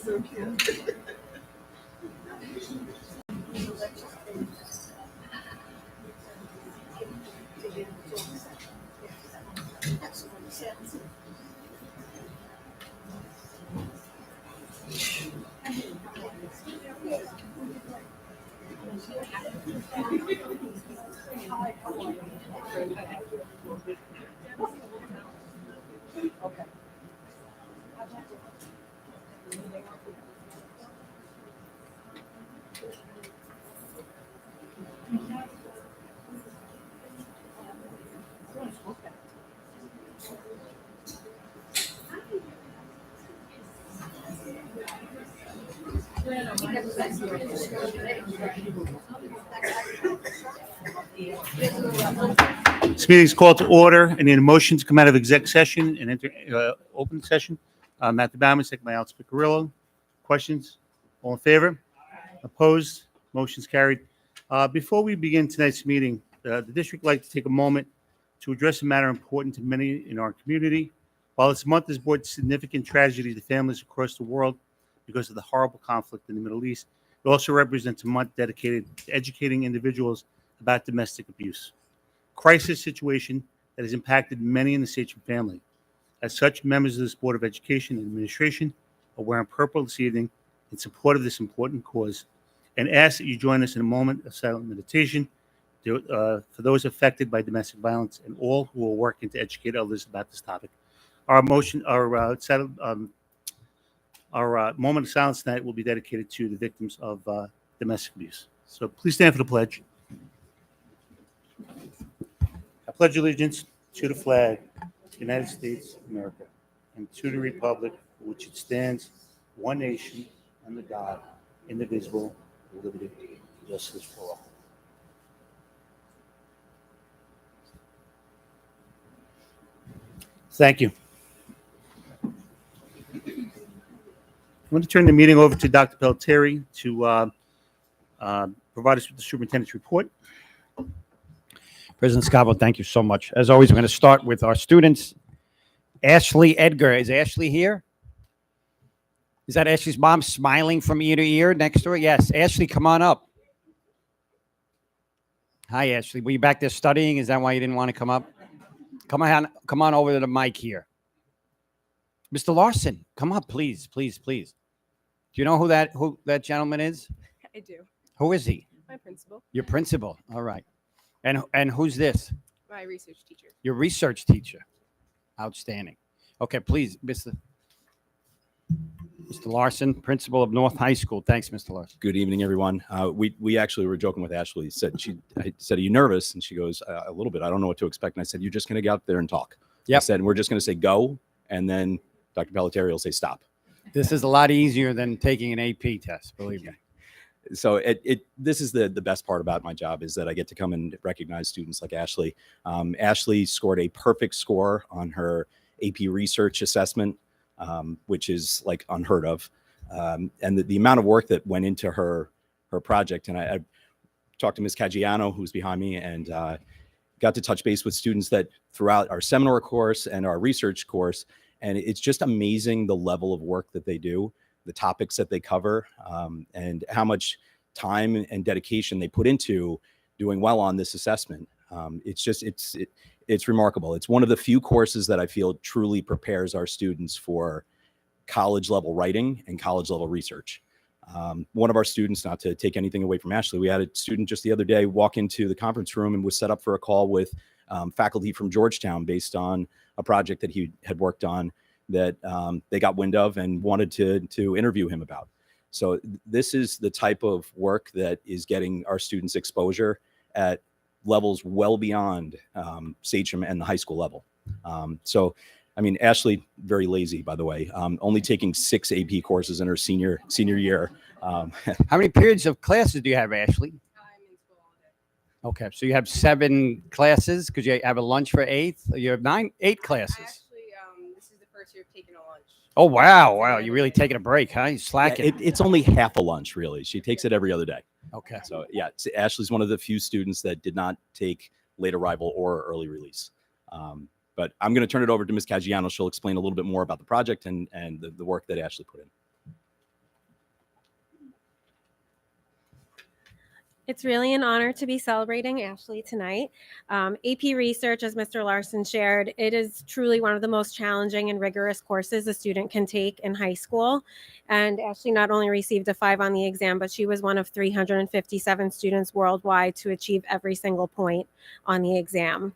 So cute. This meeting is called to order. I need a motion to come out of exec session and enter open session. Matthew Bauman, second by Alex Piccirillo. Questions? All in favor? Opposed? Motion's carried. Before we begin tonight's meeting, the district would like to take a moment to address a matter important to many in our community. While this month has brought significant tragedy to families across the world because of the horrible conflict in the Middle East, it also represents a month dedicated to educating individuals about domestic abuse. Crisis situation that has impacted many in the Sachem family. As such, members of this Board of Education and Administration are wearing purple this evening in support of this important cause and ask that you join us in a moment of silent meditation for those affected by domestic violence and all who are working to educate others about this topic. Our moment of silence tonight will be dedicated to the victims of domestic abuse. So please stand for the pledge. I pledge allegiance to the flag, United States of America, and to the republic for which it stands, one nation, under God, indivisible, with liberty and justice for all. Thank you. I'm going to turn the meeting over to Dr. Pelletieri to provide us with the superintendent's report. President Scavo, thank you so much. As always, we're going to start with our students. Ashley Edgar. Is Ashley here? Is that Ashley's mom smiling from ear to ear next to her? Yes. Ashley, come on up. Hi, Ashley. Were you back there studying? Is that why you didn't want to come up? Come on over to the mic here. Mr. Larson, come up, please, please, please. Do you know who that gentleman is? I do. Who is he? My principal. Your principal. All right. And who's this? My research teacher. Your research teacher. Outstanding. Okay, please, Mr. Larson, principal of North High School. Thanks, Mr. Larson. Good evening, everyone. We actually were joking with Ashley. I said, are you nervous? And she goes, a little bit. I don't know what to expect. And I said, you're just going to get out there and talk. Yep. I said, we're just going to say go, and then Dr. Pelletieri will say stop. This is a lot easier than taking an AP test, believe me. So this is the best part about my job, is that I get to come and recognize students like Ashley. Ashley scored a perfect score on her AP research assessment, which is like unheard of. And the amount of work that went into her project. And I talked to Ms. Caggiano, who's behind me, and got to touch base with students that throughout our seminar course and our research course. And it's just amazing the level of work that they do, the topics that they cover, and how much time and dedication they put into doing well on this assessment. It's remarkable. It's one of the few courses that I feel truly prepares our students for college level writing and college level research. One of our students, not to take anything away from Ashley, we had a student just the other day walk into the conference room and was set up for a call with faculty from Georgetown based on a project that he had worked on that they got wind of and wanted to interview him about. So this is the type of work that is getting our students exposure at levels well beyond Sachem and the high school level. So, I mean, Ashley, very lazy, by the way, only taking 6 AP courses in her senior year. How many periods of classes do you have, Ashley? I'm in school all day. Okay, so you have 7 classes because you have a lunch for 8th. You have 8 classes. Actually, this is the first year of taking a lunch. Oh, wow. You're really taking a break, huh? You're slacking. Yeah, it's only half a lunch, really. She takes it every other day. Okay. So, yeah, Ashley's one of the few students that did not take late arrival or early release. But I'm going to turn it over to Ms. Caggiano. She'll explain a little bit more about the project and the work that Ashley put in. It's really an honor to be celebrating Ashley tonight. AP Research, as Mr. Larson shared, it is truly one of the most challenging and rigorous courses a student can take in high school. And Ashley not only received a 5 on the exam, but she was one of 357 students worldwide to achieve every single point on the exam.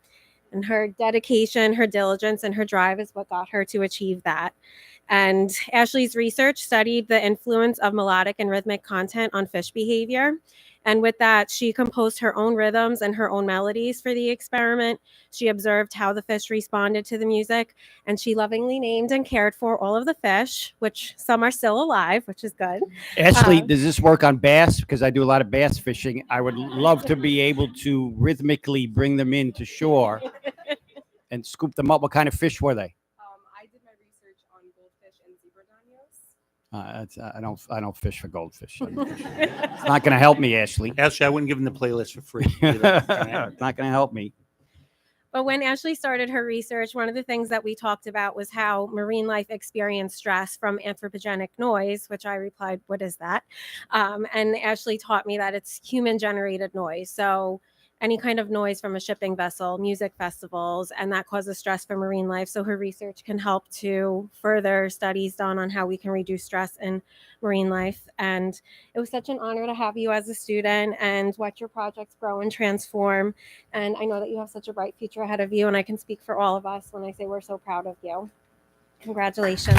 And her dedication, her diligence, and her drive is what got her to achieve that. And Ashley's research studied the influence of melodic and rhythmic content on fish behavior. And with that, she composed her own rhythms and her own melodies for the experiment. She observed how the fish responded to the music, and she lovingly named and cared for all of the fish, which some are still alive, which is good. Ashley, does this work on bass? Because I do a lot of bass fishing. I would love to be able to rhythmically bring them in to shore and scoop them up. What kind of fish were they? I did my research on goldfish and zebra danios. I don't fish for goldfish. It's not going to help me, Ashley. Ashley, I wouldn't give them the playlist for free. It's not going to help me. But when Ashley started her research, one of the things that we talked about was how marine life experienced stress from anthropogenic noise, which I replied, "What is that?" And Ashley taught me that it's human-generated noise. So any kind of noise from a shipping vessel, music festivals, and that causes stress for marine life. So her research can help to further studies done on how we can reduce stress in marine life. And it was such an honor to have you as a student and watch your projects grow and transform. And I know that you have such a bright future ahead of you, and I can speak for all of us when I say we're so proud of you. Congratulations.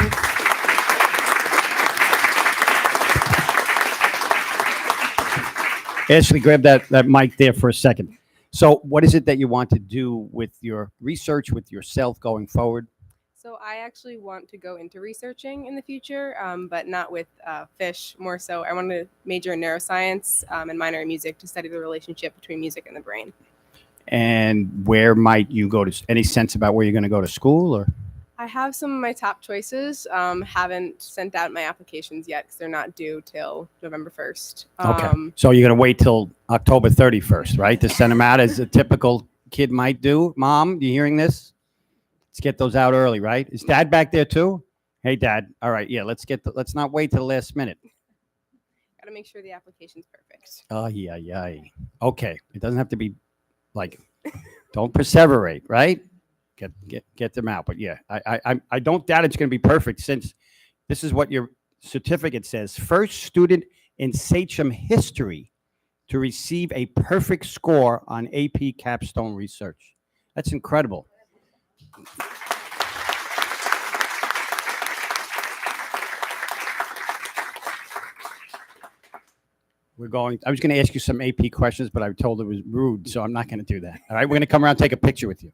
Ashley, grab that mic there for a second. So what is it that you want to do with your research, with yourself going forward? So I actually want to go into researching in the future, but not with fish. More so, I want to major in neuroscience and minor in music to study the relationship between music and the brain. And where might you go to? Any sense about where you're going to go to school, or? I have some of my top choices. Haven't sent out my applications yet because they're not due till November 1st. Okay. So you're going to wait till October 31st, right? To send them out as a typical kid might do. Mom, you hearing this? Let's get those out early, right? Is Dad back there too? Hey, Dad. All right. Yeah. Let's not wait till the last minute. Got to make sure the application's perfect. Oh, yeah. Okay. It doesn't have to be like, don't perseverate, right? Get them out. But yeah, I don't doubt it's going to be perfect, since this is what your certificate says. First student in Sachem history to receive a perfect score on AP capstone research. That's incredible. I was going to ask you some AP questions, but I was told it was rude, so I'm not going to do that. All right, we're going to come around and take a picture with you.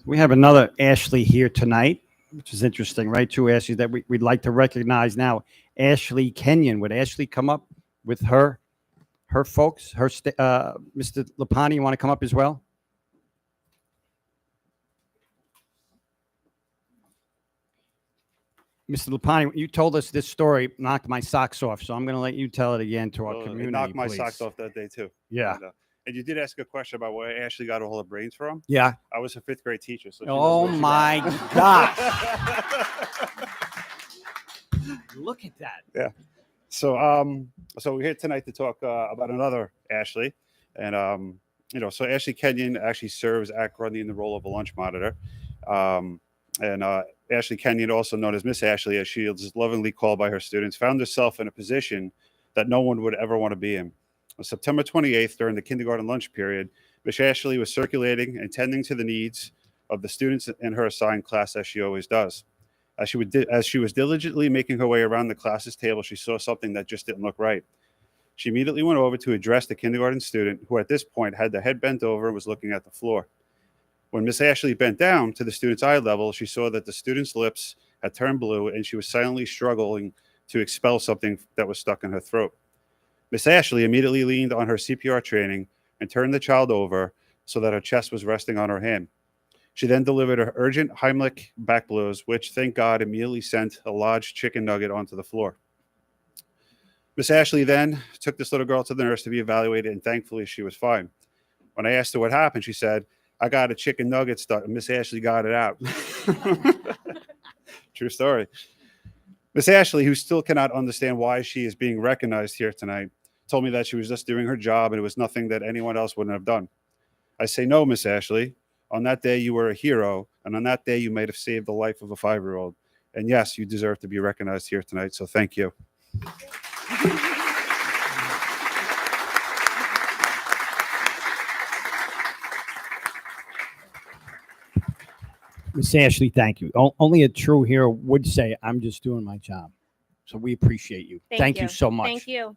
We have another Ashley here tonight, which is interesting, right? Two Ashleys that we'd like to recognize now. Ashley Kenyon. Would Ashley come up with her folks? Mr. Lapani, you want to come up as well? Mr. Lapani, you told us this story knocked my socks off, so I'm going to let you tell it again to our Well, community, it knocked my please. socks off that day too. Yeah. And you did ask a question about where Ashley got all her brains from. Yeah. I was a 5th grade teacher. So she Oh knows where she my got gosh. Look at that. Yeah. So we're here tonight to talk about another Ashley, and so Ashley Kenyon actually serves at Grundy in the role of a lunch monitor, and Ashley Kenyon, also known as Miss Ashley, as she is lovingly called by her students, found herself in a position that no one would ever want to be in. On September 28th, during the kindergarten lunch period, Miss Ashley was circulating and tending to the needs of the students in her assigned class, as she always does. As she was diligently making her way around the class's table, she saw something that just didn't look right. She immediately went over to address the kindergarten student, who at this point had the head bent over and was looking at the floor. When Miss Ashley bent down to the student's eye level, she saw that the student's lips had turned blue and she was silently struggling to expel something that was stuck in her throat. Miss Ashley immediately leaned on her CPR training and turned the child over so that her chest was resting on her hand. She then delivered an urgent Heimlich back blows, which, thank God, immediately sent a large chicken nugget onto the floor. Miss Ashley then took this little girl to the nurse to be evaluated, and thankfully she was fine. When I asked her what happened, she said, "I got a chicken nugget stuck, and Miss Ashley got it out." True story. Miss Ashley, who still cannot understand why she is being recognized here tonight, told me that she was just doing her job and it was nothing that anyone else wouldn't have done. I say, no, Miss Ashley. On that day, you were a hero, and on that day, you might have saved the life of a 5-year-old. And yes, you deserve to be recognized here tonight, so thank you. Miss Ashley, thank you. Only a true hero would say, I'm just doing my job. So we appreciate you. Thank you so much. Thank you.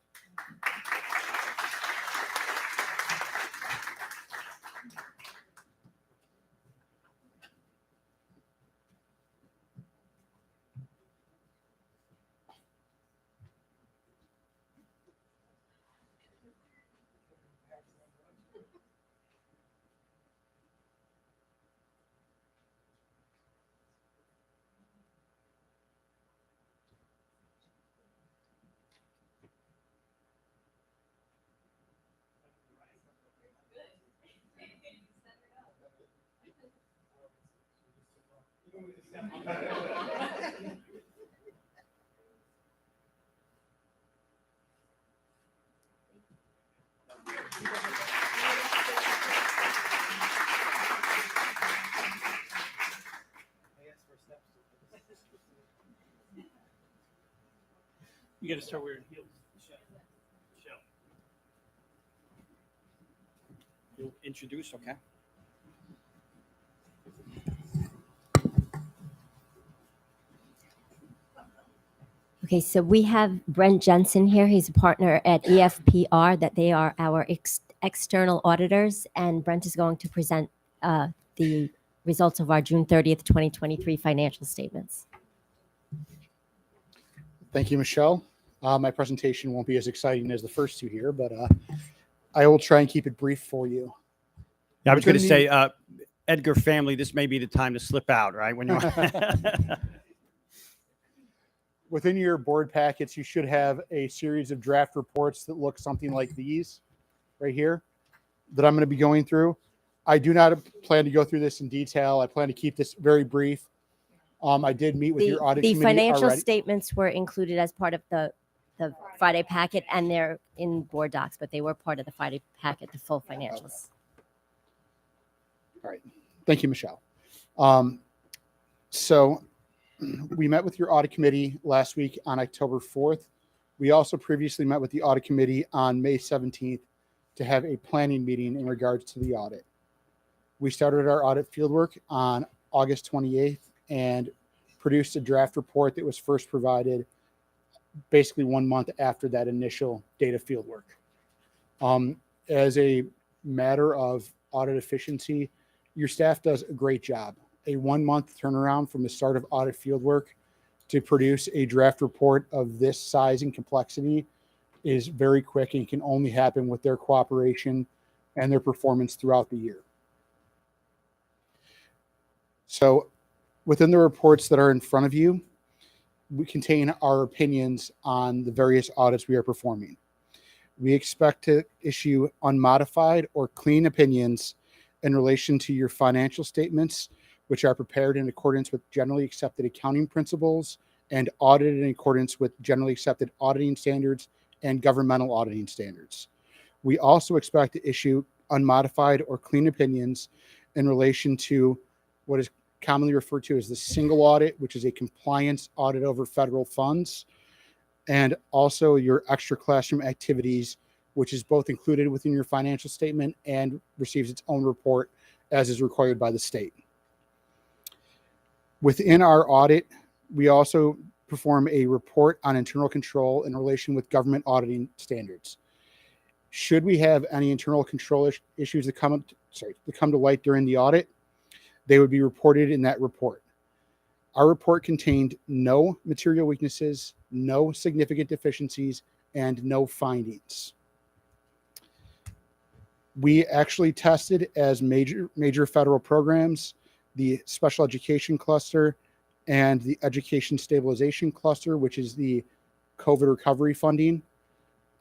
You got to start wearing heels. You'll introduce, okay? Okay, so we have Brent Jensen here. He's a partner at EFPR, that they are our external auditors, and Brent is going to present the results of our June 30th, 2023 financial statements. Thank you, Michelle. My presentation won't be as exciting as the first two here, but I will try and keep it brief for you. Yeah, I was going to say, Edgar family, this may be the time to slip out, right? When you're Within your board packets, you should have a series of draft reports that look something like these right here that I'm going to be going through. I do not plan to go through this in detail. I plan to keep this very brief. I did meet with your audit committee financial already. statements were included as part of the Friday packet, and they're in board docs, but they were part of the Friday packet, the full financials. All right. Thank you, Michelle. So we met with your audit committee last week on October 4th. We also previously met with the audit committee on May 17th to have a planning meeting in regards to the audit. We started our audit fieldwork on August 28th and produced a draft report that was first provided basically 1 month after that initial data fieldwork. As a matter of audit efficiency, Your staff does a great job. A 1-month turnaround from the start of audit fieldwork to produce a draft report of this size and complexity is very quick and can only happen with their cooperation and their performance throughout the year. So within the reports that are in front of you, we contain our opinions on the various audits we are performing. We expect to issue unmodified or clean opinions in relation to your financial statements, which are prepared in accordance with generally accepted accounting principles and audited in accordance with generally accepted auditing standards and governmental auditing standards. We also expect to issue unmodified or clean opinions in relation to what is commonly referred to as the single audit, which is a compliance audit over federal funds, and also your extra classroom activities, which is both included within your financial statement and receives its own report as is required by the state. Within our audit, we also perform a report on internal control in relation with government auditing standards. Should we have any internal control issues that come to light during the audit, they would be reported in that report. Our report contained no material weaknesses, no significant deficiencies, and no findings. We actually tested as major federal programs the special education cluster and the education stabilization cluster, which is the COVID recovery funding,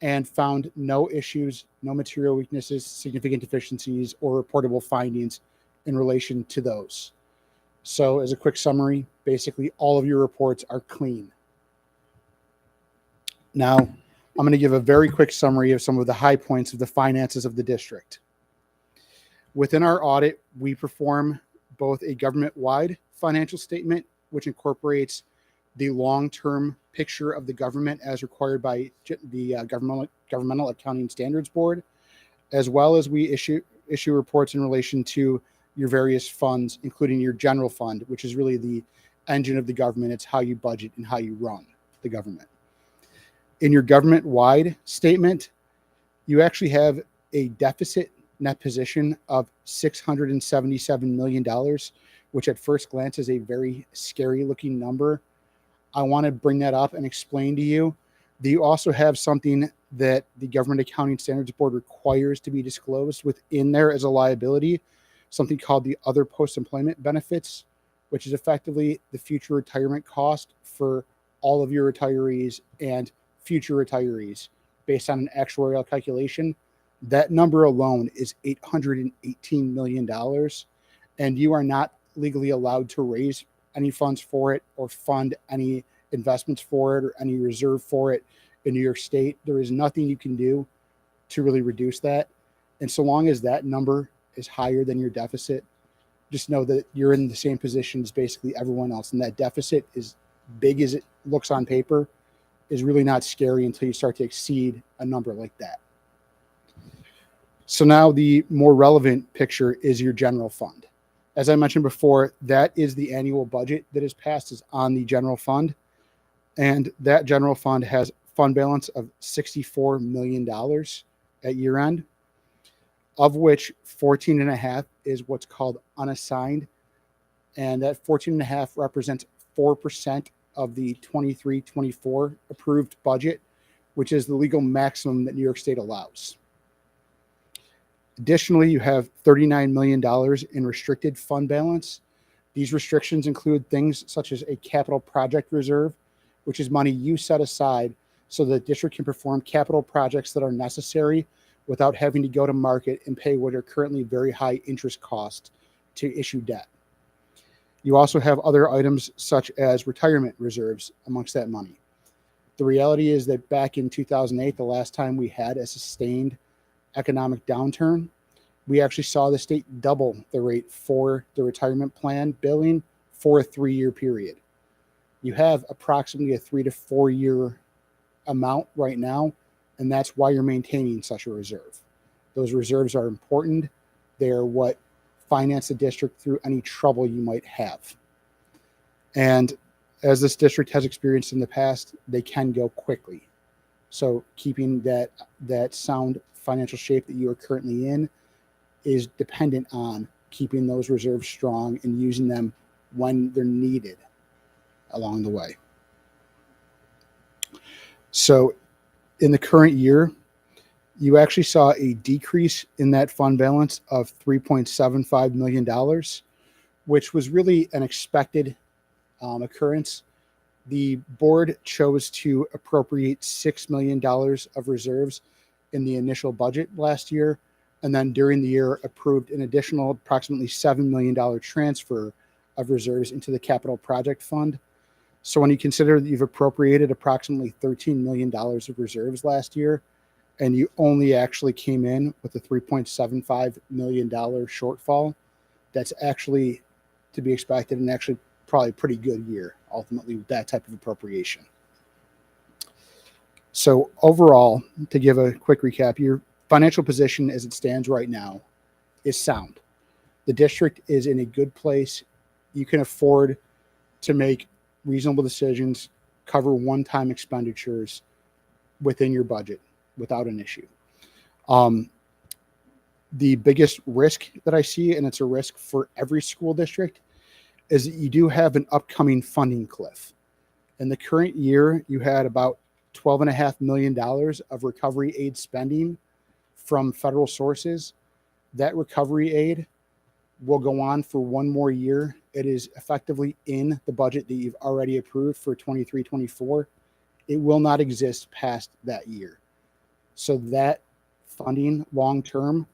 and found no issues, no material weaknesses, significant deficiencies, or reportable findings in relation to those. So as a quick summary, basically all of your reports are clean. Now, I'm going to give a very quick summary of some of the high points of the finances of the district. Within our audit, we perform both a government-wide financial statement, which incorporates the long-term picture of the government as required by the Governmental Accounting Standards Board, as well as we issue reports in relation to your various funds, including your general fund, which is really the engine of the government. It's how you budget and how you run the government. In your government-wide statement, you actually have a deficit net position of $677 million, which at first glance is a very scary looking number. I want to bring that up and explain to you that you also have something that the Government Accounting Standards Board requires to be disclosed within there as a liability, something called the other post-employment benefits, which is effectively the future retirement cost for all of your retirees and future retirees based on an actuarial calculation. That number alone is $818 million, and you are not legally allowed to raise any funds for it or fund any investments for it or any reserve for it in New York State. There is nothing you can do to really reduce that. And so long as that number is higher than your deficit, just know that you're in the same position as basically everyone else. And that deficit, is big as it looks on paper, is really not scary until you start to exceed a number like that. So now the more relevant picture is your general fund. As I mentioned before, that is the annual budget that is passed is on the general fund. And that general fund has fund balance of $64 million at year end, of which 14.5 is what's called unassigned. And that 14.5 represents 4% of the 23-24 approved budget, which is the legal maximum that New York State allows. Additionally, you have $39 million in restricted fund balance. These restrictions include things such as a capital project reserve, which is money you set aside so the district can perform capital projects that are necessary without having to go to market and pay what are currently very high interest costs to issue debt. You also have other items such as retirement reserves amongst that money. The reality is that back in 2008, the last time we had a sustained economic downturn, we actually saw the state double the rate for the retirement plan billing for a 3-year period. You have approximately a 3 to 4 year amount right now, and that's why you're maintaining such a reserve. Those reserves are important. They are what finance the district through any trouble you might have. And as this district has experienced in the past, they can go quickly. So keeping that sound financial shape that you are currently in is dependent on keeping those reserves strong and using them when they're needed along the way. So in the current year, you actually saw a decrease in that fund balance of $3.75 million, which was really an expected occurrence. The board chose to appropriate $6 million of reserves in the initial budget last year, and then during the year approved an additional approximately $7 million transfer of reserves into the capital project fund. So when you consider that you've appropriated approximately $13 million of reserves last year, and you only actually came in with a $3.75 million shortfall, that's actually to be expected, and actually probably a pretty good year ultimately with that type of appropriation. So overall, to give a quick recap, your financial position as it stands right now is sound. The district is in a good place. You can afford to make reasonable decisions, cover one-time expenditures within your budget without an issue. The biggest risk that I see, and it's a risk for every school district, is that you do have an upcoming funding cliff. In the current year, you had about $12.5 million of recovery aid spending from federal sources. That recovery aid will go on for one more year. It is effectively in the budget that you've already approved for 23-24. It will not exist past that year. So that funding long-term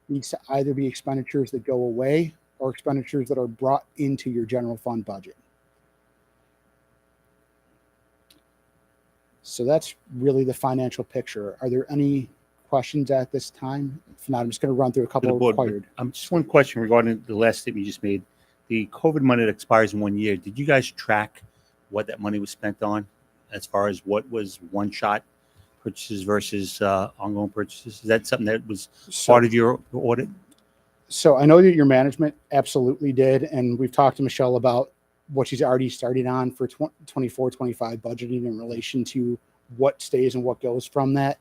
needs to either be expenditures that go away or expenditures that are brought into your general fund budget. So that's really the financial picture. Are there any questions at this time? If not, I'm just going to run through a couple of required. Just one question regarding the last statement you just made. The COVID money that expires in 1 year, did you guys track what that money was spent on as far as what was one-shot purchases versus ongoing purchases? Is that something that was part of your audit? So I know that your management absolutely did, and we've talked to Michelle about what she's already started on for 24-25 budgeting in relation to what stays and what goes from that.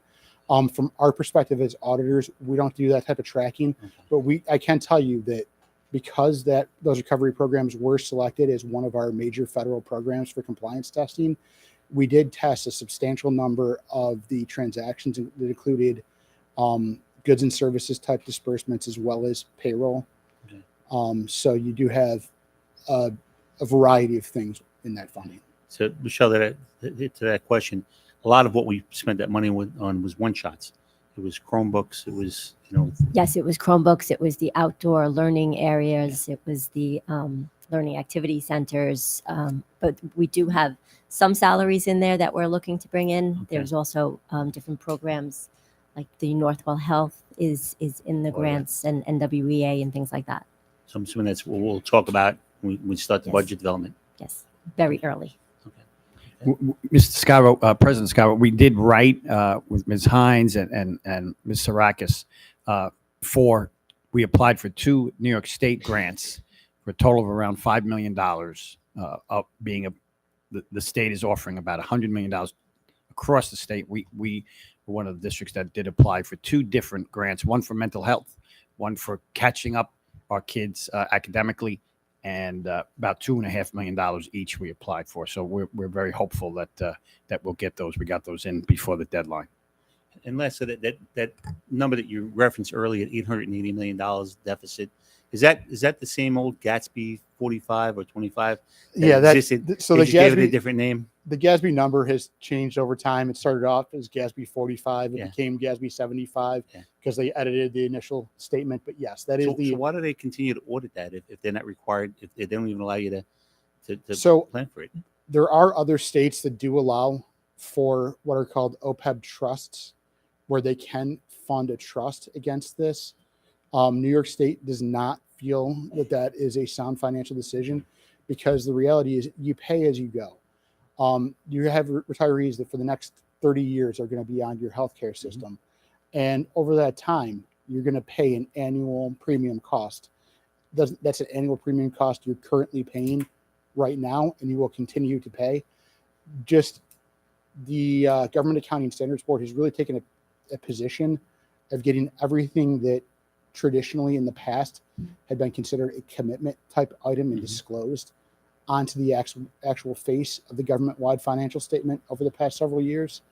From our perspective as auditors, we don't do that type of tracking, but I can tell you that because those recovery programs were selected as one of our major federal programs for compliance testing, we did test a substantial number of the transactions that included goods and services type disbursements as well as payroll. Okay. So you do have a variety of things in that funding. So Michelle, to that question, a lot of what we spent that money on was one-shots. It was Chromebooks. It was, Yes, it was Chromebooks. It was the outdoor learning areas. It was the learning activity centers. But we do have some salaries in there that we're looking to bring in. Okay. There's also different programs like the Northwell Health is in the grants and NWEA and things like that. So I'm assuming that's what we'll talk about when we start the budget development. Yes, very early. Mr. Scavo, President Scavo, we did write with Ms. Hines and Ms. Sarakis we applied for 2 New York State grants for a total of around $5 million. The state is offering about $100 million across the state. We were one of the districts that did apply for 2 different grants, one for mental health, one for catching up our kids academically, and about $2.5 million each we applied for. So we're very hopeful that we'll get those. We got those in before the deadline. And last, so that number that you referenced earlier, $880 million deficit, is that the same old Gatsby 45 or 25? Yeah, so the Gatsby gave it a different name. The Gatsby number has changed over time. It started off as Gatsby 45. It became Gatsby 75 because they edited the initial statement. But yes, that is So why do they continue to audit that if they're not required, if they don't even allow you to plan for it? There are other states that do allow for what are called OPEB trusts, where they can fund a trust against this. New York State does not feel that is a sound financial decision because the reality is you pay as you go. You have retirees that for the next 30 years are going to be on your healthcare system. Mm-hmm. And over that time, you're going to pay an annual premium cost. That's an annual premium cost you're currently paying right now, and you will continue to pay. Just the Government Accounting Standards Board has really taken a position of getting everything that traditionally in the past had been considered a commitment type item and disclosed onto the actual face of the government-wide financial statement over the past several years.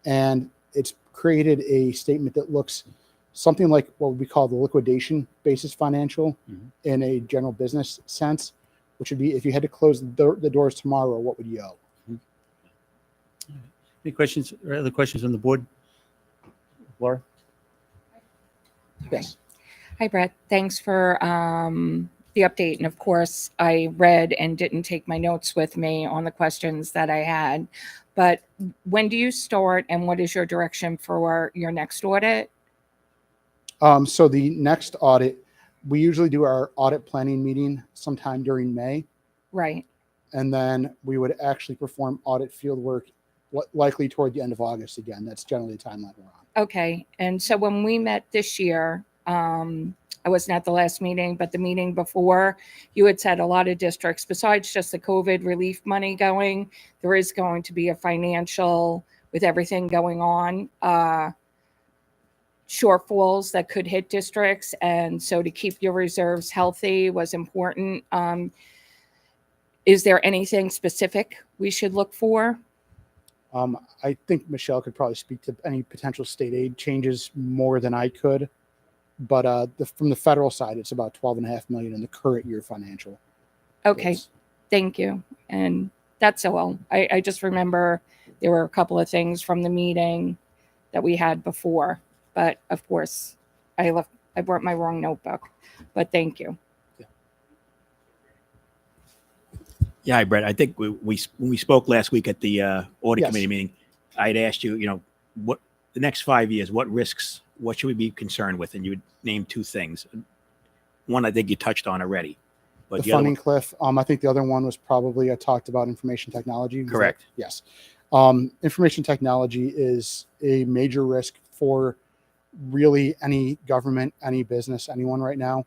And it's created a statement that looks something like what we call the liquidation basis financial in a general business sense, which would be if you had to close the doors tomorrow, what would you owe? Any questions or other questions on the board? Laura? Yes. Hi, Brett. Thanks for the update. And of course, I read and didn't take my notes with me on the questions that I had. But when do you start and what is your direction for your next audit? So the next audit, we usually do our audit planning meeting sometime during May. Right. And then we would actually perform audit field work likely toward the end of August again. That's generally the timeline we're on. Okay. And so when we met this year, I wasn't at the last meeting, but the meeting before, you had said a lot of districts, besides just the COVID relief money going, there is going to be a financial, with everything going on, shortfalls that could hit districts. And so to keep your reserves healthy was important. Is there anything specific we should look for? I think Michelle could probably speak to any potential state aid changes more than I could. But from the federal side, it's about $12.5 million in the current year financial. Okay, thank you. And that's all. I just remember there were a couple of things from the meeting that we had before. But of course, I brought my wrong notebook. But thank you. Yeah, hi, Brett. I think when we spoke last week at the audit Yes. committee meeting, I'd asked you, what the next 5 years, what risks, what should we be concerned with? And you would name two things. One, I think you touched on already. But The other funding one- cliff. I think the other one was probably I talked about information technology. Was that- Correct. Yes. Information technology is a major risk for really any government, any business, anyone right now.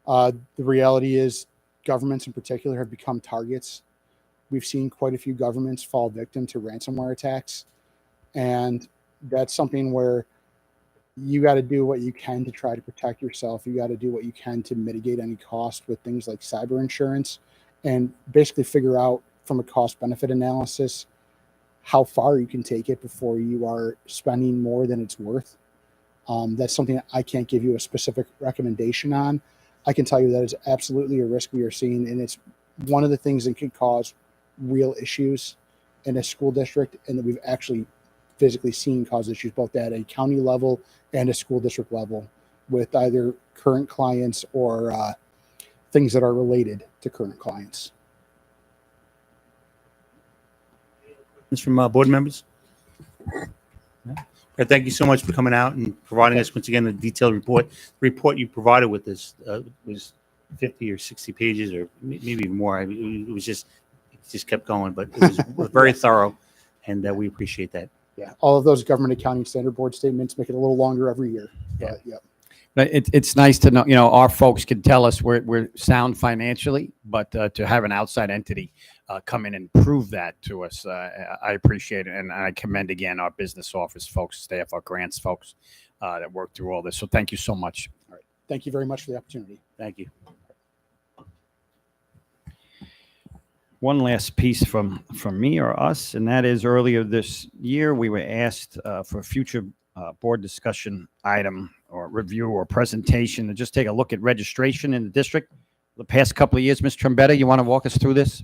The reality is governments in particular have become targets. We've seen quite a few governments fall victim to ransomware attacks. And that's something where you got to do what you can to try to protect yourself. You got to do what you can to mitigate any cost with things like cyber insurance and basically figure out from a cost benefit analysis how far you can take it before you are spending more than it's worth. That's something that I can't give you a specific recommendation on. I can tell you that is absolutely a risk we are seeing, and it's one of the things that could cause real issues in a school district, and that we've actually physically seen cause issues both at a county level and a school district level with either current clients or things that are related to current clients. Questions from board members? Brett, thank you so much for coming out and providing us once again a detailed report. The report you provided with us was 50 or 60 pages, or maybe even more. It just kept going, but it was very thorough, and we appreciate that. Yeah, all of those government accounting standard board statements make it a little longer every year. But, yeah. But it's nice to know, our folks can tell us we're sound financially, but to have an outside entity come in and prove that to us, I appreciate it. And I commend again our business office folks, staff, our grants folks that work through all this. So thank you so much. All right. Thank you very much for the opportunity. Thank you. One last piece from me or us, and that is earlier this year, we were asked for a future board discussion item or review or presentation to just take a look at registration in the district the past couple of years. Ms. Trombetta, you want to walk us through this?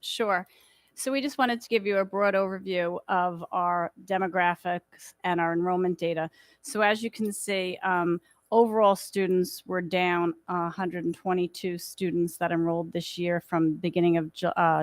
Sure. So we just wanted to give you a broad overview of our demographics and our enrollment data. So as you can see, overall students were down 122 students that enrolled this year from beginning of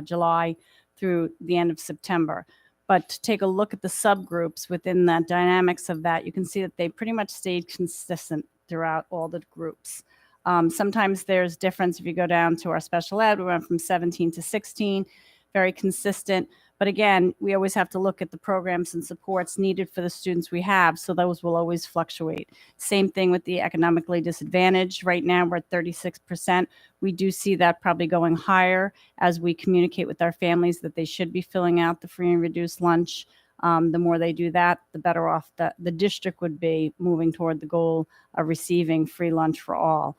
July through the end of September. But to take a look at the subgroups within the dynamics of that, you can see that they pretty much stayed consistent throughout all the groups. Sometimes there's difference if you go down to our special ed. We went from 17 to 16, very consistent. But again, we always have to look at the programs and supports needed for the students we have, so those will always fluctuate. Same thing with the economically disadvantaged. Right now, we're at 36%. We do see that probably going higher as we communicate with our families that they should be filling out the free and reduced lunch The more they do that, the better off the district would be moving toward the goal of receiving free lunch for all.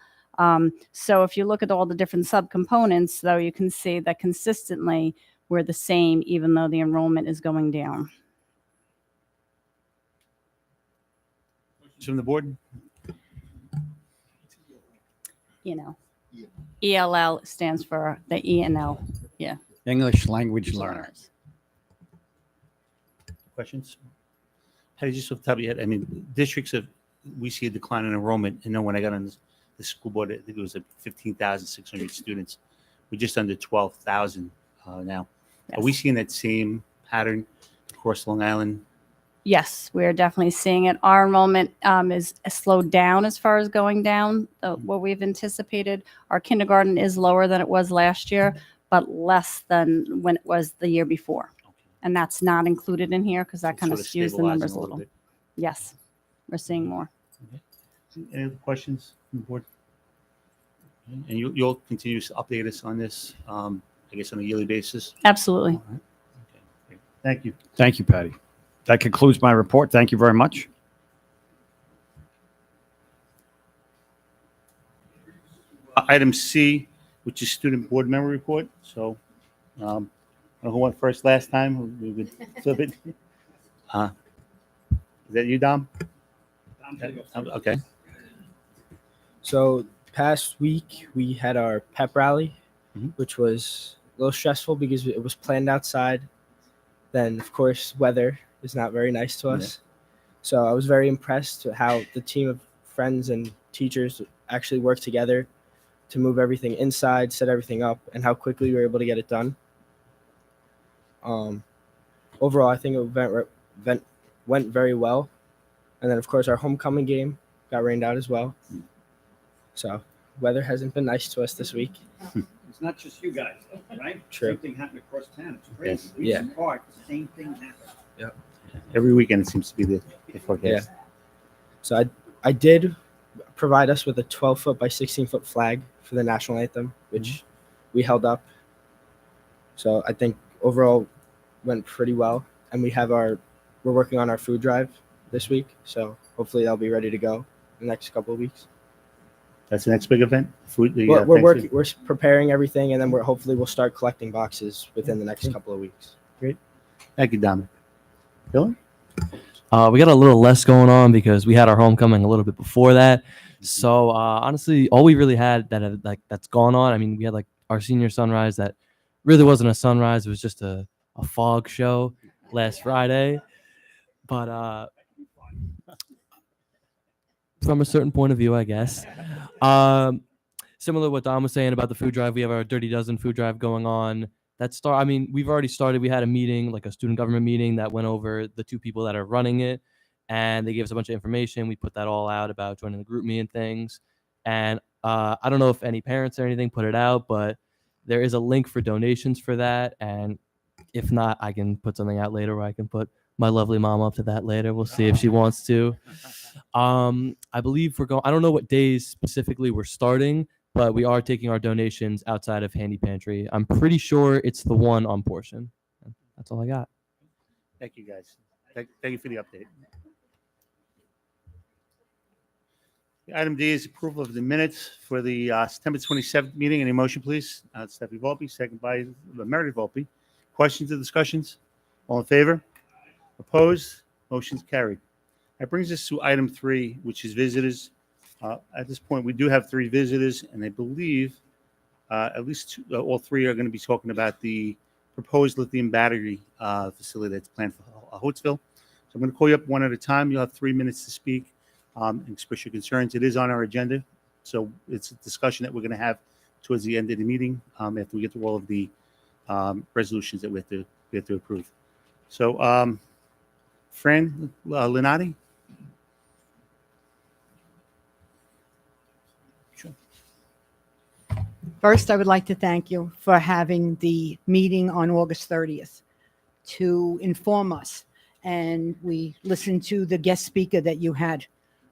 So if you look at all the different subcomponents, though, you can see that consistently we're the same, even though the enrollment is going down. Questions from the board? ELL stands for the E&L. Yeah. English language learners. Questions? How just off the top of your head, I mean, districts have, we see a decline in enrollment. You know, when I got on the school board, I think it was at 15,600 students. We're just under 12,000 now. Yes. Are we seeing that same pattern across Long Island? Yes, we're definitely seeing it. Our enrollment is slowed down as far as going down, what we've anticipated. Our kindergarten is lower than it was last year, but less than when it was the year before. And that's not included in here because that kind of skews the numbers a little. Yes, we're seeing more. Okay. Any other questions from the board? And you'll continue to update us on this, I guess, on a yearly basis? Absolutely. All right. Okay. Great. Thank you. Thank you, Patty. That concludes my report. Thank you very much. Item C, which is student board member report. So, I don't know who went first last time. We would flip it. Is that you, Dom? Okay. So past week we had our pep rally, Mhm. which was a little stressful because it was planned outside. Then of course weather is not very nice to us. So I was very impressed with how the team of friends and teachers actually worked together to move everything inside, set everything up, and how quickly we were able to get it done. Overall, I think the event went very well. And then of course our homecoming game got rained out as well. So weather hasn't been nice to us this week. It's not just you guys, right? True. Same thing happened across town. It's crazy. Yes. Yeah. Regent Park, the same thing happened. Every weekend it seems to be the forecast. So I did provide us with a 12-foot by 16-foot flag for the national anthem, which we held up. So I think overall went pretty well. And we're working on our food drive this week. So hopefully that'll be ready to go in the next couple of weeks. That's the next big event. Food. We're working. We're preparing everything, and then we'll start collecting boxes within the next couple of weeks. Thank you, Dom. Dylan? We got a little less going on because we had our homecoming a little bit before that. So honestly, all we really had that's gone on. I mean, we had like our senior sunrise that really wasn't a sunrise. It was just a fog show last Friday. But from a certain point of view, I guess. Similar to what Dom was saying about the food drive, we have our Dirty Dozen food drive going on. We've already started. We had a meeting, like a student government meeting that went over the two people that are running it, and they gave us a bunch of information. We put that all out about joining the group me and things. And I don't know if any parents or anything put it out, but there is a link for donations for that. And if not, I can put something out later where I can put my lovely mom up to that later. We'll see if she wants to. I believe I don't know what days specifically we're starting, but we are taking our donations outside of Handy Pantry. I'm pretty sure it's the one on Portion. That's all I got. Thank you, guys. Thank you for the update. Item D is approval of the minutes for the September 27th meeting. Any motion, please? Stephanie Volpe, second by Meredith Volpe. Questions or discussions? All in favor? Opposed? Motion's carried. That brings us to item 3, which is visitors. At this point, we do have 3 visitors, and I believe at least all 3 are going to be talking about the proposed lithium battery facility that's planned for Hotesville. So I'm going to call you up one at a time. You'll have 3 minutes to speak and express your concerns. It is on our agenda, so it's a discussion that we're going to have towards the end of the meeting after we get through all of the resolutions that we have to approve. So, Fran Linati. First, I would like to thank you for having the meeting on August 30th to inform us. And we listened to the guest speaker that you had,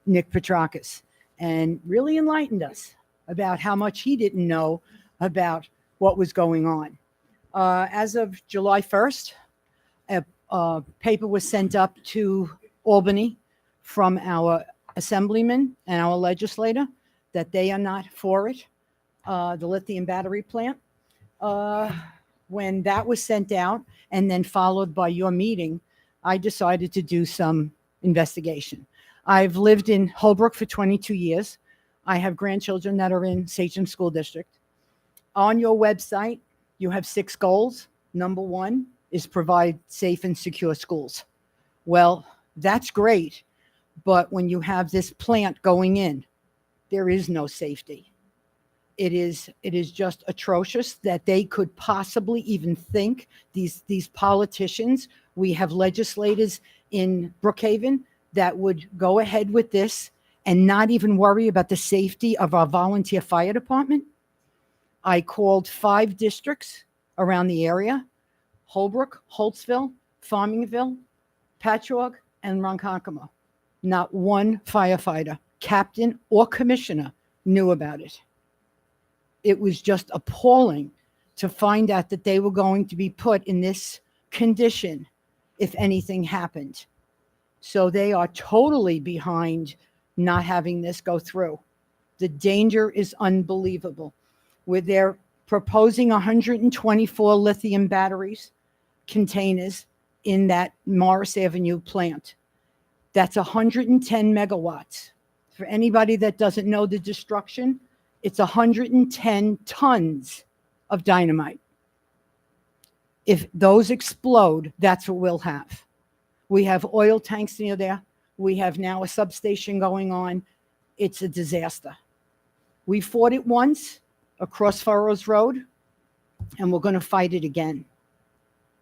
Nick Petrakis, and really enlightened us about how much he didn't know about what was going on. As of July 1st, a paper was sent up to Albany from our assemblyman and our legislator that they are not for it, the lithium battery plant. When that was sent out and then followed by your meeting, I decided to do some investigation. I've lived in Holbrook for 22 years. I have grandchildren that are in Sachem School District. On your website, you have 6 goals. Number 1 is provide safe and secure schools. Well, that's great, but when you have this plant going in, there is no safety. It is just atrocious that they could possibly even think, these politicians. We have legislators in Brookhaven that would go ahead with this and not even worry about the safety of our volunteer fire department. I called 5 districts around the area: Holbrook, Holtzville, Farmingville, Patchogue, and Ronkonkoma. Not one firefighter, captain, or commissioner knew about it. It was just appalling to find out that they were going to be put in this condition if anything happened. So they are totally behind not having this go through. The danger is unbelievable. Where they're proposing 124 lithium batteries containers in that Morris Avenue plant. That's 110 megawatts. For anybody that doesn't know the destruction, it's 110 tons of dynamite. If those explode, that's what we'll have. We have oil tanks near there. We have now a substation going on. It's a disaster. We fought it once across Furrows Road, and we're going to fight it again.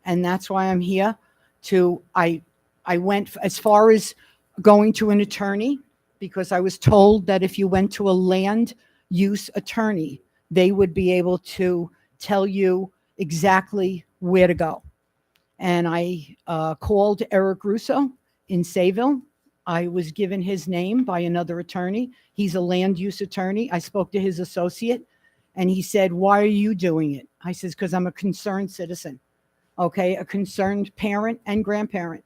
And that's why I'm here I went as far as going to an attorney, because I was told that if you went to a land use attorney, they would be able to tell you exactly where to go. And I called Eric Russo in Sayville. I was given his name by another attorney. He's a land use attorney. I spoke to his associate, and he said, "Why are you doing it?" I says, "Because I'm a concerned citizen." Okay, a concerned parent and grandparent.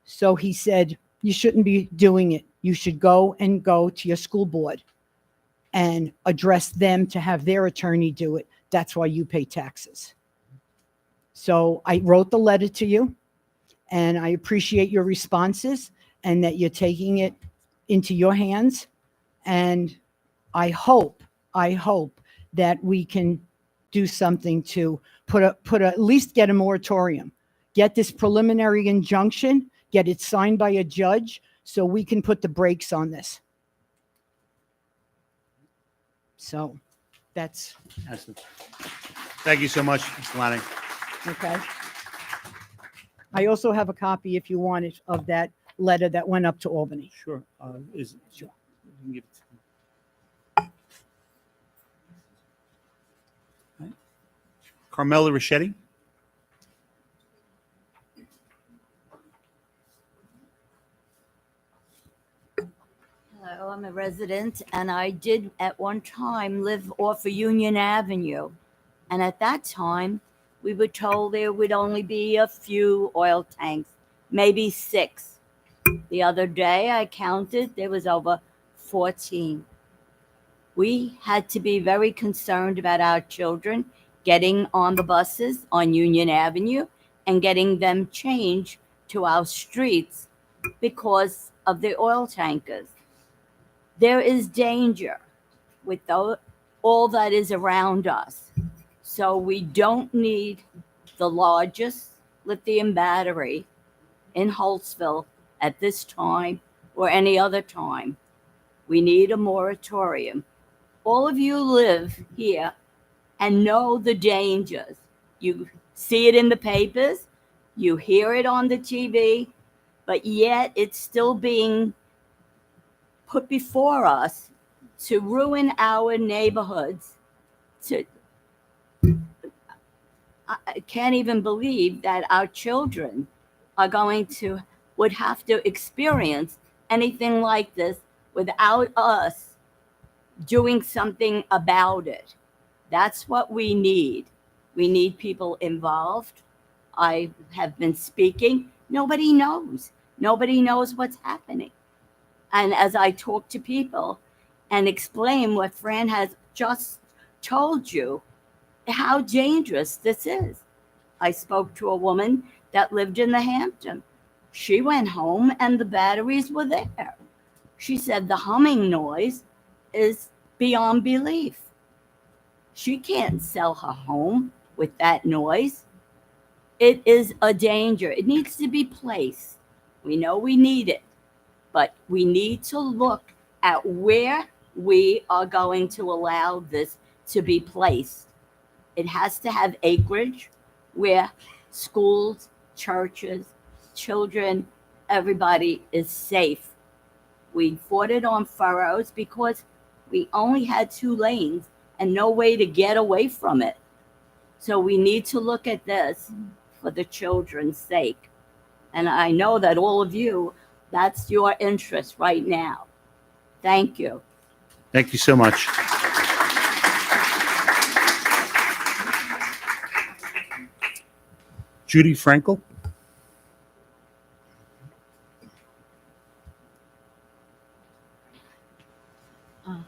So he said, "You shouldn't be doing it. You should go to your school board and address them to have their attorney do it. That's why you pay taxes." So I wrote the letter to you, and I appreciate your responses and that you're taking it into your hands. And I hope that we can do something to at least get a moratorium, get this preliminary injunction, get it signed by a judge so we can put the brakes on this. So that's Excellent. Thank you so much, Mr. Lanning. okay. I also have a copy, if you want it, of that letter that went up to Albany. Sure. Sure. You can give it to me. All right. Carmela Richetti. Hello, I'm a resident, and I did at one time live off of Union Avenue. And at that time, we were told there would only be a few oil tanks, maybe 6. The other day I counted, there was over 14. We had to be very concerned about our children getting on the buses on Union Avenue and getting them changed to our streets because of the oil tankers. There is danger with all that is around us. So we don't need the largest lithium battery in Holtzville at this time or any other time. We need a moratorium. All of you live here and know the dangers. You see it in the papers, you hear it on the TV, but yet it's still being put before us to ruin our neighborhoods. I can't even believe that our children would have to experience anything like this without us doing something about it. That's what we need. We need people involved. I have been speaking, nobody knows. Nobody knows what's happening. And as I talk to people and explain what Fran has just told you, how dangerous this is. I spoke to a woman that lived in the Hampton. She went home and the batteries were there. She said the humming noise is beyond belief. She can't sell her home with that noise. It is a danger. It needs to be placed. We know we need it, but we need to look at where we are going to allow this to be placed. It has to have acreage where schools, churches, children, everybody is safe. We fought it on furrows because we only had 2 lanes and no way to get away from it. So we need to look at this for the children's sake. And I know that all of you, that's your interest right now. Thank you. Thank you so much. Judy Frankel.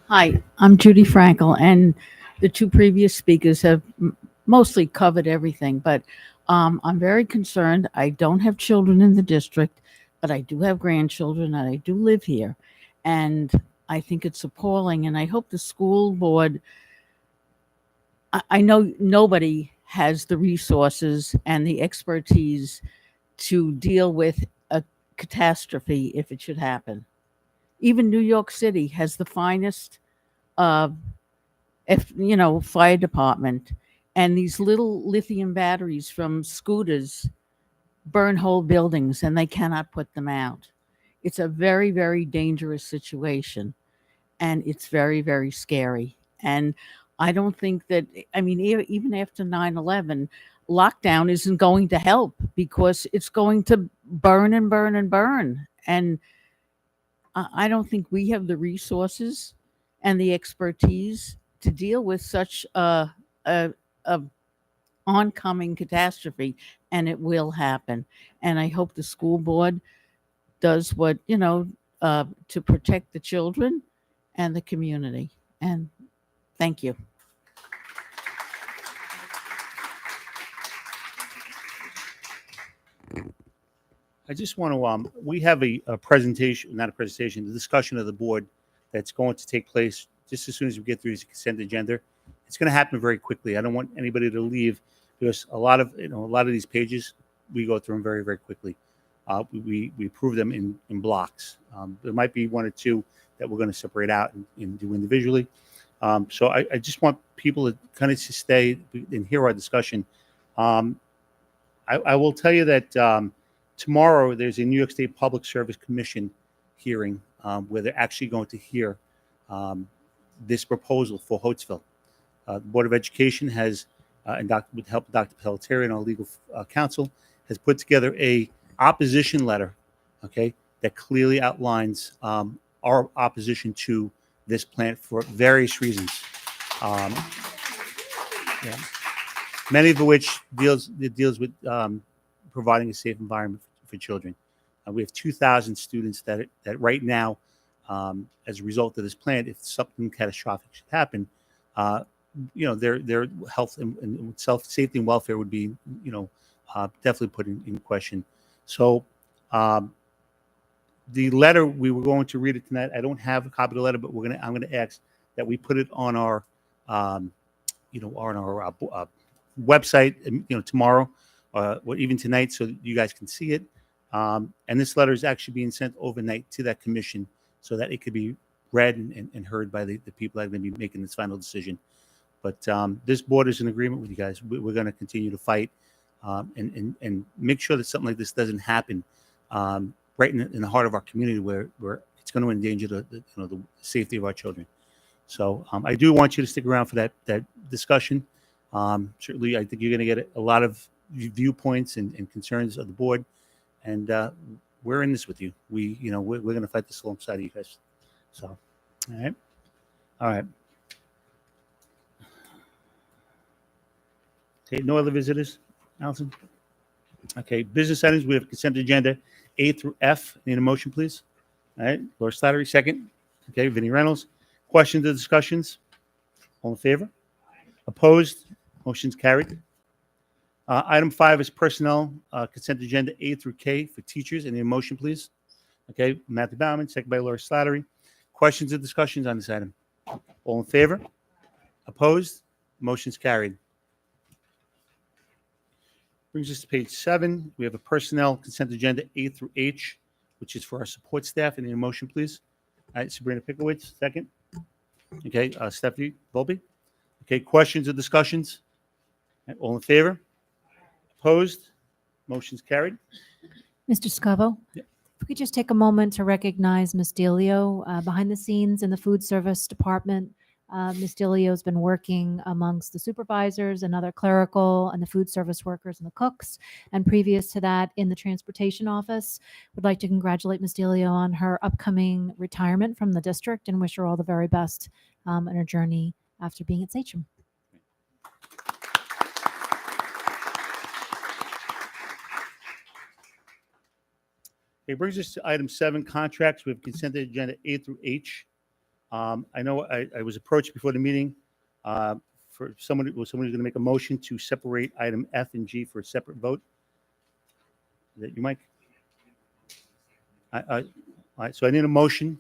Hi, I'm Judy Frankel, and the 2 previous speakers have mostly covered everything, but I'm very concerned. I don't have children in the district, but I do have grandchildren, and I do live here, and I think it's appalling, and I hope the school board, I know nobody has the resources and the expertise to deal with a catastrophe if it should happen. Even New York City has the finest fire department, and these little lithium batteries from scooters burn whole buildings and they cannot put them out. It's a very, very dangerous situation, and it's very, very scary. And I don't think that, I mean, even after 9/11, lockdown isn't going to help because it's going to burn and burn and burn. And I don't think we have the resources and the expertise to deal with such a oncoming catastrophe, and it will happen. And I hope the school board does what, to protect the children and the community. And thank you. I just want to, we have a presentation, not a presentation, the discussion of the board that's going to take place just as soon as we get through this consent agenda. It's going to happen very quickly. I don't want anybody to leave because a lot of these pages, we go through them very, very quickly. We approve them in blocks. There might be 1 or 2 that we're going to separate out and do individually. So I just want people to kind of stay and hear our discussion. I will tell you that tomorrow there's a New York State Public Service Commission hearing where they're actually going to hear this proposal for Hotesville. The Board of Education has, and with the help of Dr. Pelletieri and our legal counsel, has put together a opposition letter, okay, that clearly outlines our opposition to this plant for various reasons. Yeah. Many of which deals with providing a safe environment for children. We have 2,000 students that right now, as a result of this plant, if something catastrophic should happen, their health and safety and welfare would be, definitely put in question. So, the letter, we were going to read it tonight. I don't have a copy of the letter, but I'm gonna ask that we put it on our, website, tomorrow, or even tonight, so that you guys can see it. And this letter is actually being sent overnight to that commission so that it could be read and heard by the people that are going to be making this final decision. But this board is in agreement with you guys. We're going to continue to fight and make sure that something like this doesn't happen right in the heart of our community where it's going to endanger the safety of our children. So I do want you to stick around for that discussion. Certainly, I think you're going to get a lot of viewpoints and concerns of the board, and we're in this with you. We're going to fight this alongside of you guys. So, all right. Okay, no other visitors, Allison? Okay, business items, we have consent agenda A through F. Need a motion, please? All right, Laura Slattery, second. Okay, Vinnie Reynolds. Questions or discussions? All in favor? Opposed? Motion's carried. Item 5 is personnel, consent agenda A through K for teachers. Any motion, please? Okay, Matthew Bauman, second by Laura Slattery. Questions or discussions on this item? All in favor? Opposed? Motion's carried. Brings us to page 7. We have a personnel consent agenda A through H, which is for our support staff. Any motion, please? All right, Sabrina Pikowicz, second. Okay, Stephanie Volpe. Okay, questions or discussions? All in favor? Opposed? Motion's carried. Mr. Scavo, Yep. if we could just take a moment to recognize Ms. Delio behind the scenes in the food service department. Ms. Delio has been working amongst the supervisors and other clerical and the food service workers and the cooks, and previous to that in the transportation office. Would like to congratulate Ms. Delio on her upcoming retirement from the district and wish her all the very best in her journey after being at Sachem. It brings us to item 7, contracts. We have consent agenda A through H. I know I was approached before the meeting for somebody who's going to make a motion to separate item F and G for a separate vote. Is that you, Mike? All right, so I need a motion.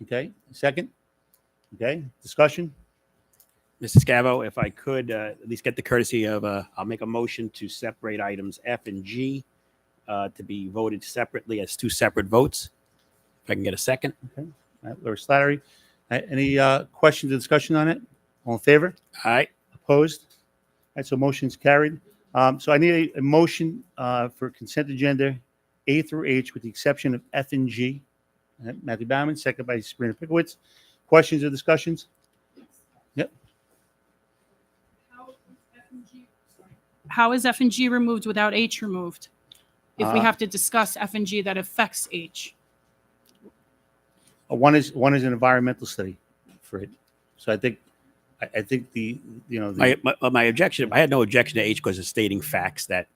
Okay, second. Okay, discussion. Mr. Scavo, if I could at least get the courtesy of, I'll make a motion to separate items F and G to be voted separately as 2 separate votes. If I can get a second. Okay, all right, Laura Slattery. Any questions or discussion on it? All in favor? Aye. Opposed? All right, so motion's carried. So I need a motion for consent agenda A through H with the exception of F and G. Matthew Bauman, second by Sabrina Pikowicz. Questions or discussions? Yep. How is F and G removed without H removed? If we Uh, have to discuss F and G that affects H. One is an environmental study for it. So I think the My objection, I had no objection to H because it's stating facts that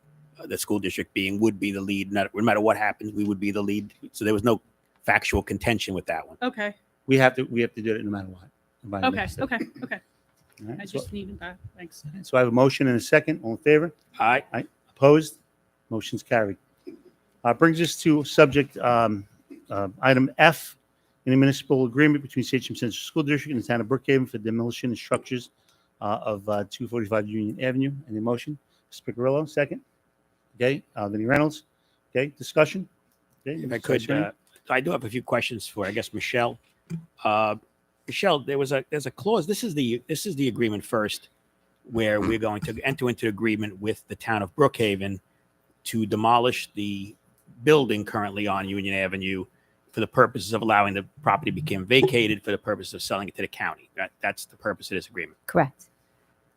the school district would be the lead. No matter what happens, we would be the lead. So there was no factual contention with that one. Okay. we have to do it no matter what. Environmental Okay. study. Okay. All right, I so- just needed that. Thanks. So I have a motion and a second. All in favor? Aye. Aye. Opposed? Motion's carried. Brings us to subject item F in a municipal agreement between Sachem Central School District and the town of Brookhaven for demolition of structures of 245 Union Avenue. Any motion? Mr. Picarillo, second. Okay. Vinnie Reynolds. Okay. Discussion. Okay. If I Mr. could, Attorney? I do have a few questions for, I guess, Michelle. Michelle, there's a clause. This is the agreement first, where we're going to enter into agreement with the town of Brookhaven to demolish the building currently on Union Avenue for the purposes of allowing the property to become vacated for the purpose of selling it to the county. That's the purpose of this agreement. Correct.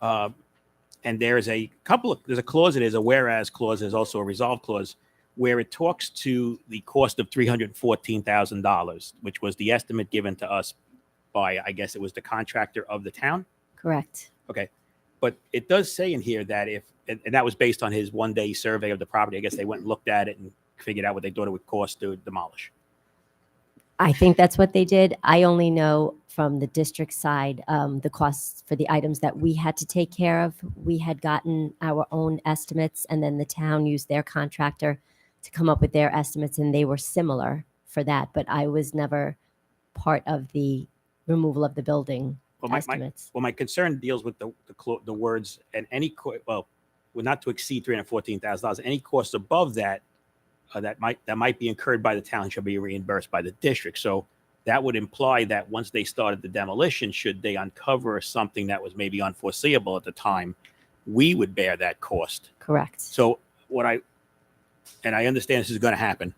And there's a clause. It is a whereas clause. There's also a resolve clause where it talks to the cost of $314,000, which was the estimate given to us by, I guess it was the contractor of the town. Correct. Okay. But it does say in here that and that was based on his 1-day survey of the property. I guess they went and looked at it and figured out what they thought it would cost to demolish. I think that's what they did. I only know from the district side, the costs for the items that we had to take care of. We had gotten our own estimates, and then the town used their contractor to come up with their estimates, and they were similar for that. But I was never part of the removal of the building estimates. My concern deals with the words and any not to exceed $314,000. Any cost above that that might be incurred by the town shall be reimbursed by the district. So that would imply that once they started the demolition, should they uncover something that was maybe unforeseeable at the time, we would bear that cost. Correct. So I understand this is going to happen,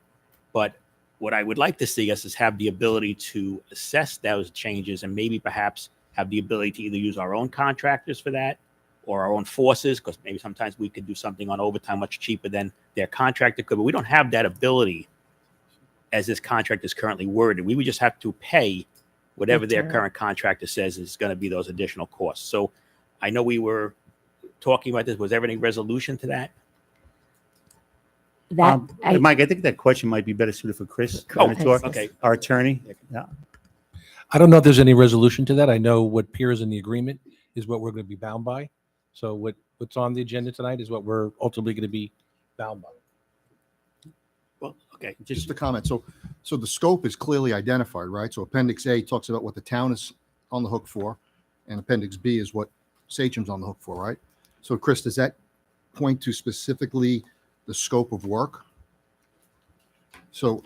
but what I would like to see us is have the ability to assess those changes and maybe perhaps have the ability to either use our own contractors for that or our own forces, because maybe sometimes we could do something on overtime much cheaper than their contractor could, but we don't have that ability as this contract is currently worded. We would just have to pay whatever their current contractor says is going to be those additional costs. So I know we were talking about this. Was there any resolution to that? That Mike, I think that question might be better suited for Chris. Oh, Donator, okay. Our attorney. Yeah. I don't know if there's any resolution to that. I know what appears in the agreement is what we're going to be bound by. So what's on the agenda tonight is what we're ultimately going to be bound by. Well, okay. Just a comment. So the scope is clearly identified, right? So Appendix A talks about what the town is on the hook for, and Appendix B is what Sachem's on the hook for, right? So Chris, does that point to specifically the scope of work? So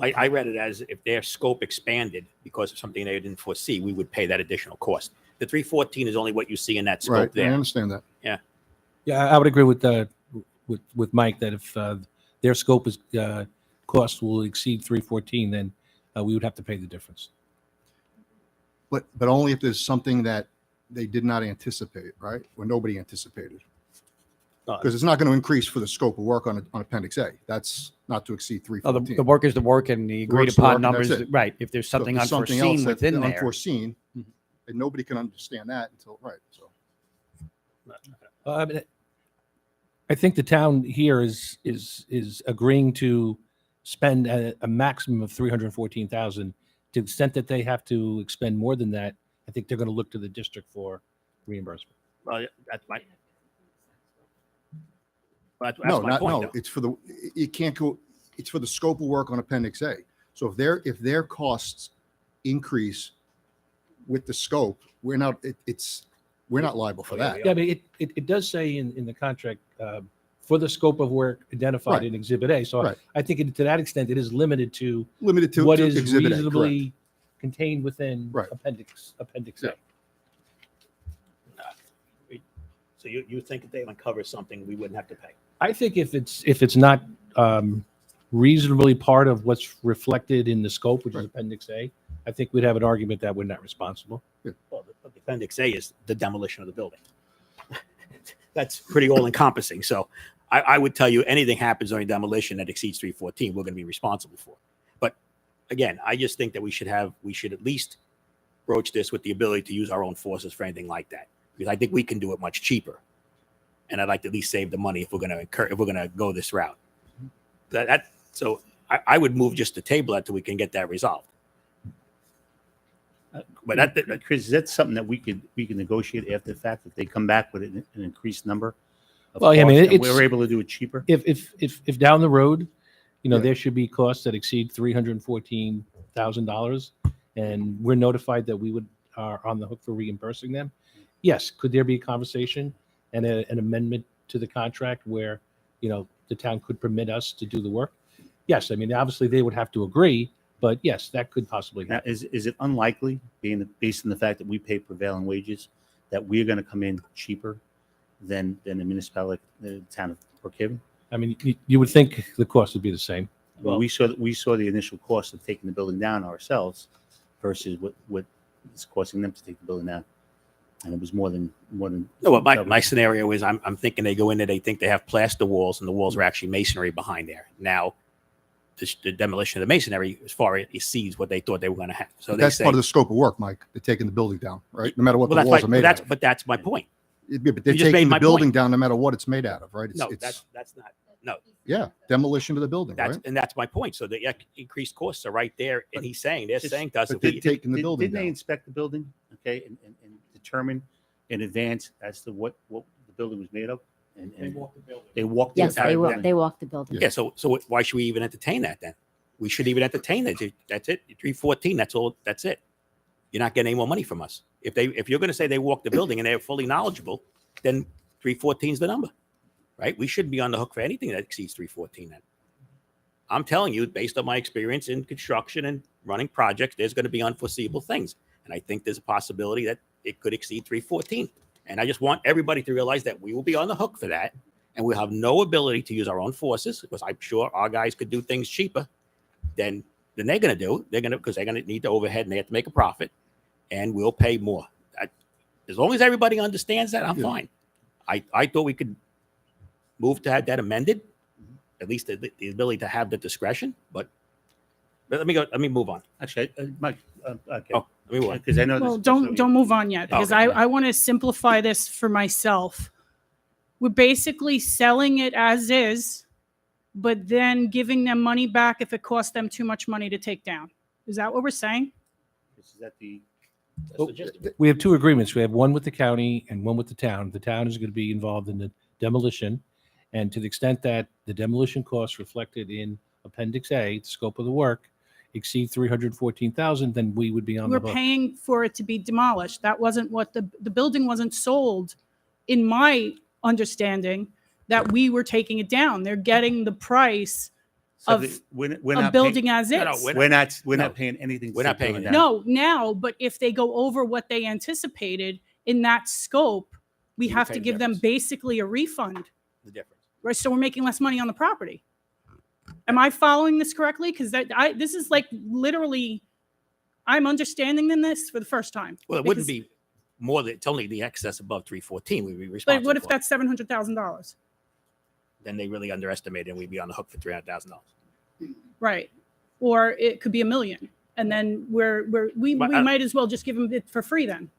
I read it as if their scope expanded because of something they didn't foresee, we would pay that additional cost. The 314 is only what you see in that scope right, there. I understand that. Yeah. Yeah, I would agree with Mike that if their scope is cost will exceed 314, then we would have to pay the difference. But only if there's something that they did not anticipate, right? Or nobody anticipated. Because it's not going to increase for the scope of work on Appendix A. That's not to exceed 314. The work is the work, and the agreed Work's the upon work, and numbers. that's it. Right. If there's So something else unforeseen that's within there. unforeseen, and nobody can understand that until right. So I think the town here is agreeing to spend a maximum of 314,000. To the extent that they have to expend more than that, I think they're going to look to the district for reimbursement. Well, that's my. That's no, my not point, no. though. It's for the it can't go. It's for the scope of work on Appendix A. So if their costs increase with the scope, we're not. We're not liable for that. Yeah, but it does say in the contract for the scope of work identified Right. in Exhibit A. So Right. I think to that extent it is limited to to what to is Exhibit A, reasonably contained within Right. Appendix A. So you think if they uncover something, we wouldn't have to pay? I think if it's not reasonably part of what's reflected in the scope, which is Appendix A, I think we'd have an argument that we're not responsible. Well, the Appendix A is the demolition of the building. That's pretty all encompassing. So I would tell you anything happens during demolition that exceeds 314, we're going to be responsible for. But again, I just think that we should at least broach this with the ability to use our own forces for anything like that, because I think we can do it much cheaper. And I'd like to at least save the money if we're going to go this route. So I would move just to table that till we can get that resolved. But Chris, is that something that we can negotiate after the fact if they come back with an increased number? Of Well, yeah, I mean, costs and it's- we're able to do it cheaper. If down the road, there should be costs that exceed $314,000, and we're notified that we are on the hook for reimbursing them. Yes, could there be a conversation and an amendment to the contract where the town could permit us to do the work? Yes, I mean obviously they would have to agree, but yes, that could possibly Now, happen. is it unlikely, based on the fact that we pay prevailing wages, that we're going to come in cheaper than the municipality, the town of Brookhaven? I mean, you would think the cost would be the same. Well, we saw the initial cost of taking the building down ourselves versus what it's costing them to take the building down, and it was more than. No, but my scenario is I'm thinking they go in there, they think they have plaster walls, and the walls are actually masonry behind there. Now, the demolition of the masonry, as far as it exceeds what they thought they were going to have. So that's part of the scope of work, Mike. They're taking the building down, right? No matter what the walls are made out of. But that's my point. Yeah, but they're You just made taking my the building point. down no matter what it's made out of, right? No, that's not. No, yeah, demolition of the building, right? and that's my point. So the increased costs are right there, and he's saying they're saying to us, but if we- they're taking the building Didn't they down. inspect the building, okay, and determine in advance as to what the building was made of? And They walked the building. They walked. Yes, the entire building. they walked the building. Yeah. So why should we even entertain that then? We shouldn't even entertain that. That's it. 314. That's all. That's it. You're not getting any more money from us. If you're going to say they walked the building and they're fully knowledgeable, then 314 is the number, right? We shouldn't be on the hook for anything that exceeds 314. Then I'm telling you, based on my experience in construction and running projects, there's going to be unforeseeable things, and I think there's a possibility that it could exceed 314. And I just want everybody to realize that we will be on the hook for that, and we'll have no ability to use our own forces, because I'm sure our guys could do things cheaper than they're going to do. Because they're going to need the overhead and they have to make a profit, and we'll pay more. As long as everybody understands that, I'm fine. I thought we could move to have that amended, at least the ability to have the discretion. But let me move on. Actually, Mike. Okay. Oh, let me move on. Because I know. Well, don't move on yet, because Okay. I want to simplify this for myself. We're basically selling it as is but then giving them money back if it costs them too much money to take down. Is that what we're saying? Is that the? Well, we have two agreements. We have one with the county and one with the town. The town is going to be involved in the demolition. And to the extent that the demolition costs reflected in Appendix A, the scope of the work, exceed 314,000, then we would be on We're the hook. paying for it to be demolished. That wasn't what the building wasn't sold, in my understanding, that we were taking it down. They're getting the price of we're a not building paying, as is. we're not paying anything. We're for not paying doing it. that. No, now, but if they go over what they anticipated in that scope, we have pay to the give them difference. basically a refund, The difference. right? So we're making less money on the property. Am I following this correctly? Because this is like literally, I'm understanding this for the first time. Well, it wouldn't be more than, it's only the excess above 314 we'd be But responsible what if for. that's $700,000? Then they really underestimated and we'd be on the hook for $300,000. Right. Or it could be $1 million. And then we But might as well just give them it for free then,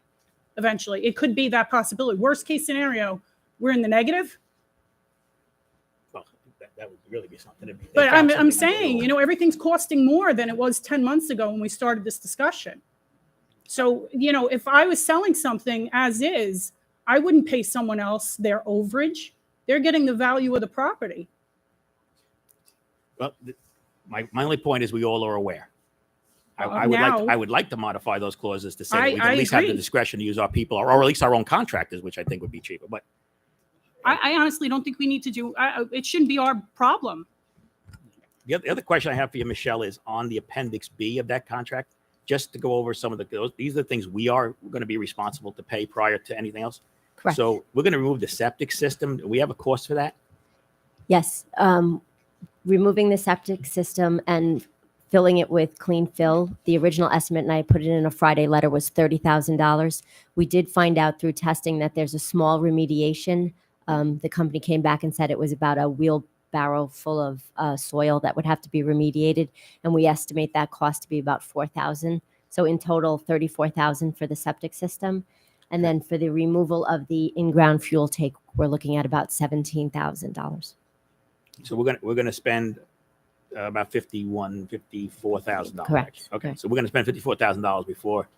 eventually. It could be that possibility. Worst case scenario, we're in the negative. Well, that would really be something. If they But found I'm something saying, you know, everything's costing more than it was 10 months ago when we started this discussion. So, you know, if I was selling something as is, I wouldn't pay someone else their overage. They're getting the value of the property. Well, my only point is we all are aware. Well, I would like to modify those clauses to say that we can I at least have the agree. discretion to use our people or at least our own contractors, which I think would be cheaper. But I honestly don't think we need to do, it shouldn't be our problem. the other question I have for you, Michelle, is on the Appendix B of that contract, just to go over some of these are the things we are going to be responsible to pay prior to anything else. Correct. So we're going to remove the septic system. Do we have a cost for that? Yes. Removing the septic system and filling it with clean fill. The original estimate, and I put it in a Friday letter, was $30,000. We did find out through testing that there's a small remediation. The company came back and said it was about a wheelbarrow full of soil that would have to be remediated, and we estimate that cost to be about $4,000. So in total, $34,000 for the septic system, and then for the removal of the in-ground fuel tank, we're looking at about $17,000. So we're going to spend about $54,000. Correct. Okay. Correct. So we're going to spend $54,000 before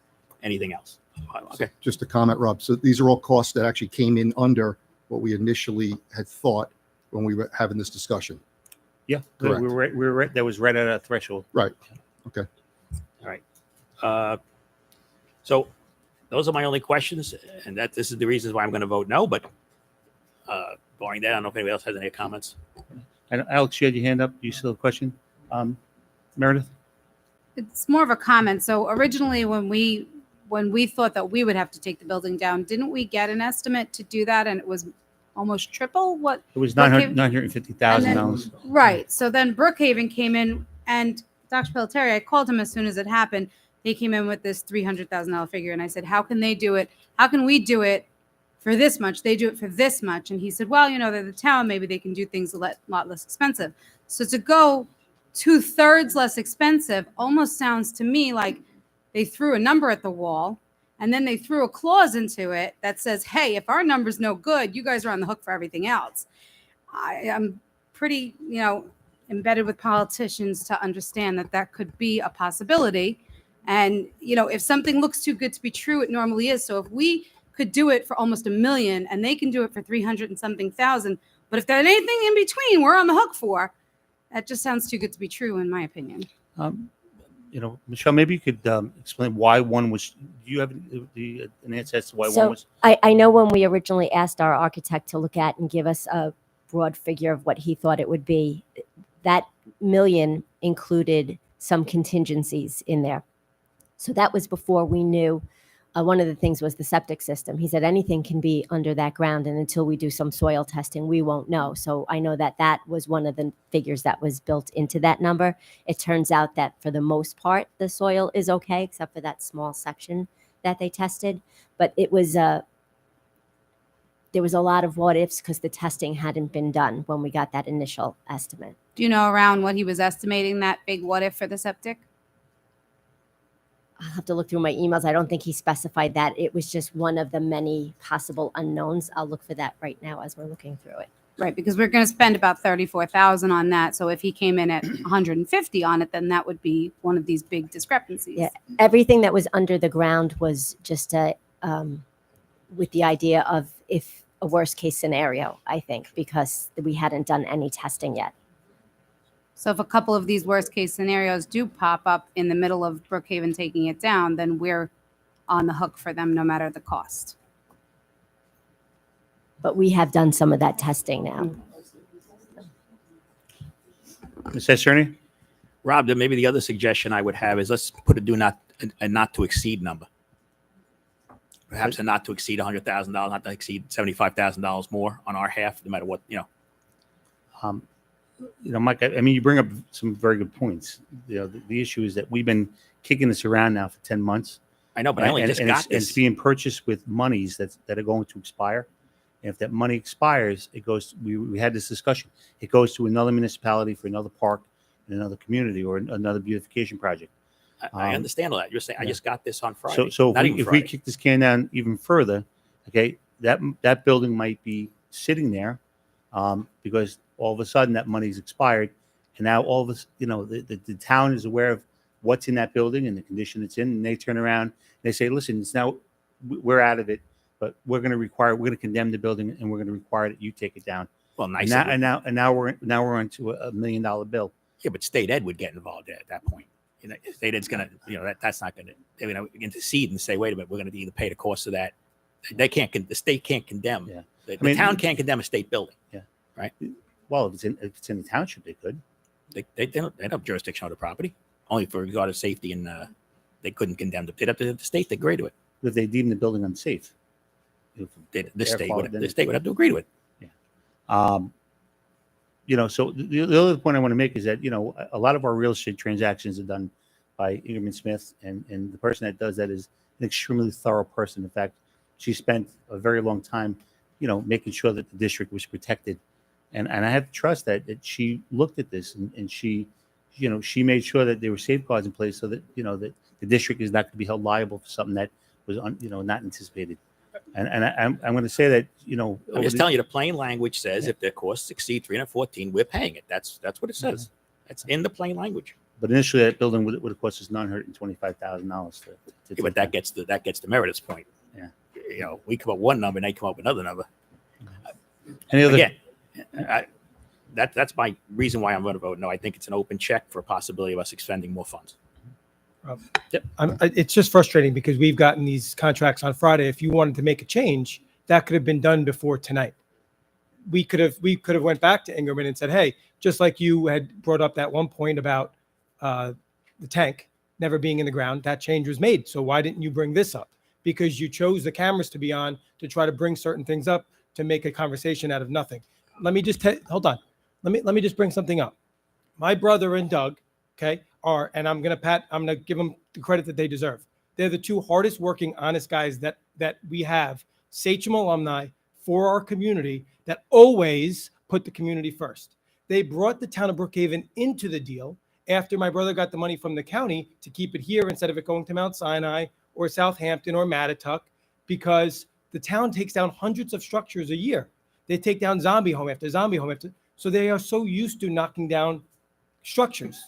anything else. Okay. Just a comment, Rob. So these are all costs that actually came in under what we initially had thought when we were having this discussion. Yeah, Correct. we were right, that was right at our threshold. Right. Okay. All right. So those are my only questions, and this is the reasons why I'm going to vote no. But barring that, I don't know if anybody else has any comments. And Alex, you had your hand up. You still have a question? Meredith? It's more of a comment. So originally, when we thought that we would have to take the building down, didn't we get an estimate to do that? And it was almost triple what It was Brookhaven- $950,000. Right. So then Brookhaven came in, and Dr. Pelletieri, I called him as soon as it happened. They came in with this $300,000 figure, and I said, "How can they do it? How can we do it for this much? They do it for this much." And he said, "Well, you know, they're the town. Maybe they can do things a lot less expensive." So to go 2/3 less expensive almost sounds to me like they threw a number at the wall, and then they threw a clause into it that says, "Hey, if our number's no good, you guys are on the hook for everything else." I am pretty, you know, embedded with politicians to understand that that could be a possibility. And, you know, if something looks too good to be true, it normally is. So if we could do it for almost $1 million and they can do it for 300 and something thousand, but if there's anything in between we're on the hook for, that just sounds too good to be true, in my opinion. You know, Michelle, maybe you could explain why one was. Do you have an answer as to why one So was? I know when we originally asked our architect to look at and give us a broad figure of what he thought it would be, that million included some contingencies in there. So that was before we knew. One of the things was the septic system. He said anything can be under that ground, and until we do some soil testing, we won't know. So I know that that was one of the figures that was built into that number. It turns out that for the most part, the soil is okay, except for that small section that they tested. But it was there was a lot of what ifs because the testing hadn't been done when we got that initial estimate. Do you know around what he was estimating that big what if for the septic? I'll have to look through my emails. I don't think he specified that. It was just one of the many possible unknowns. I'll look for that right now as we're looking through it. Right, because we're going to spend about 34,000 on that. So if he came in at 150 on it, then that would be one of these big discrepancies. Yeah, everything that was under the ground was just with the idea of if a worst case scenario, I think, because we hadn't done any testing yet. So if a couple of these worst case scenarios do pop up in the middle of Brookhaven taking it down, then we're on the hook for them no matter the cost. But we have done some of that testing now. Ms. Attorney? Rob, then maybe the other suggestion I would have is let's put a not to exceed number. Perhaps a not to exceed $100,000, not to exceed $75,000 more on our half, no matter what, Mike, I mean, you bring up some very good points. The issue is that we've been kicking this around now for 10 months. I know, but I only just got it's this. being purchased with monies that are going to expire. And if that money expires, it goes, we had this discussion, it goes to another municipality for another park in another community or another beautification project. I understand all that. You're saying, I just got this on Friday. So Not even if we Friday. kick this can down even further, okay, that building might be sitting there because all of a sudden that money's expired. And now all of us, the town is aware of what's in that building and the condition it's in. And they turn around and they say, listen, it's now, we're out of it, but we're going to condemn the building and we're going to require that you take it down. Well, nice. And now we're on to $1 million bill. Yeah, but state ed would get involved at that point. State ed's going to, that's not going to, intercede and say, wait a minute, we're going to either pay the cost of that. They can't, the state can't condemn. Yeah. The town can't condemn a state building. Yeah. Right. Well, if it's in the township, they could. They don't have jurisdiction on the property, only for regard of safety, and they couldn't condemn it. They'd have to the state to agree to it. If they deem the building unsafe, The state would have to agree to it. So the other point I want to make is that, a lot of our real estate transactions are done by Ingerman Smith, and the person that does that is an extremely thorough person. In fact, she spent a very long time, making sure that the district was protected. And I have to trust that she looked at this and she made sure that there were safeguards in place so that, that the district is not going to be held liable for something that was, not anticipated. And I'm going to say that, I'm just telling you, the plain language says if their costs exceed 314, we're paying it. That's what it says. That's in the plain language. But initially, that building would have cost us $925,000 to but that gets to Meredith's point. Yeah. We come up with one number and they come up with another number. Any other? Again, that's my reason why I'm going to vote no. I think it's an open check for a possibility of us expending more funds. Yep. It's just frustrating because we've gotten these contracts on Friday. If you wanted to make a change, that could have been done before tonight. We could have went back to Ingerman and said, hey, just like you had brought up that one point about the tank never being in the ground, that change was made. So why didn't you bring this up? Because you chose the cameras to be on to try to bring certain things up to make a conversation out of nothing. Let me just hold on. Let me just bring something up. My brother and Doug, okay, and I'm gonna give them the credit that they deserve. They're the two hardest working, honest guys that we have, Sachem alumni for our community that always put the community first. They brought the town of Brookhaven into the deal after my brother got the money from the county to keep it here instead of it going to Mount Sinai or Southampton or Mattituck, because the town takes down hundreds of structures a year. They take down zombie home after zombie home after. So they are so used to knocking down structures.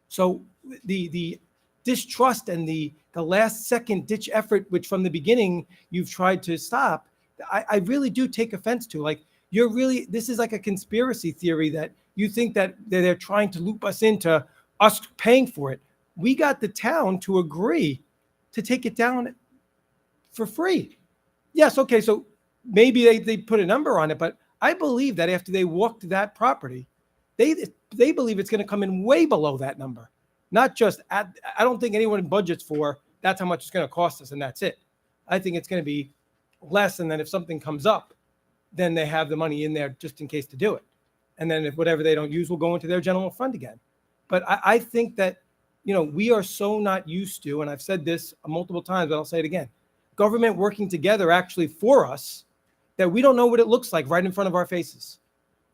So the distrust and the last second ditch effort, which from the beginning you've tried to stop, I really do take offense to. Like, this is like a conspiracy theory that you think that they're trying to loop us into us paying for it. We got the town to agree to take it down for free. Yes, okay, so maybe they put a number on it, but I believe that after they walked that property, they believe it's going to come in way below that number. Not just I don't think anyone budgets for that's how much it's going to cost us and that's it. I think it's going to be less, and then if something comes up, then they have the money in there just in case to do it. And then if whatever they don't use will go into their general fund again. But I think that, we are so not used to, and I've said this multiple times, but I'll say it again, government working together actually for us, that we don't know what it looks like right in front of our faces.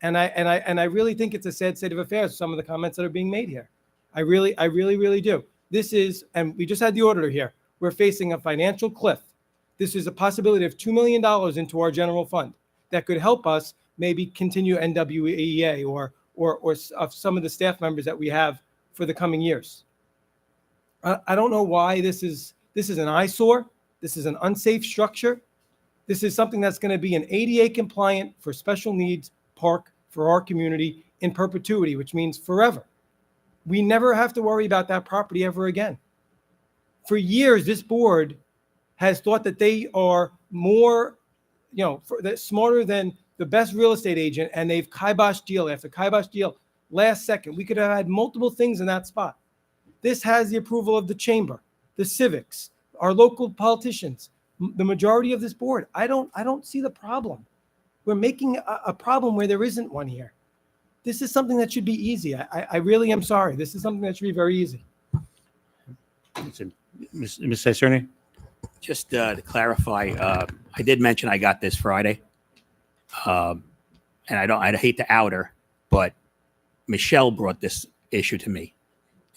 And I really think it's a sad state of affairs, some of the comments that are being made here. I really do. This is, and we just had the auditor here, we're facing a financial cliff. This is a possibility of $2 million into our general fund that could help us maybe continue NWEA or of some of the staff members that we have for the coming years. I don't know why this is an eyesore. This is an unsafe structure. This is something that's going to be an ADA compliant for special needs park for our community in perpetuity, which means forever. We never have to worry about that property ever again. For years, this board has thought that they are more, smarter than the best real estate agent, and they've kiboshed deal after kibosh deal. Last second, we could have had multiple things in that spot. This has the approval of the chamber, the civics, our local politicians, the majority of this board. I don't see the problem. We're making a problem where there isn't one here. This is something that should be easy. I really am sorry. This is something that should be very easy. Ms. Cicerni? Just to clarify, I did mention I got this Friday. And I'd hate to out her, but Michelle brought this issue to me.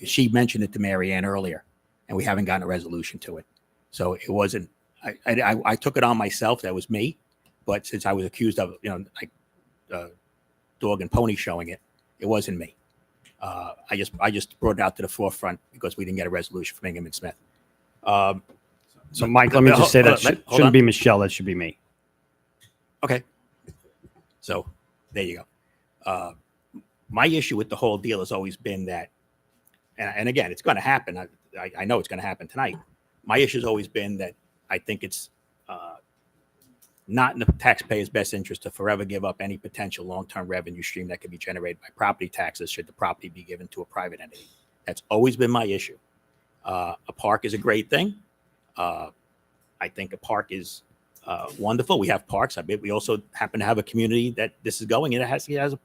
She mentioned it to Mary Ann earlier, and we haven't gotten a resolution to it. So it wasn't, I took it on myself. That was me. But since I was accused of, dog and pony showing it, it wasn't me. I just brought it out to the forefront because we didn't get a resolution from Ingham and Smith. So, Mike, let me just say that shouldn't be Michelle. That should be me. Okay. So there you go. My issue with the whole deal has always been that, and again, it's going to happen. I know it's going to happen tonight. My issue has always been that I think it's not in the taxpayer's best interest to forever give up any potential long-term revenue stream that could be generated by property taxes should the property be given to a private entity. That's always been my issue. A park is a great thing. I think a park is wonderful. We have parks. We also happen to have a community that this is going in. It has a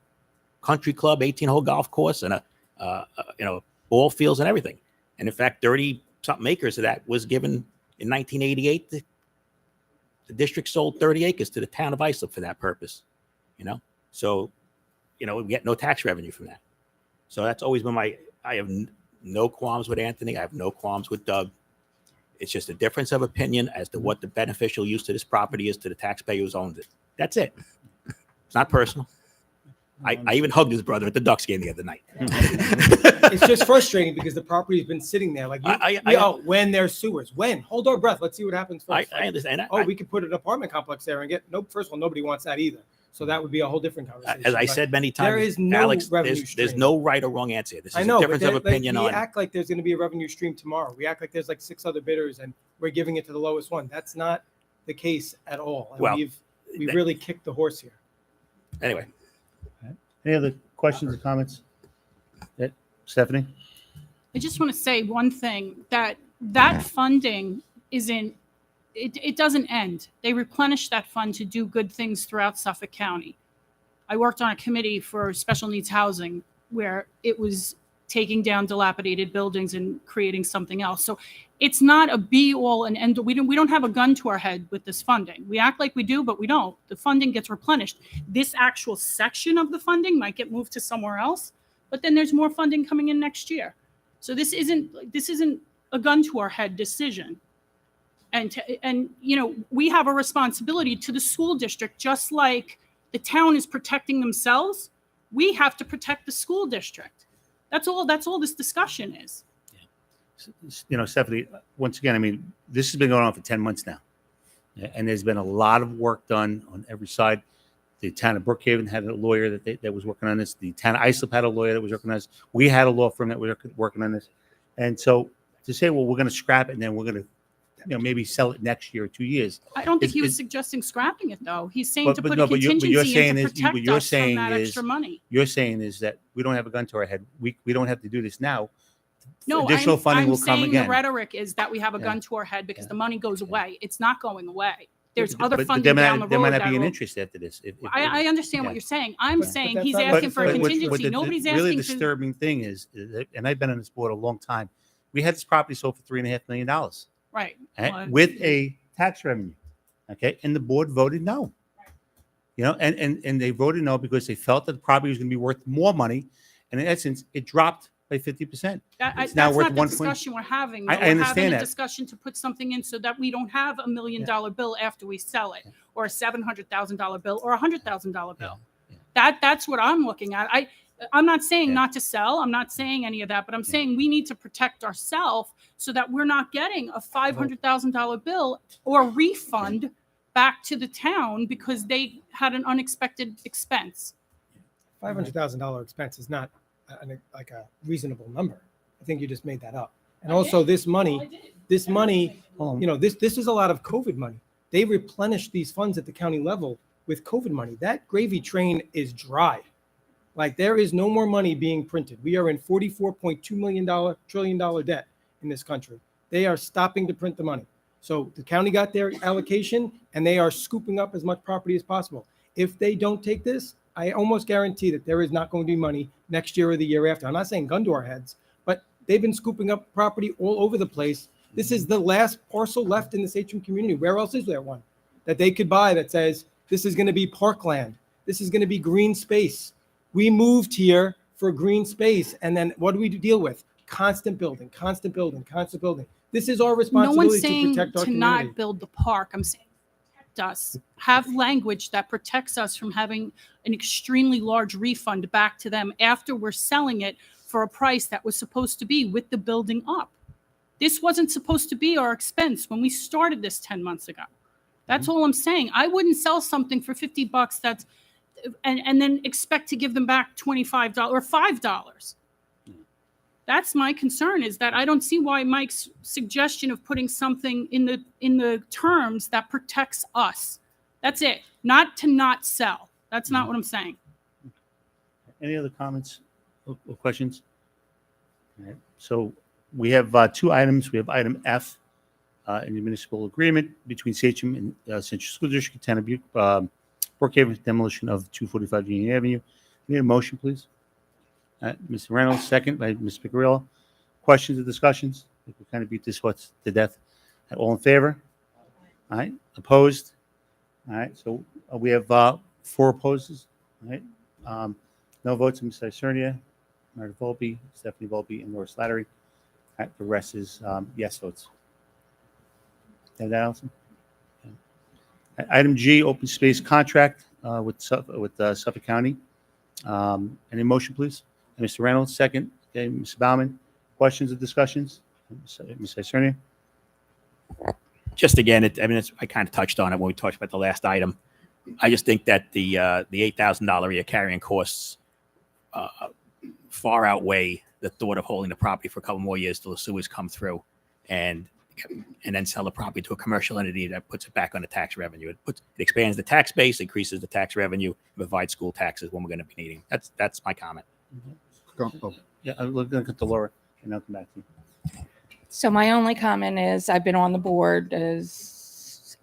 country club, 18-hole golf course, and ball fields and everything. And in fact, 30-something acres of that was given in 1988. The district sold 30 acres to the town of Islip for that purpose. So we get no tax revenue from that. So that's always been I have no qualms with Anthony. I have no qualms with Doug. It's just a difference of opinion as to what the beneficial use to this property is to the taxpayer who's owned it. That's it. It's not personal. I even hugged his brother at the Ducks game the other night. It's just frustrating because the property's been sitting there. Like, when there's sewers, when? Hold our breath. Let's see what happens first. I understand that. We could put an apartment complex there and get, first of all, nobody wants that either. So that would be a whole different conversation. As I said many times, there is no Alex, revenue there's no right or wrong answer. This is I know, a difference of opinion we on. act like there's going to be a revenue stream tomorrow. We act like there's like 6 other bidders and we're giving it to the lowest one. That's not the case at all. And Well, we've really kicked the horse here. Anyway. Any other questions or comments? Yeah, Stephanie? I just want to say one thing, that funding it doesn't end. They replenish that fund to do good things throughout Suffolk County. I worked on a committee for special needs housing where it was taking down dilapidated buildings and creating something else. So it's not a be all and end. We don't have a gun to our head with this funding. We act like we do, but we don't. The funding gets replenished. This actual section of the funding might get moved to somewhere else, but then there's more funding coming in next year. So this isn't a gun to our head decision. And we have a responsibility to the school district, just like the town is protecting themselves. We have to protect the school district. That's all this discussion is. Stephanie, once again, this has been going on for 10 months now. And there's been a lot of work done on every side. The town of Brookhaven had a lawyer that was working on this. The town of Islip had a lawyer that was working on this. We had a law firm that was working on this. And so to say, well, we're going to scrap it and then we're going to maybe sell it next year or 2 years. I don't think he was suggesting scrapping it, though. He's saying to put a contingency in to protect us from that extra money. You're saying is that we don't have a gun to our head. We don't have to do this now. No, additional funding will come again. The rhetoric is that we have a gun to our head because the money goes away. It's not going away. There's other funding down the road. There might not be an interest after this. I understand what you're saying. I'm saying he's asking for a contingency. Nobody's asking. The really disturbing thing is, and I've been on this board a long time, we had this property sold for $3.5 million. Right. With a tax revenue. Okay. And the board voted no. And they voted no because they felt that the property was going to be worth more money. And in essence, it dropped by 50%. That's now worth not the 1 point. discussion we're having. I We're having understand a that. discussion to put something in so that we don't have $1 million bill after we sell it, or a $700,000 bill, or a $100,000 bill. That's what I'm looking at. I'm not saying not to sell. I'm not saying any of that, but I'm saying we need to protect ourselves so that we're not getting a $500,000 bill or refund back to the town because they had an unexpected expense. $500,000 expense is not like a reasonable number. I think you just made that up. And also this money, this is a lot of COVID money. They replenished these funds at the county level with COVID money. That gravy train is dry. Like there is no more money being printed. We are in $44.2 trillion debt in this country. They are stopping to print the money. So the county got their allocation and they are scooping up as much property as possible. If they don't take this, I almost guarantee that there is not going to be money next year or the year after. I'm not saying gun to our heads, but they've been scooping up property all over the place. This is the last parcel left in the Sachem community. Where else is there one that they could buy that says this is going to be parkland? This is going to be green space. We moved here for green space. And then what do we deal with? Constant building, constant building, constant building. This is our No responsibility one's saying to protect our to community. not build the park. I'm saying protect us. Have language that protects us from having an extremely large refund back to them after we're selling it for a price that was supposed to be with the building up. This wasn't supposed to be our expense when we started this 10 months ago. That's all I'm saying. I wouldn't sell something for $50 that's and then expect to give them back $25 or $5. That's my concern, is that I don't see why Mike's suggestion of putting something in the terms that protects us. That's it. Not to not sell. That's not what I'm saying. Any other comments or questions? All right. So we have two items. We have item F in the municipal agreement between Sachem and Central School District, Town of Butte, Brookhaven, demolition of 245 Union Avenue. Need a motion, please? Mr. Reynolds, second by Ms. Piccirillo. Questions or discussions? I think we kind of beat this one to death. All in favor? All right. Opposed? All right. So we have 4 opposes. All right. No votes, Ms. Isernia, Meredith Volpe, Stephanie Volpe, and Laura Slattery. All right. The rest is yes votes. Have that, Allison? Okay. Item G, open space contract with Suffolk County. Any motion, please? Mr. Reynolds, second. Okay, Mr. Baumann. Questions or discussions? Ms. Isernia? Just again, I kind of touched on it when we talked about the last item. I just think that the $8,000 a year carrying costs far outweigh the thought of holding the property for a couple more years till the sewers come through, and then sell the property to a commercial entity that puts it back on the tax revenue. It expands the tax base, increases the tax revenue, provides school taxes when we're going to be needing. That's my comment. Yeah, I'm looking at the Laura, and I'll come back to you. So my only comment is I've been on the board as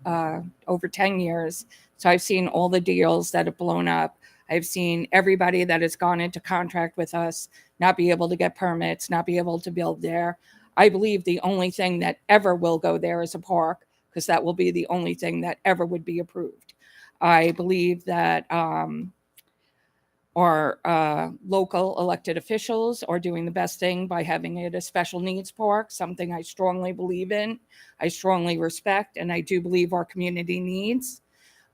over 10 years. So I've seen all the deals that have blown up. I've seen everybody that has gone into contract with us not be able to get permits, not be able to build there. I believe the only thing that ever will go there is a park, because that will be the only thing that ever would be approved. I believe that our local elected officials are doing the best thing by having it a special needs park, something I strongly believe in, I strongly respect, and I do believe our community needs.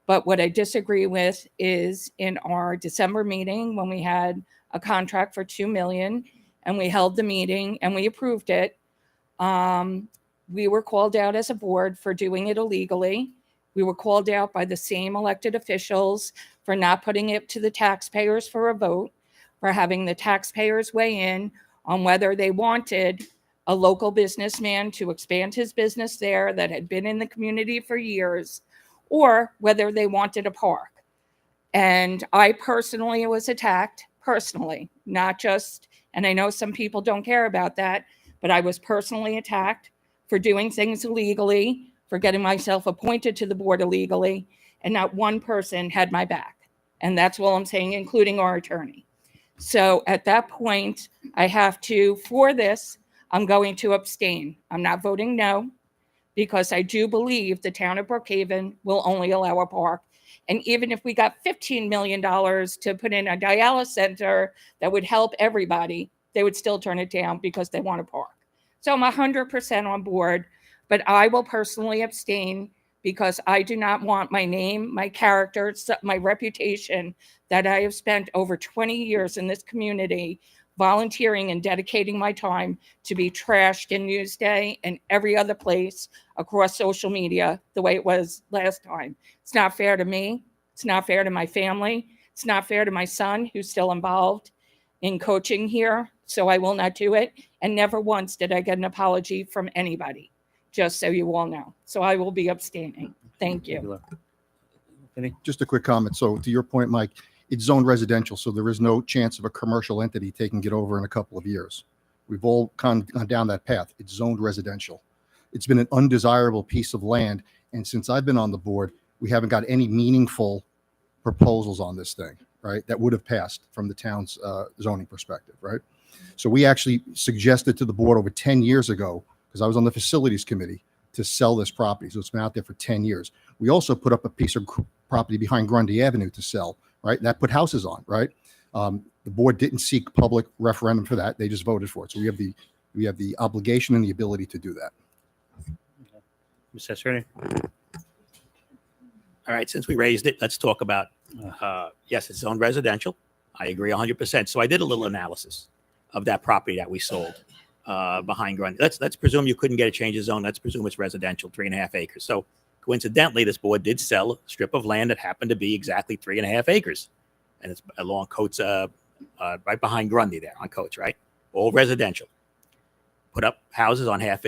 But what I disagree with is in our December meeting, when we had a contract for $2 million and we held the meeting and we approved it, we were called out as a board for doing it illegally. We were called out by the same elected officials for not putting it to the taxpayers for a vote, for having the taxpayers weigh in on whether they wanted a local businessman to expand his business there that had been in the community for years, or whether they wanted a park. And I personally was attacked, personally, not just, and I know some people don't care about that, but I was personally attacked for doing things illegally, for getting myself appointed to the board illegally, and not one person had my back. And that's what I'm saying, including our attorney. So at that point, I have to, for this, I'm going to abstain. I'm not voting no, because I do believe the town of Brookhaven will only allow a park. And even if we got $15 million to put in a dialysis center that would help everybody, they would still turn it down because they want to park. So I'm 100% on board, but I will personally abstain because I do not want my name, my character, my reputation that I have spent over 20 years in this community volunteering and dedicating my time to be trashed in Newsday and every other place across social media the way it was last time. It's not fair to me. It's not fair to my family. It's not fair to my son who's still involved in coaching here. So I will not do it. And never once did I get an apology from anybody, just so you all know. So I will be abstaining. Thank you. Just a quick comment. So to your point, Mike, it's zoned residential, so there is no chance of a commercial entity taking it over in a couple of years. We've all gone down that path. It's zoned residential. It's been an undesirable piece of land. And since I've been on the board, we haven't got any meaningful proposals on this thing, right? That would have passed from the town's zoning perspective, right? So we actually suggested to the board over 10 years ago, because I was on the facilities committee, to sell this property. So it's been out there for 10 years. We also put up a piece of property behind Grundy Avenue to sell, right? That put houses on, right? The board didn't seek public referendum for that. They just voted for it. So we have the obligation and the ability to do that. Mr. Attorney. All right, since we raised it, let's talk about, yes, it's zoned residential. I agree 100%. So I did a little analysis of that property that we sold behind Grundy. Let's presume you couldn't get a change of zone. Let's presume it's residential, 3.5 acres. So coincidentally, this board did sell a strip of land that happened to be exactly 3.5 acres. And it's along Coates, right behind Grundy there on Coates, right? All residential. Put up houses on half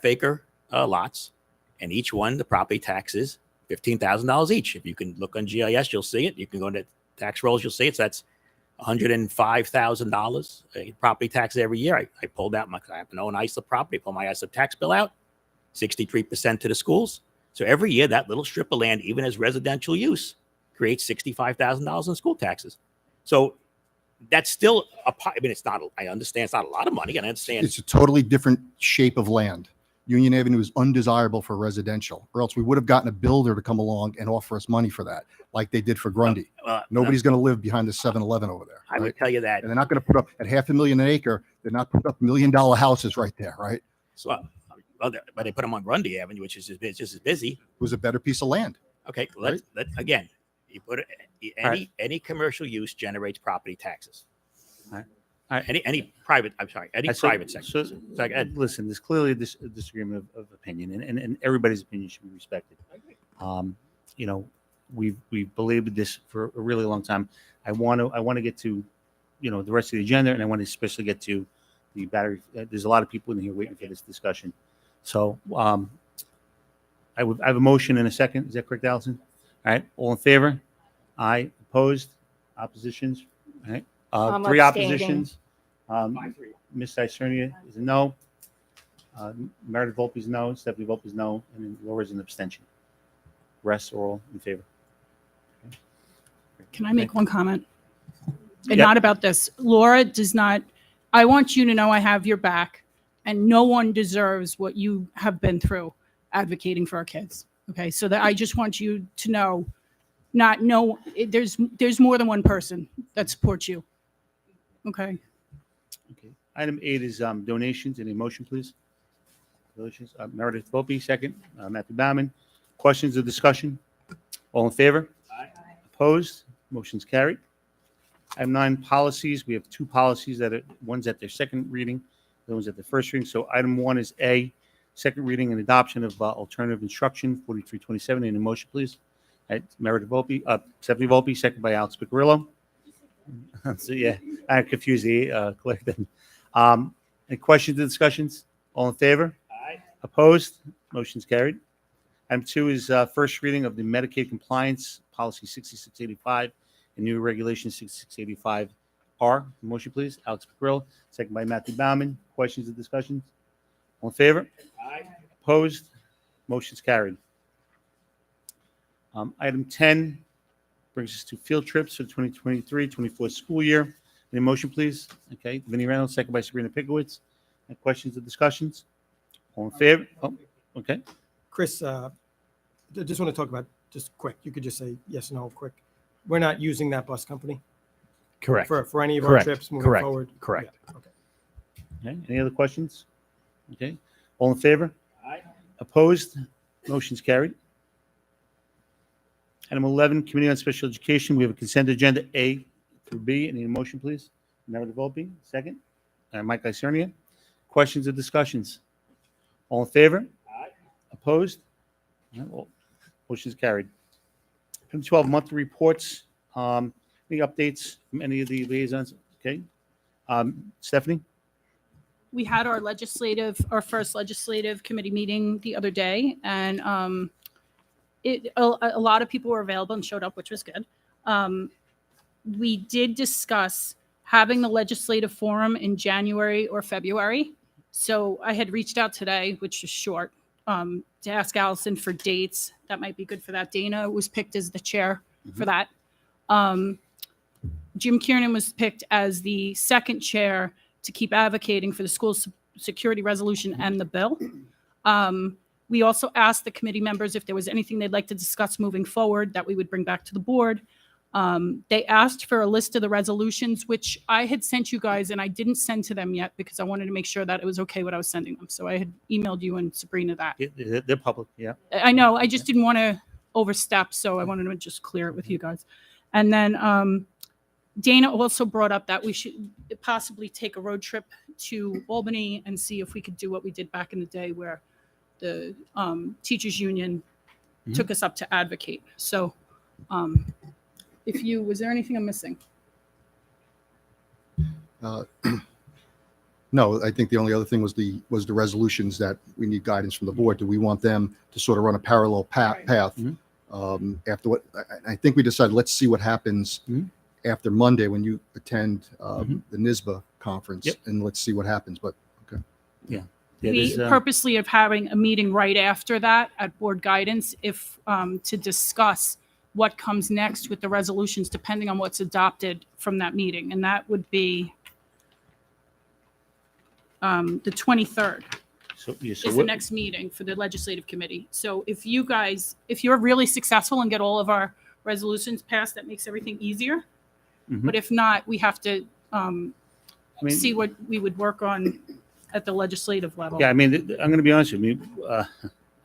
acre lots. And each one, the property taxes $15,000 each. If you can look on GIS, you'll see it. You can go into tax rolls, you'll see it. So that's $105,000 property tax every year. I pulled out I happen to own ISA property, pull my ISA tax bill out, 63% to the schools. So every year, that little strip of land, even as residential use, creates $65,000 in school taxes. So that's still it's not, I understand it's not a lot of money. And I understand it's a totally different shape of land. Union Avenue is undesirable for residential, or else we would have gotten a builder to come along and offer us money for that, like they did for Grundy. Nobody's going to live behind the 7-Eleven over there. I would tell you that. And they're not going to put up at $500,000 an acre. They're not putting up $1 million houses right there, right? So but they put them on Grundy Avenue, which is just as busy. It was a better piece of land. Okay, let again, you put any commercial use generates property taxes. Any private, I'm sorry, any private sector. So, listen, there's clearly a disagreement of opinion, and everybody's opinion should be respected. You know, we've believed this for a really long time. I want to get to, you know, the rest of the agenda, and I want to especially get to the battery. There's a lot of people in here waiting for this discussion. So I have a motion and a second. Is that correct, Allison? All right, all in favor? Aye. Opposed? Oppositions? All right. Three abstaining. oppositions. Ms. Icernia is a no. Meredith Volpe is no. Stephanie Volpe is no. And then Laura is an abstention. Rest are all in favor. Can I make one comment? And Yep. not about this. Laura does not, I want you to know I have your back, and no one deserves what you have been through advocating for our kids. Okay. So that I just want you to know, there's more than one person that supports you. Okay. Okay. Item 8 is donations. Any motion, please? Donations. Meredith Volpe, second. Matthew Bauman. Questions or discussion? All in favor? Aye. Opposed? Motion's carried. Item 9, policies. We have 2 policies one's at their second reading, the one's at the first reading. So item 1 is A, second reading and adoption of alternative instruction 4327. Any motion, please? Meredith Volpe, Stephanie Volpe, second by Alex Picarillo. So yeah, I confused the clerk then. Any questions or discussions? All in favor? Aye. Opposed? Motion's carried. Item 2 is first reading of the Medicaid compliance policy 6685 and new regulation 6685R. Motion, please. Alex Picarillo, second by Matthew Bauman. Questions or discussions? All in favor? Aye. Opposed? Motion's carried. Item 10 brings us to field trips for the 2023-24 school year. Any motion, please? Okay. Vinnie Reynolds, second by Sabrina Pikowitz. Any questions or discussions? All in favor? Oh, okay. Chris, I just want to talk about just quick. You could just say yes, no, quick. We're not using that bus company. Correct. For any of our Correct. trips moving Correct. forward. Correct. Yeah, okay. Okay, any other questions? Okay, all in favor? Aye. Opposed? Motion's carried. Item 11, Committee on Special Education. We have a consent agenda A through B. I need a motion, please. Never to vote B. Second. Mike Icernia. Questions or discussions? All in favor? Aye. Opposed? All right, well, motion's carried. Item 12, monthly reports. Any updates from any of the liaisons? Okay. Stephanie? We had our first legislative committee meeting the other day, and a lot of people were available and showed up, which was good. We did discuss having the legislative forum in January or February. So I had reached out today, which is short, to ask Allison for dates. That might be good for that. Dana was picked as the chair for that. Jim Kiernan was picked as the second chair to keep advocating for the school security resolution and the bill. We also asked the committee members if there was anything they'd like to discuss moving forward that we would bring back to the board. They asked for a list of the resolutions, which I had sent you guys, and I didn't send to them yet because I wanted to make sure that it was okay what I was sending them. So I had emailed you and Sabrina that. They're public, yeah. I know. I just didn't want to overstep, so I wanted to just clear it with you guys. And then Dana also brought up that we should possibly take a road trip to Albany and see if we could do what we did back in the day where the teachers union took us up to advocate. So was there anything I'm missing? No, I think the only other thing was the resolutions that we need guidance from the board. Do we want them to sort of run a parallel path? After what I think we decided, let's see what happens after Monday when you attend the NISBA conference, and let's see what happens. But okay, yeah. We purposely of having a meeting right after that at board guidance, if to discuss what comes next with the resolutions, depending on what's adopted from that meeting, and that would be the 23rd. So Is the next meeting for the legislative committee. So if you're really successful and get all of our resolutions passed, that makes everything easier. But if not, we have to see what we would work on at the legislative level. Yeah, I mean, I'm going to be honest with you.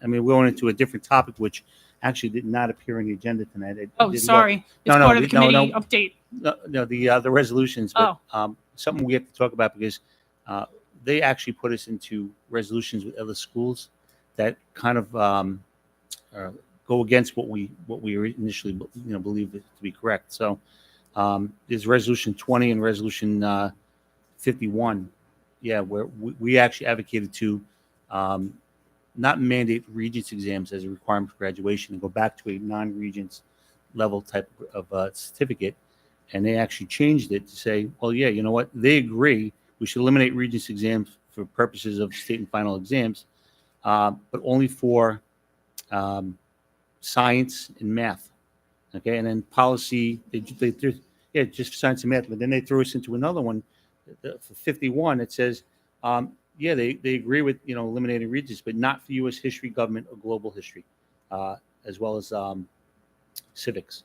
We went into a different topic, which actually did not appear on the agenda tonight. Sorry. It's part of the committee update. No, the resolutions. But, something we have to talk about because they actually put us into resolutions with other schools that kind of go against what we initially believed it to be correct. So there's resolution 20 and resolution 51. Yeah, where we actually advocated to not mandate Regents exams as a requirement for graduation and go back to a non-Regents level type of certificate. And they actually changed it to say, well, yeah, you know what? They agree we should eliminate Regents exams for purposes of state and final exams, but only for science and math. Okay, and then policy, just science and math. But then they threw us into another one. For 51, it says, they agree with eliminating Regents, but not for U.S. history, government, or global history, as well as civics.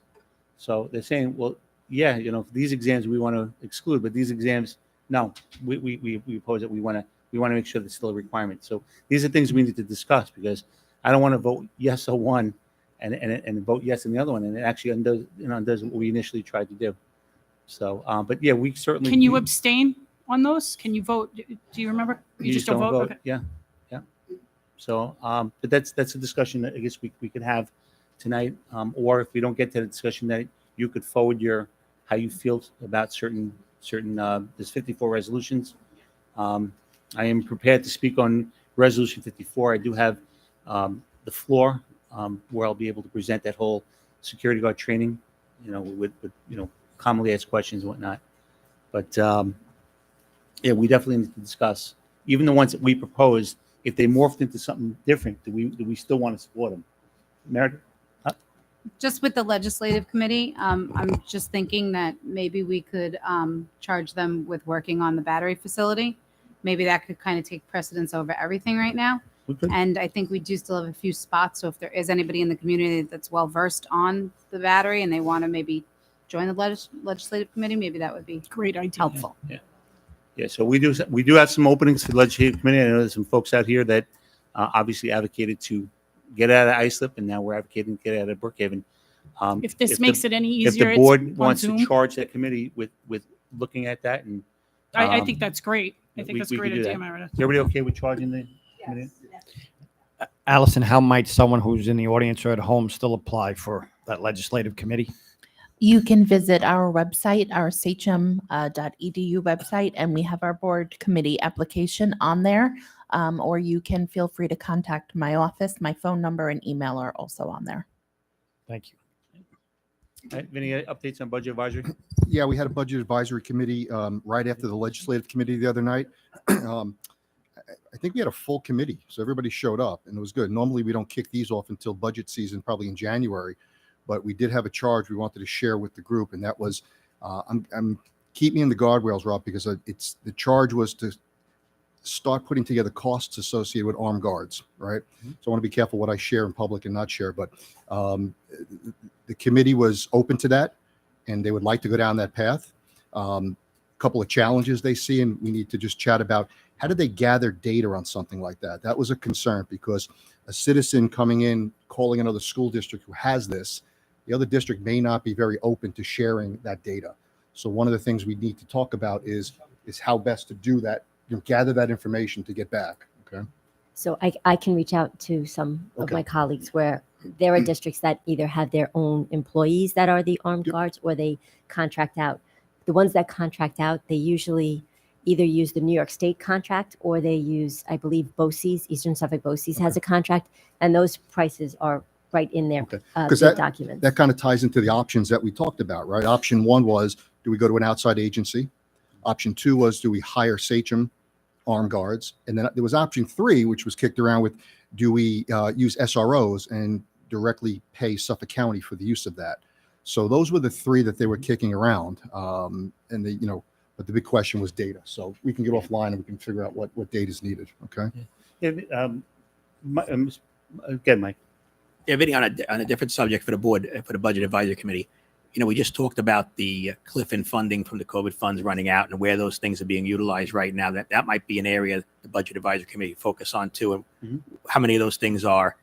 So they're saying, well, yeah, these exams we want to exclude, but these exams, no, we oppose it. We want to make sure there's still a requirement. So these are things we need to discuss because I don't want to vote yes on one and vote yes on the other one, and it actually undoes what we initially tried to do. So, but yeah, we certainly. Can you abstain on those? Can you vote? Do you remember? You just don't vote. Okay. Yeah. So, but that's a discussion that I guess we could have tonight, or if we don't get to the discussion, that you could forward how you feel about certain. There's 54 resolutions. I am prepared to speak on resolution 54. I do have the floor where I'll be able to present that whole security guard training, with commonly asked questions and whatnot. But we definitely need to discuss even the ones that we proposed. If they morphed into something different, do we still want to support them? Meredith? Just with the legislative committee, I'm just thinking that maybe we could charge them with working on the battery facility. Maybe that could kind of take precedence over everything right now. And I think we do still have a few spots. So if there is anybody in the community that's well versed on the battery and they want to maybe join the legislative committee, maybe that would be great idea. Helpful. Yeah. Yeah, so we do have some openings for the legislative committee. I know there's some folks out here that obviously advocated to get out of Islip, and now we're advocating to get out of Brookhaven. If this makes it any If easier, the it's board on wants to Zoom. charge that committee with looking at that, and I think that's great. I think that's a we great could do idea, that. Meredith. Is everybody okay with charging the committee? Allison, how might someone who's in the audience or at home still apply for that legislative committee? You can visit our website, our sachem.edu website, and we have our board committee application on there. Or you can feel free to contact my office. My phone number and email are also on there. Thank you. All right, Vinny, updates on budget advisory? Yeah, we had a budget advisory committee right after the legislative committee the other night. I think we had a full committee, so everybody showed up, and it was good. Normally, we don't kick these off until budget season, probably in January, but we did have a charge we wanted to share with the group, and that was, keep me in the guardrails, Rob, because the charge was to start putting together costs associated with armed guards, right? So I want to be careful what I share in public and not share, but the committee was open to that, and they would like to go down that path. Couple of challenges they see, and we need to just chat about how do they gather data on something like that. That was a concern, because a citizen coming in, calling another school district who has this, the other district may not be very open to sharing that data. So one of the things we need to talk about is how best to do that, gather that information to get back. Okay. So I can reach out to some of my colleagues where there are districts that either have their own employees that are the armed guards, or they contract out. The ones that contract out, they usually either use the New York State contract, or they use, I believe, BOCES, Eastern Suffolk BOCES has a contract, and those prices are right in their bid documents. That kind of ties into the options that we talked about, right? Option one was, do we go to an outside agency? Option two was, do we hire Sachem armed guards? And then there was option three, which was kicked around with, do we use SROs and directly pay Suffolk County for the use of that? So those were the three that they were kicking around. And they, but the big question was data. So we can get offline and we can figure out what data is needed. Okay. Yeah, again, Mike. Yeah, Vinny, on a different subject for the board, for the budget advisory committee, we just talked about the cliff in funding from the COVID funds running out and where those things are being utilized right now. That might be an area the budget advisory committee focus on too. And how many of those things are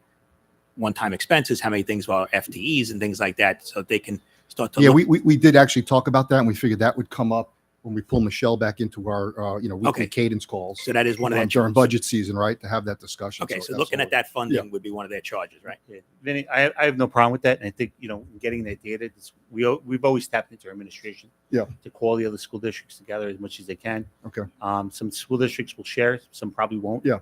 one-time expenses, how many things are FTEs and things like that, so they can start to look. We did actually talk about that, and we figured that would come up when we pull Michelle back into our weekly cadence calls. So that is one of their during budget season, right, to have that discussion. Okay, so looking at that funding would be one of their charges, right? Yeah. Vinny, I have no problem with that, and I think getting that data, we've always tapped into our administration to call the other school districts together as much as they can. Okay. Some school districts will share, some probably won't. Yeah.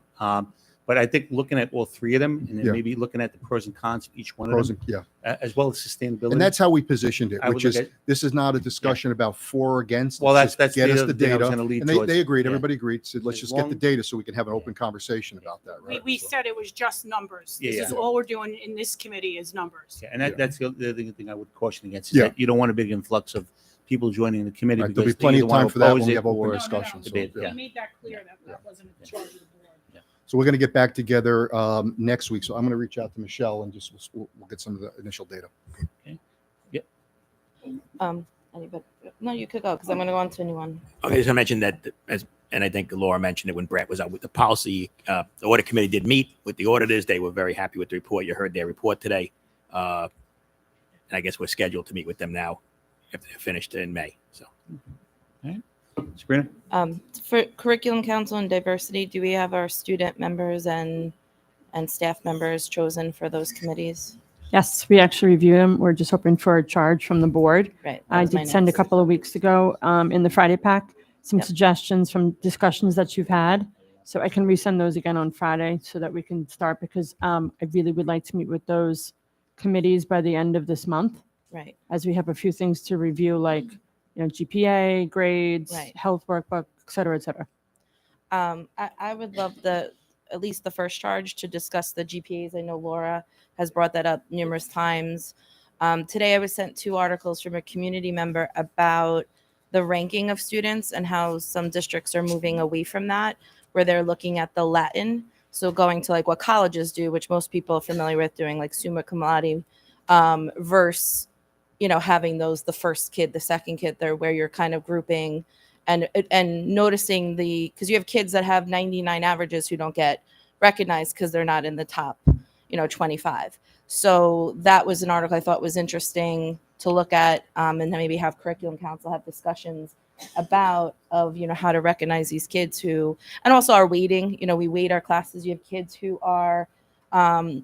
But I think looking at all three of them, and then maybe looking at the pros and cons of each one of them, as well as sustainability. And that's how we positioned it, I would which look is at- this is not a discussion about for or against. Well, Let's that's just get the us other the thing I was data. gonna lead And towards. they agreed. Yeah. Everybody agreed. Said, let's just get the data so we can have an open conversation about that. Right. We said it was just numbers. This is Yeah. all we're doing in this committee is numbers. Yeah, and that's the other thing I would caution against is that you don't want a big influx of people joining the committee. Right, Because there'll be they plenty either of wanna time for that when oppose we it have open or discussion, so, debate. yeah. We made that clear that wasn't a charge of the board. So we're going to get back together next week. So I'm going to reach out to Michelle and just we'll get some of the initial data. Anybody? No, you could go because I'm going to go on to a new one. Okay, so I mentioned that, and I think Laura mentioned it when Brett was out with the policy. The audit committee did meet with the auditors. They were very happy with the report. You heard their report today. And I guess we're scheduled to meet with them now if they're finished in May. So. Sabrina? For curriculum council and diversity, do we have our student members and staff members chosen for those committees? Yes, we actually review them. We're just hoping for a charge from the board. Right. I did send a couple of weeks ago in the Friday pack some suggestions from discussions that you've had. So I can resend those again on Friday so that we can start because I really would like to meet with those committees by the end of this month. Right. As we have a few things to review like GPA, grades, health workbook, et cetera, et cetera. I would love at least the first charge to discuss the GPAs. I know Laura has brought that up numerous times. Today I was sent 2 articles from a community member about the ranking of students and how some districts are moving away from that, where they're looking at the Latin. So going to like what colleges do, which most people are familiar with doing, like summa cum laude, versus, having those, the first kid, the second kid there, where you're kind of grouping and noticing because you have kids that have 99 averages who don't get recognized because they're not in the top 25. So that was an article I thought was interesting to look at, and then maybe have curriculum council have discussions about how to recognize these kids who, and also our weighting. We weight our classes. You have kids who are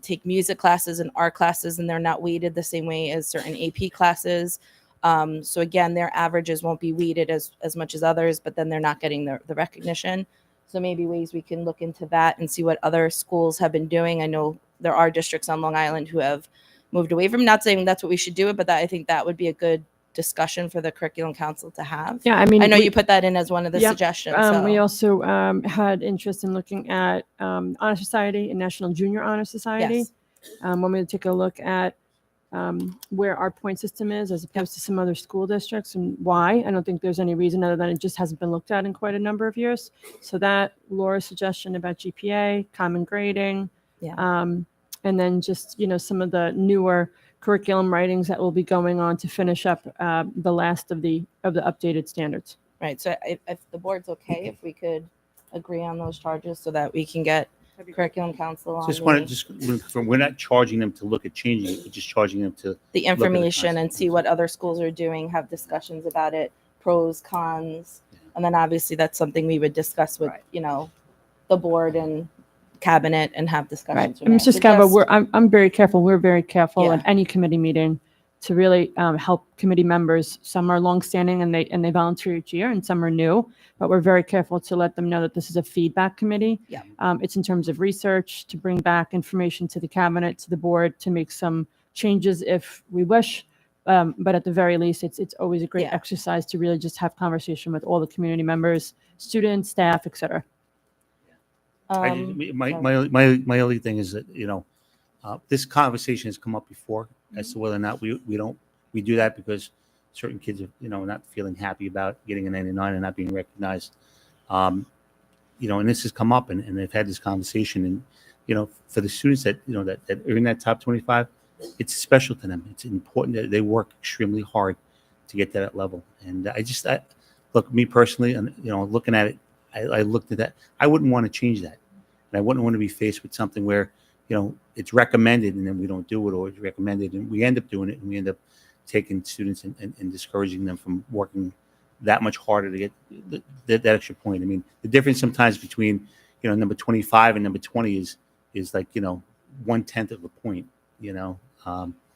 take music classes and art classes, and they're not weighted the same way as certain AP classes. So again, their averages won't be weighted as much as others, but then they're not getting the recognition. So maybe ways we can look into that and see what other schools have been doing. I know there are districts on Long Island who have moved away from, not saying that's what we should do, but I think that would be a good discussion for the curriculum council to have. Yeah, I mean, I know you put that in as one of the Yep. suggestions. We So. also had interest in looking at Honor Society and National Junior Honor Society. Yes. When we take a look at where our point system is as opposed to some other school districts and why. I don't think there's any reason other than it just hasn't been looked at in quite a number of years. So that Laura's suggestion about GPA, common grading, and then just, some of the newer curriculum writings that will be going on to finish up the last of the updated standards. Right. So if the board's okay, if we could agree on those charges so that we can get curriculum council on We're not charging them to look at changing it. We're just charging them to the information and see what other schools are doing, have discussions about it, pros, cons. And then obviously that's something we would discuss with, the board and cabinet and have discussions. Right. Mr. Scava, I'm very careful. We're very careful Yeah. at any committee meeting to really help committee members. Some are longstanding and they volunteer each year, and some are new. But we're very careful to let them know that this is a feedback committee. Yeah. It's in terms of research to bring back information to the cabinet, to the board, to make some changes if we wish. But at the very least, it's always a great exercise to really just have conversation with all the community members, students, staff, etc. My only thing is that this conversation has come up before as to whether or not we do that because certain kids are not feeling happy about getting a 99 and not being recognized. And this has come up and they've had this conversation, and for the students that that are in that top 25, it's special to them. It's important that they work extremely hard to get to that level. And look, me personally, and looking at it, I looked at that. I wouldn't want to change that, and I wouldn't want to be faced with something where it's recommended and then we don't do it, or it's recommended and we end up doing it, and we end up taking students and discouraging them from working that much harder to get that extra point. I mean, the difference sometimes between number 25 and number 20 is like 1/10 of a point.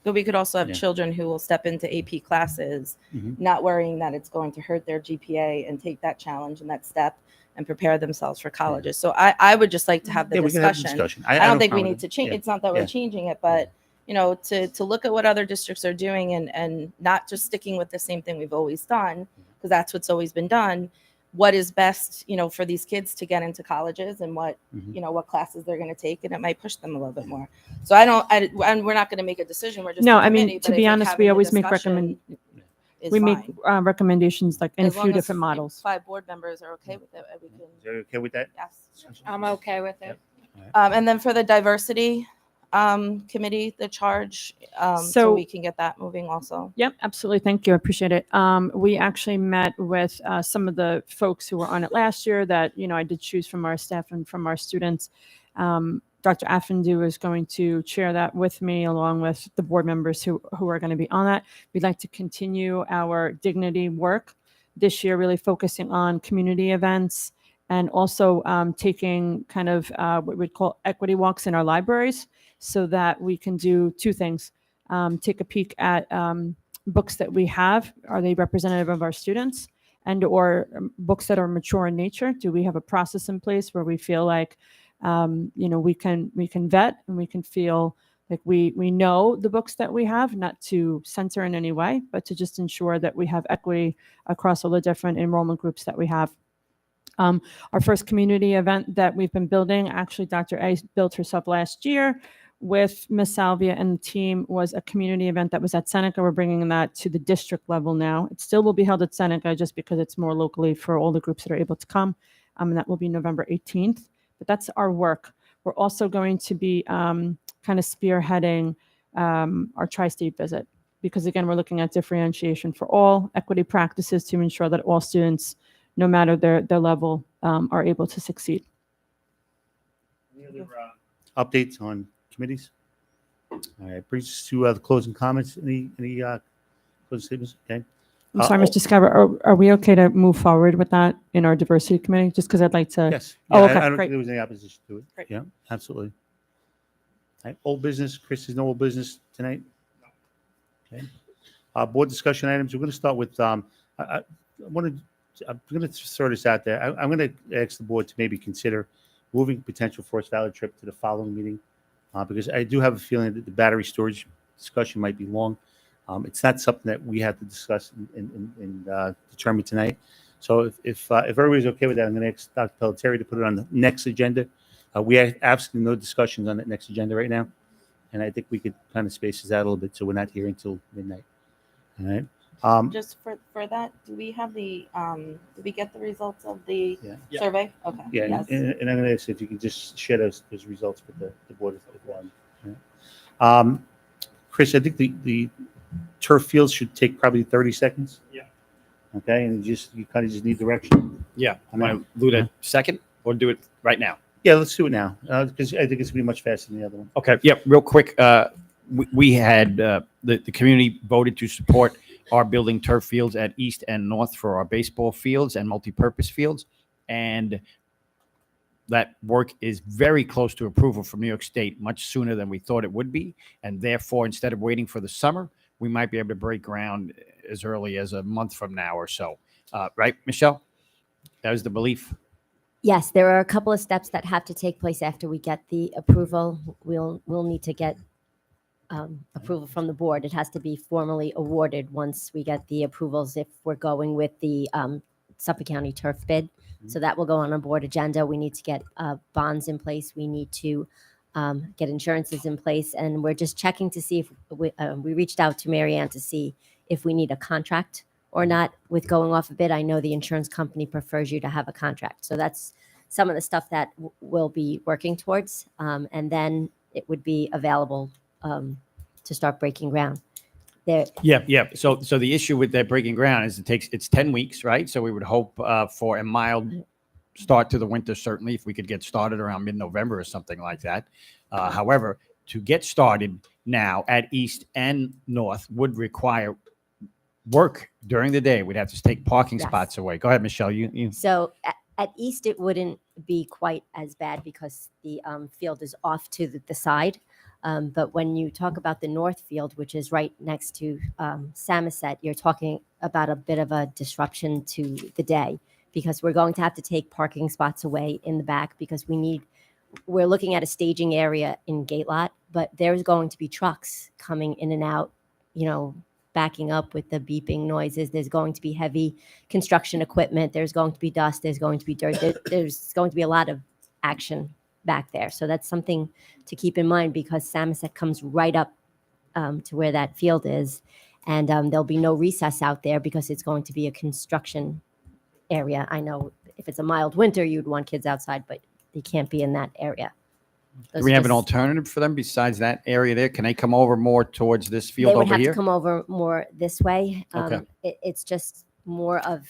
But we could also have Yeah. children who will step into AP classes, not worrying that it's going to hurt their GPA, and take that challenge and that step and prepare themselves for colleges. So I would just like to have the We can have the discussion. discussion. I have don't no think we problem need with to it. change. Yeah. It's not that we're changing it, but to look at what other districts are doing and not just sticking with the same thing we've always done, because that's what's always been done. What is best, for these kids to get into colleges, and what what classes they're going to take, and it might push them a little bit more. So and we're not going to make a decision. We're just No, a I mean, committee, to but I be think honest, having we the always make discussion is we make fine. recommendations like in As a long few as different models. 5 board members are okay with it, we can. Is everybody okay with that? Yes. I'm okay with it. And then for the diversity committee, the charge, so So- we can get that moving also. Yep, absolutely. Thank you. I appreciate it. We actually met with some of the folks who were on it last year that, I did choose from our staff and from our students. Dr. Affendu is going to chair that with me, along with the board members who are going to be on that. We'd like to continue our dignity work this year, really focusing on community events and also taking kind of what we'd call equity walks in our libraries, so that we can do two things. Take a peek at books that we have. Are they representative of our students? And or books that are mature in nature? Do we have a process in place where we feel like we can vet and we can feel like we know the books that we have, not to censor in any way, but to just ensure that we have equity across all the different enrollment groups that we have. Our first community event that we've been building, actually Dr. A built herself last year with Ms. Salvia and the team, was a community event that was at Seneca. We're bringing that to the district level now. It still will be held at Seneca just because it's more locally for all the groups that are able to come. And that will be November 18th. But that's our work. We're also going to be kind of spearheading our tri-state visit, because again, we're looking at differentiation for all, equity practices to ensure that all students no matter their level, are able to succeed. Any other updates on committees? All right, brings us to the closing comments. Any closing statements? Okay. I'm sorry, Mr. Scarver, are we okay to move forward with that in our diversity committee? Just because I'd like to. Yes. Oh, Yeah, okay, I don't great. think there was any opposition to it. Great. Yeah, absolutely. All right, old business. Chris, there's no old business tonight? Okay. Board discussion items. We're going to start with, I'm going to throw this out there. I'm going to ask the board to maybe consider moving potential Forest Valley trip to the following meeting, because I do have a feeling that the battery storage discussion might be long. It's not something that we have to discuss and determine tonight. So if everybody's okay with that, I'm going to ask Dr. Pelletieri to put it on the next agenda. We have absolutely no discussions on that next agenda right now, and I think we could kind of space this out a little bit so we're not here until midnight. All right. Just for that, do we have the did we get the results of the Yeah. survey? Okay. Yeah, Yes. and I'm going to ask if you could just share those results with the board if one. Right. Chris, I think the turf fields should take probably 30 seconds. Yeah. Okay, and you kind of just need direction. Yeah. I want to do it a second or do it right now? Yeah, let's do it now because I think it's going to be much faster than the other one. Okay. Yeah. Real quick. We had the community voted to support our building turf fields at East and North for our baseball fields and multi-purpose fields. And that work is very close to approval from New York State, much sooner than we thought it would be. And therefore, instead of waiting for the summer, we might be able to break ground as early as a month from now or so. Right, Michelle? That was the belief. Yes, there are a couple of steps that have to take place after we get the approval. We'll need to get approval from the board. It has to be formally awarded once we get the approvals if we're going with the Suffolk County turf bid. So that will go on a board agenda. We need to get bonds in place. We need to get insurances in place. And we're just checking to see if we reached out to Mary Ann to see if we need a contract or not with going off a bid. I know the insurance company prefers you to have a contract. So that's some of the stuff that we'll be working towards. And then it would be available to start breaking ground. There. Yeah. So the issue with that breaking ground is it's 10 weeks, right? So we would hope for a mild start to the winter, certainly, if we could get started around mid-November or something like that. However, to get started now at East and North would require work during the day. We'd have to take parking spots away. Go ahead, Michelle. You. So at East, it wouldn't be quite as bad because the field is off to the side. But when you talk about the North Field, which is right next to Samoset, you're talking about a bit of a disruption to the day because we're going to have to take parking spots away in the back because we're looking at a staging area in Gate Lot, but there's going to be trucks coming in and out, backing up with the beeping noises. There's going to be heavy construction equipment. There's going to be dust. There's going to be dirt. There's going to be a lot of action back there. So that's something to keep in mind because Samoset comes right up to where that field is. And there'll be no recess out there because it's going to be a construction area. I know if it's a mild winter, you'd want kids outside, but they can't be in that area. Do we have an alternative for them besides that area there? Can they come over more towards this field They would over have here? to come over more this way. Okay. It's just more of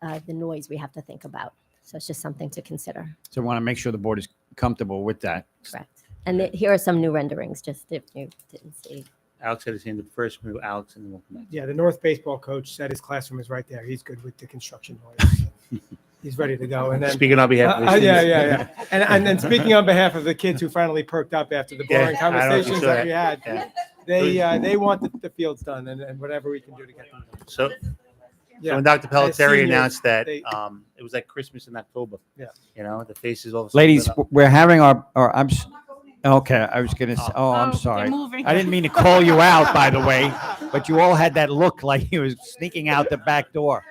the noise we have to think about. So it's just something to consider. So we want to make sure the board is comfortable with that. Correct. And here are some new renderings, just if you didn't see. Alex had his hand up first. We'll go Alex and then we'll come back. Yeah, the North baseball coach said his classroom is right there. He's good with the construction noise. He's ready to go. And then Speaking on behalf of his yeah. And then speaking on behalf of the kids who finally perked up after the boring conversations that we had, they want the fields done and whatever we can do to get them done. So Yeah. when Dr. Pelletieri Seniors, announced that, they- it was like Christmas in October. Yeah. The faces all of a sudden Ladies, lit up. we're having okay, I was going to say, I'm sorry. moving. I didn't mean to call you out, by the way, but you all had that look like you was sneaking out the back door.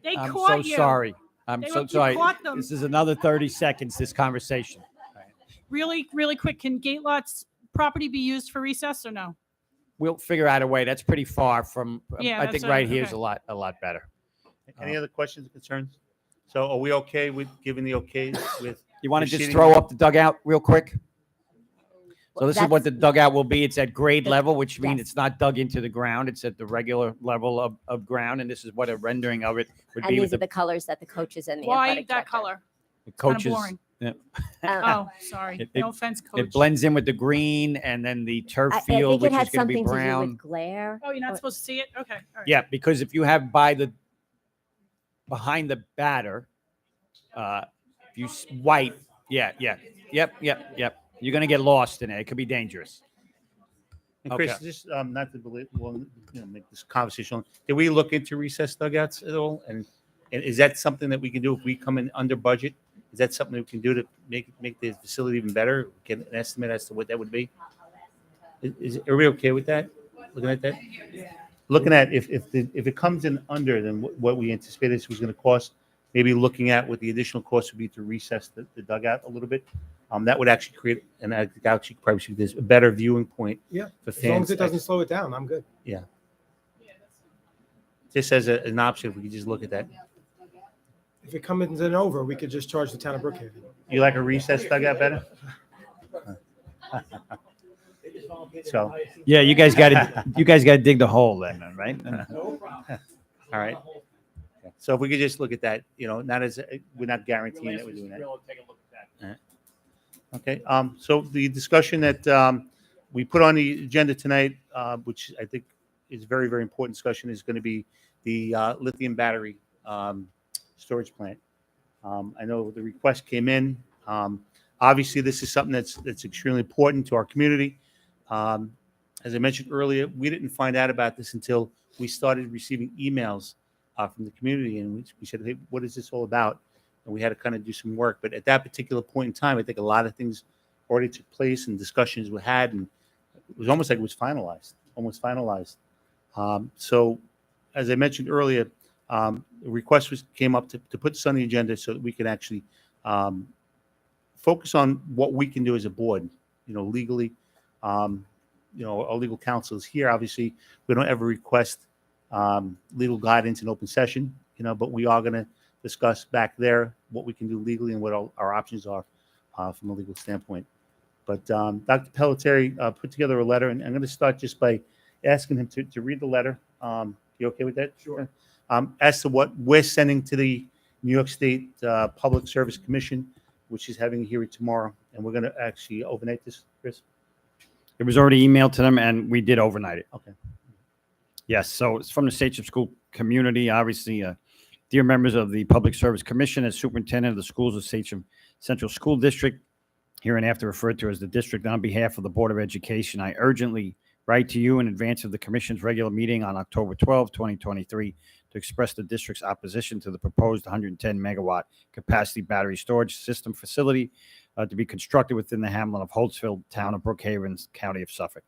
They I'm caught so you. sorry. I'm They so were- you sorry. caught them. This is another 30 seconds, this conversation. Really quick, can Gate Lot's property be used for recess or no? We'll figure out a way. That's pretty far from, Yeah, I that's think right. right here is Okay. a lot better. Any other questions or concerns? So are we okay with giving the okay with? You want to just proceeding? throw up the dugout real quick? So this is what the dugout will be. It's at grade level, which means it's not dug into the ground. It's at the regular level of ground, and this is what a rendering of it would And be these with are the colors that the coaches and the Why athletic that director. color? the Kinda coaches. boring. Yeah. Oh, sorry. It- No it- offense, coach. It blends in with the green and then the turf I field, think it which had is going to be something to do brown. with glare. Oh, you're not supposed to see it? Okay. All right. Yeah, because if you have behind the batter, if you white, yep, you're going to get lost in it. It could be dangerous. And Chris, just not to believe, well, make this conversation long. Did we look into recessed dugouts at all? And is that something that we can do if we come in under budget? Is that something we can do to make the facility even better? Get an estimate as to what that would be? Are we okay with that? Looking at that? Looking at if it comes in under than what we anticipated this was going to cost, maybe looking at what the additional cost would be to recess the dugout a little bit. That would actually create, and I think actually probably should this a better viewing point. Yeah, for as long fans. as it doesn't slow it down, I'm good. Yeah. Just as an option, if we could just look at that. If it comes in over, we could just charge the town of Brookhaven. You like a recessed dugout better? So. Yeah, you guys got to dig the hole then, right? All right. So if we could just look at that, not as we're not guaranteeing that we're doing that. All right. Okay. So the discussion that we put on the agenda tonight, which I think is very, very important discussion, is going to be the lithium battery storage plant. I know the request came in. Obviously, this is something that's extremely important to our community. As I mentioned earlier, we didn't find out about this until we started receiving emails from the community, and we said, "Hey, what is this all about?" And we had to kind of do some work. But at that particular point in time, I think a lot of things already took place and discussions were had, and it was almost like it was finalized, almost finalized. So, as I mentioned earlier, the request came up to put this on the agenda so that we can actually focus on what we can do as a board, legally. Our legal counsel is here. Obviously, we don't ever request legal guidance in open session, but we are going to discuss back there what we can do legally and what our options are from a legal standpoint. But Dr. Pelletieri put together a letter, and I'm going to start just by asking him to read the letter. You okay with that? Sure. As to what we're sending to the New York State Public Service Commission, which is having a hearing tomorrow, and we're going to actually overnight this, Chris. It was already emailed to them, and we did overnight it. Okay. Yes, so it's from the Sachem School community, obviously. Dear members of the Public Service Commission, as superintendent of the schools of Sachem Central School District, hereinafter referred to as the district, on behalf of the Board of Education, I urgently write to you in advance of the Commission's regular meeting on October 12, 2023, to express the district's opposition to the proposed 110 megawatt capacity battery storage system facility to be constructed within the hamlet of Holtzville, town of Brookhaven, county of Suffolk.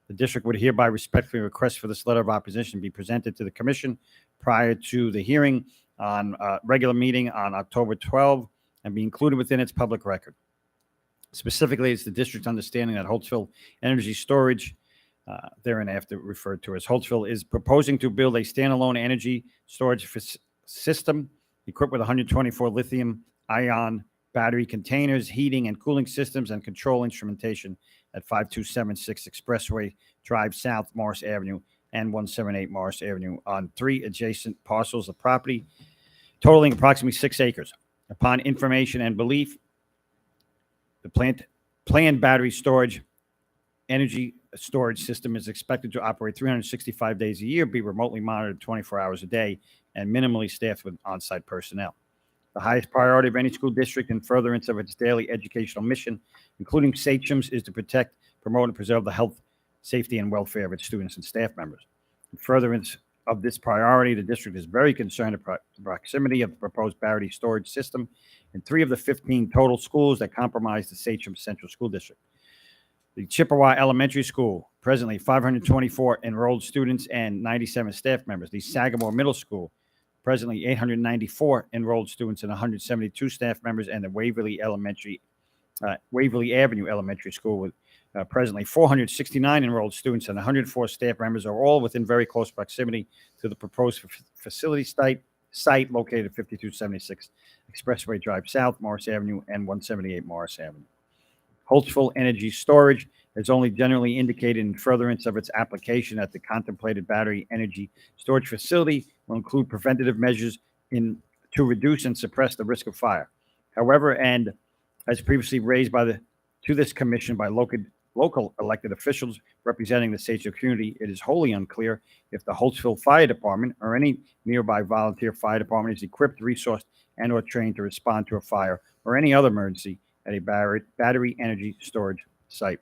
The district would hereby respectfully request for this letter of opposition be presented to the Commission prior to the hearing on regular meeting on October 12 and be included within its public record. Specifically, it's the district's understanding that Holtzville Energy Storage, thereafter referred to as Holtzville, is proposing to build a standalone energy storage system equipped with 124 lithium-ion battery containers, heating and cooling systems, and control instrumentation at 5276 Expressway Drive South, Morris Avenue, and 178 Morris Avenue on 3 adjacent parcels of property, totaling approximately 6 acres. Upon information and belief, the planned battery storage energy storage system is expected to operate 365 days a year, be remotely monitored 24 hours a day, and minimally staffed with on-site personnel. The highest priority of any school district in furtherance of its daily educational mission, including Sachem's, is to protect, promote, and preserve the health, safety, and welfare of its students and staff members. In furtherance of this priority, the district is very concerned about the proximity of the proposed battery storage system in 3 of the 15 total schools that comprise the Sachem Central School District. The Chippewa Elementary School, presently 524 enrolled students and 97 staff members. The Sagamore Middle School, presently 894 enrolled students and 172 staff members, and the Waverly Avenue Elementary School with presently 469 enrolled students and 104 staff members are all within very close proximity to the proposed facility site located at 5276 Expressway Drive South, Morris Avenue, and 178 Morris Avenue. Holtzville Energy Storage has only generally indicated in furtherance of its application that the contemplated battery energy storage facility will include preventative measures to reduce and suppress the risk of fire. However, and as previously raised to this commission by local elected officials representing the Sachsen community, it is wholly unclear if the Holtzville Fire Department or any nearby volunteer fire department is equipped, resourced, and/or trained to respond to a fire or any other emergency at a battery energy storage site.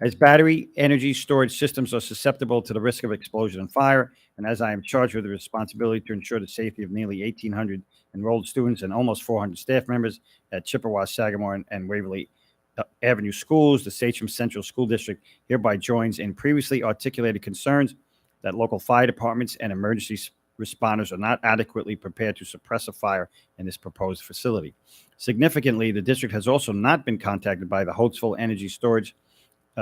As battery energy storage systems are susceptible to the risk of explosion and fire, and as I am charged with the responsibility to ensure the safety of nearly 1,800 enrolled students and almost 400 staff members at Chippewa, Sagamore, and Waverly Avenue schools, the Sachem Central School District hereby joins in previously articulated concerns that local fire departments and emergency responders are not adequately prepared to suppress a fire in this proposed facility. Significantly, the district has also not been contacted by the Holtzville Energy Storage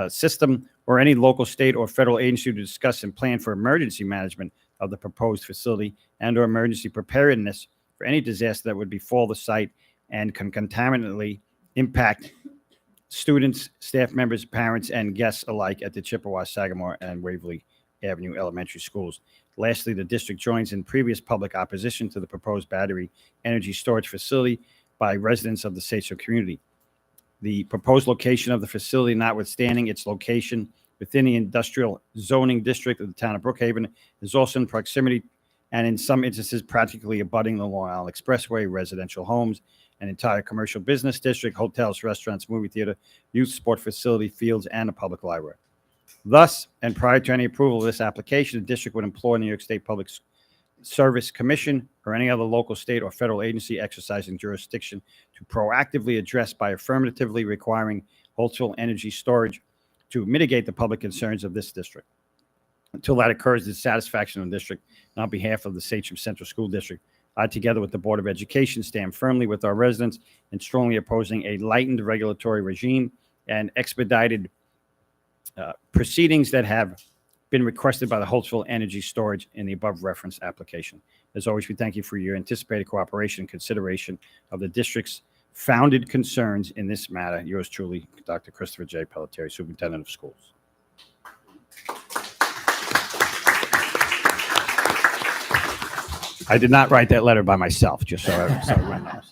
System or any local, state, or federal agency to discuss and plan for emergency management of the proposed facility and/or emergency preparedness for any disaster that would befall the site and can contaminantly impact students, staff members, parents, and guests alike at the Chippewa, Sagamore, and Waverly Avenue elementary schools. Lastly, the district joins in previous public opposition to the proposed battery energy storage facility by residents of the Sachsen community. The proposed location of the facility, notwithstanding its location within the industrial zoning district of the town of Brookhaven, is also in proximity and in some instances practically abutting the Long Island Expressway, residential homes, an entire commercial business district, hotels, restaurants, movie theater, youth sport facility, fields, and a public library. Thus, and prior to any approval of this application, the district would implore New York State Public Service Commission or any other local, state, or federal agency exercising jurisdiction to proactively address by affirmatively requiring Holtzville Energy Storage to mitigate the public concerns of this district. Until that occurs, the satisfaction of the district, and on behalf of the Sachem Central School District, I, together with the Board of Education, stand firmly with our residents in strongly opposing a lightened regulatory regime and expedited proceedings that have been requested by the Holtzville Energy Storage in the above referenced application. As always, we thank you for your anticipated cooperation and consideration of the district's founded concerns in this matter. Yours truly, Dr. Christopher J. Pelletieri, Superintendent of Schools. I did not write that letter by myself, just so everyone knows.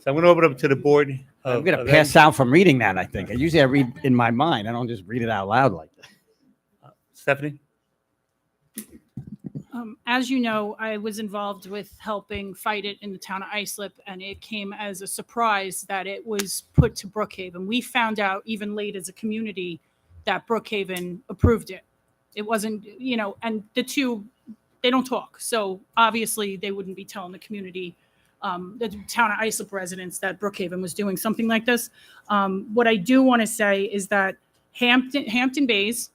So I'm going to open up to the board. I'm going to pass out from reading that, I think. Usually I read in my mind. I don't just read it out loud like that. Stephanie? As you know, I was involved with helping fight it in the town of Islip, and it came as a surprise that it was put to Brookhaven. We found out even late as a community that Brookhaven approved it. It wasn't, and the two, they don't talk. So obviously they wouldn't be telling the community, the town of Islip residents, that Brookhaven was doing something like this. What I do want to say is that Hampton Bays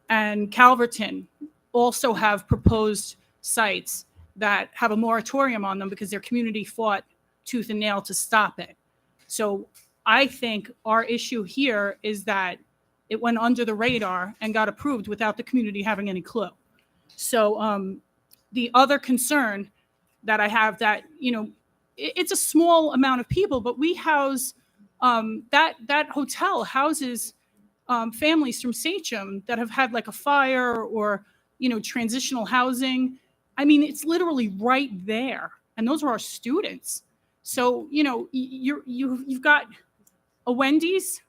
and Calverton also have proposed sites that have a moratorium on them because their community fought tooth and nail to stop it. So I think our issue here is that it went under the radar and got approved without the community having any clue. So the other concern that I have that, it's a small amount of people, but we house that hotel houses families from Sachem that have had like a fire or, transitional housing. I mean, it's literally right there. And those are our students. So, you've got a Wendy's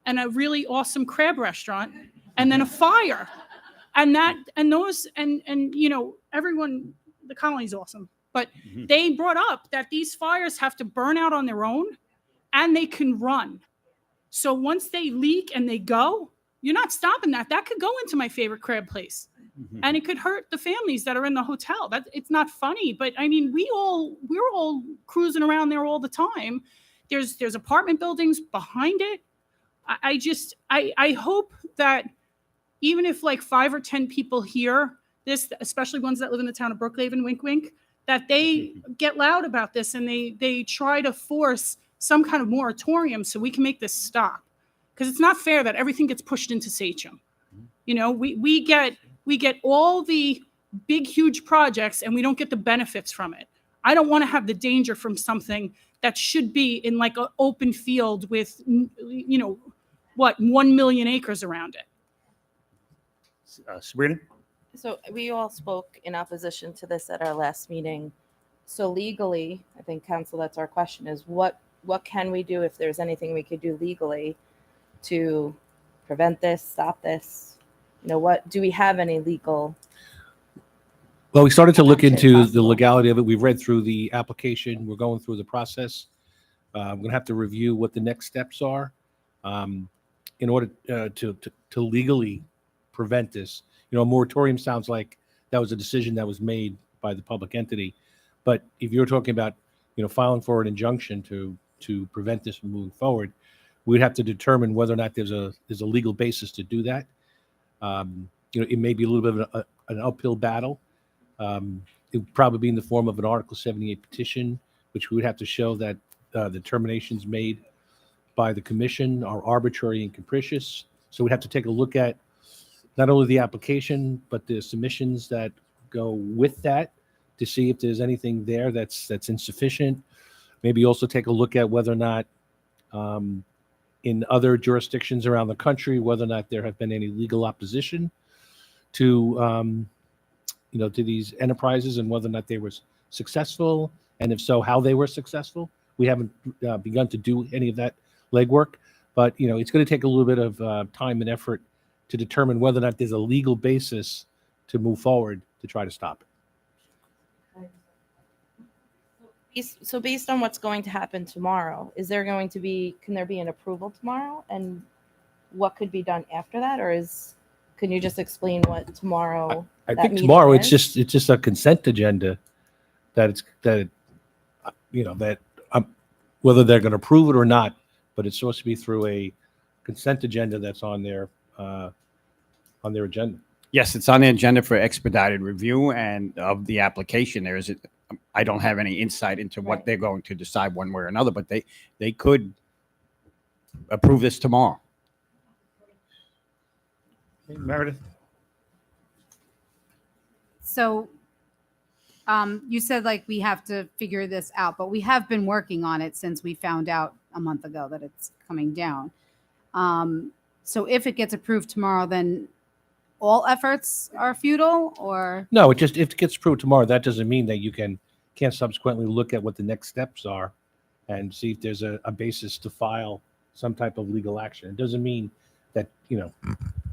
and a really awesome crab restaurant and then a fire. And everyone, the colony's awesome. But they brought up that these fires have to burn out on their own and they can run. So once they leak and they go, you're not stopping that. That could go into my favorite crab place. And it could hurt the families that are in the hotel. It's not funny, but I mean, we're all cruising around there all the time. There's apartment buildings behind it. I hope that even if like 5 or 10 people hear this, especially ones that live in the town of Brookhaven, wink, wink, that they get loud about this and they try to force some kind of moratorium so we can make this stop. Because it's not fair that everything gets pushed into Sachem. We get all the big, huge projects and we don't get the benefits from it. I don't want to have the danger from something that should be in like an open field with, 1 million acres around it. Sabrina? So we all spoke in opposition to this at our last meeting. So legally, I think, council, that's our question, is what can we do, if there's anything we could do legally to prevent this, stop this? What do we have any legal? Well, we started to look action into the possible? legality of it. We've read through the application. We're going through the process. I'm going to have to review what the next steps are in order to legally prevent this. A moratorium sounds like that was a decision that was made by the public entity. But if you're talking about, filing for an injunction to prevent this from moving forward, we'd have to determine whether or not there's a legal basis to do that. It may be a little bit of an uphill battle. It would probably be in the form of an Article 78 petition, which we would have to show that the determinations made by the commission are arbitrary and capricious. So we'd have to take a look at not only the application, but the submissions that go with that to see if there's anything there that's insufficient. Maybe also take a look at whether or not in other jurisdictions around the country, whether or not there have been any legal opposition to to these enterprises and whether or not they were successful, and if so, how they were successful. We haven't begun to do any of that legwork, but it's going to take a little bit of time and effort to determine whether or not there's a legal basis to move forward to try to stop it. So based on what's going to happen tomorrow, can there be an approval tomorrow? And what could be done after that? Or can you just explain what tomorrow? I that think meeting tomorrow is? it's just a consent agenda that whether they're going to approve it or not, but it's supposed to be through a consent agenda that's on their agenda. Yes, it's on the agenda for expedited review and of the application. I don't have any insight into what they're going to decide one way or another, but they could approve this tomorrow. Meredith? So you said like we have to figure this out, but we have been working on it since we found out a month ago that it's coming down. So if it gets approved tomorrow, then all efforts are futile, or? No, if it gets approved tomorrow, that doesn't mean that you can't subsequently look at what the next steps are and see if there's a basis to file some type of legal action. It doesn't mean that,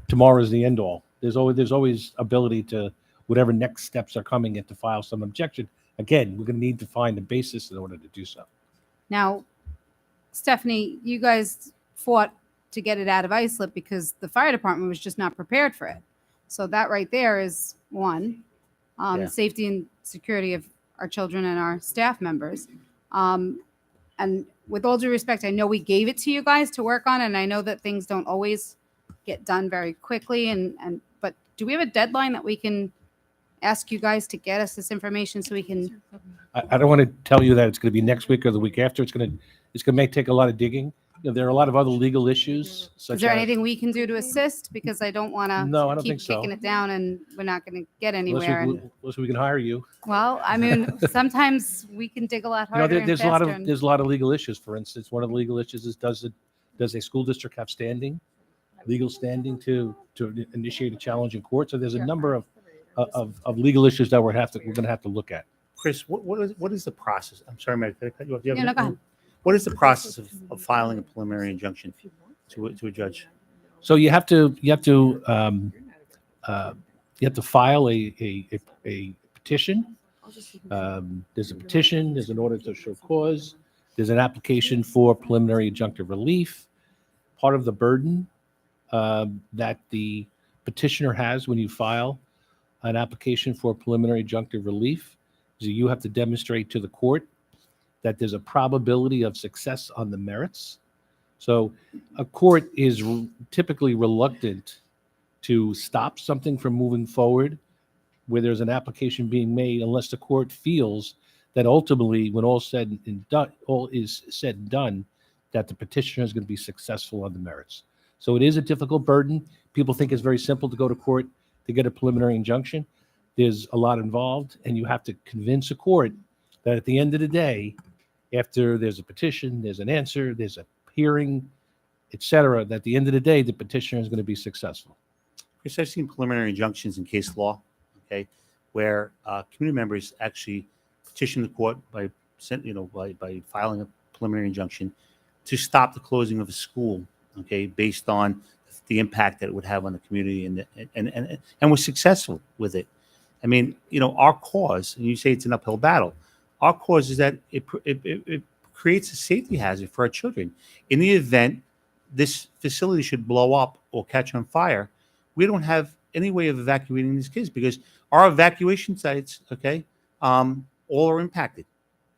tomorrow is the end all. There's always ability to, whatever next steps are coming in, to file some objection. Again, we're going to need to find a basis in order to do so. Now, Stephanie, you guys fought to get it out of Islip because the fire department was just not prepared for it. So that right there is one, safety and security of our children and our staff members. And with all due respect, I know we gave it to you guys to work on, and I know that things don't always get done very quickly. But do we have a deadline that we can ask you guys to get us this information so we can? I don't want to tell you that it's going to be next week or the week after. It's going to take a lot of digging. There are a lot of other legal issues. Is there anything we can do to assist? Because I don't want to No, I don't keep think so. kicking it down and we're not going to get anywhere. Unless we can hire you. Well, I mean, sometimes we can dig a lot harder. There's a and lot faster of and- there's a lot of legal issues. For instance, one of the legal issues is does a school district have legal standing to initiate a challenge in court? So there's a number of legal issues that we're going to have to look at. Chris, what is the process? I'm sorry, Mary, did I cut you off? Do you have No, go ahead. What is the process of filing a preliminary injunction to a judge? So you have to file a petition. There's a petition. There's an order to show cause. There's an application for preliminary injunctive relief. Part of the burden that the petitioner has when you file an application for preliminary injunctive relief is that you have to demonstrate to the court that there's a probability of success on the merits. So a court is typically reluctant to stop something from moving forward where there's an application being made unless the court feels that ultimately, when all is said and done, that the petitioner is going to be successful on the merits. So it is a difficult burden. People think it's very simple to go to court to get a preliminary injunction. There's a lot involved, and you have to convince a court that at the end of the day, after there's a petition, there's an answer, there's a hearing, etc., that at the end of the day, the petitioner is going to be successful. Chris, I've seen preliminary injunctions in case law, okay, where community members actually petition the court by filing a preliminary injunction to stop the closing of a school, okay, based on the impact that it would have on the community, and was successful with it. I mean, our cause, and you say it's an uphill battle. Our cause is that it creates a safety hazard for our children. In the event this facility should blow up or catch on fire, we don't have any way of evacuating these kids because our evacuation sites, okay, all are impacted,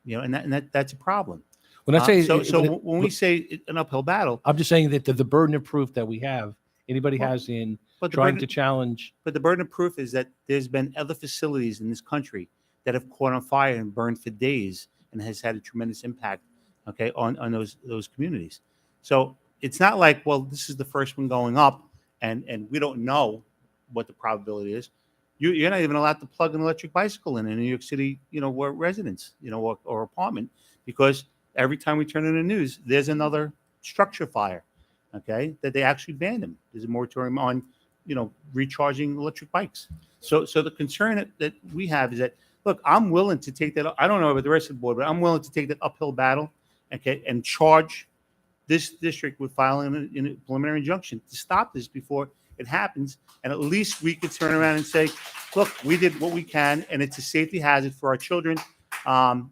and that's a problem. When I say when we say an uphill battle, I'm just saying that the burden of proof that we have, anybody has in trying to challenge. But the burden of proof is that there's been other facilities in this country that have caught on fire and burned for days and has had a tremendous impact, okay, on those communities. So it's not like, well, this is the first one going up and we don't know what the probability is. You're not even allowed to plug an electric bicycle in New York City, where residents, or apartment, because every time we turn on the news, there's another structure fire, okay, that they actually banned them. There's a moratorium on, recharging electric bikes. So the concern that we have is that, look, I'm willing to take that. I don't know about the rest of the board, but I'm willing to take that uphill battle, okay, and charge this district with filing a preliminary injunction to stop this before it happens. And at least we could turn around and say, look, we did what we can, and it's a safety hazard for our children. And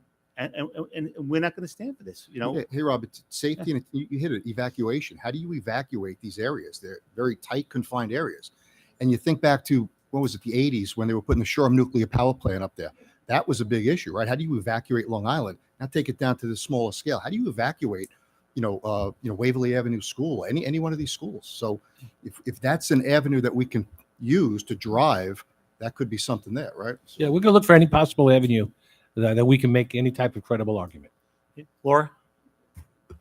we're not going to stand for this, Hey, Rob, it's safety, and you hit it, evacuation. How do you evacuate these areas? They're very tight, confined areas. And you think back to, what was it, the 80s, when they were putting the Shore Nuclear Power Plant up there. That was a big issue, right? How do you evacuate Long Island? Now take it down to the smaller scale. How do you evacuate, Waverly Avenue School, any one of these schools? So if that's an avenue that we can use to drive, that could be something there, right? Yeah, we're going to look for any possible avenue that we can make any type of credible argument. Laura?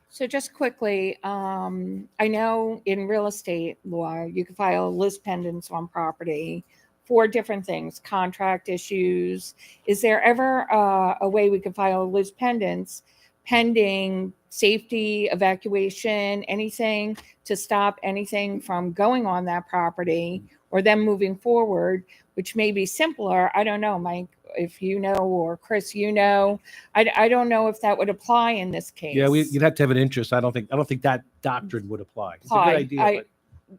So just quickly, I know in real estate law, you can file lis pendens on property for different things, contract issues. Is there ever a way we could file lis pendens pending safety, evacuation, anything to stop anything from going on that property or them moving forward, which may be simpler? I don't know, Mike, if you know, or Chris, I don't know if that would apply in this case. Yeah, you'd have to have an interest. I don't think that doctrine would apply. It's a good idea, but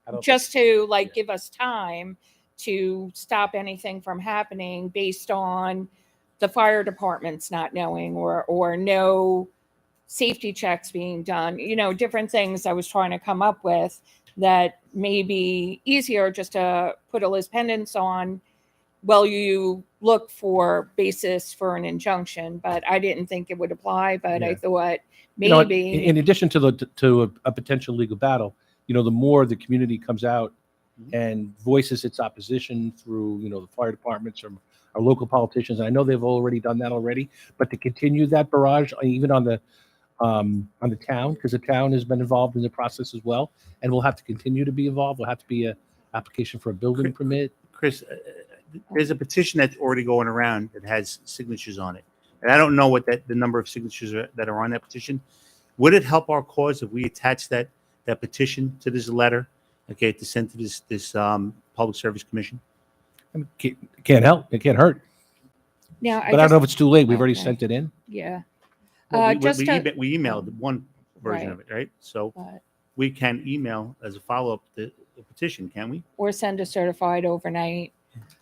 I don't just to give us time to stop anything from happening based on the fire departments not knowing or no safety checks being done, different things I was trying to come up with that may be easier just to put a lis pendens on. Well, you look for basis for an injunction, but I didn't think it would apply. But I thought maybe, in addition to a potential legal battle, the more the community comes out and voices its opposition through, the fire departments or our local politicians. And I know they've already done that already, but to continue that barrage, even on the town, because the town has been involved in the process as well, and will have to continue to be involved. Will have to be a application for a building permit. Chris, there's a petition that's already going around that has signatures on it, and I don't know what the number of signatures that are on that petition. Would it help our cause if we attach that petition to this letter, okay, to send to this Public Service Commission? It can't help. It can't hurt. Now, but I don't know if it's too late. We've already sent it in. Yeah. Well, we emailed one version of it, right? So But- we can email as a follow-up the petition, can we? or send a certified overnight.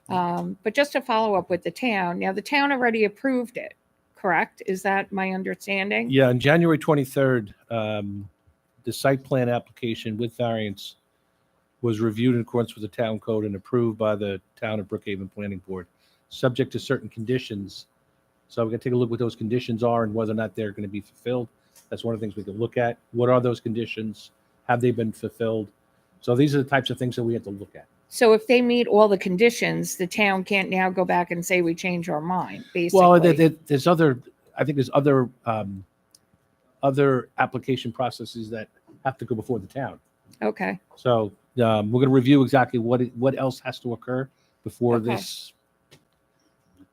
But just to follow up with the town. Now, the town already approved it, correct? Is that my understanding? Yeah, on January 23rd, the site plan application with variance was reviewed in accordance with the town code and approved by the town of Brookhaven Planning Board, subject to certain conditions. So we're going to take a look what those conditions are and whether or not they're going to be fulfilled. That's one of the things we can look at. What are those conditions? Have they been fulfilled? So these are the types of things that we have to look at. So if they meet all the conditions, the town can't now go back and say we change our mind, basically. Well, there's other application processes that have to go before the town. Okay. So we're going to review exactly what else has to occur before Okay. this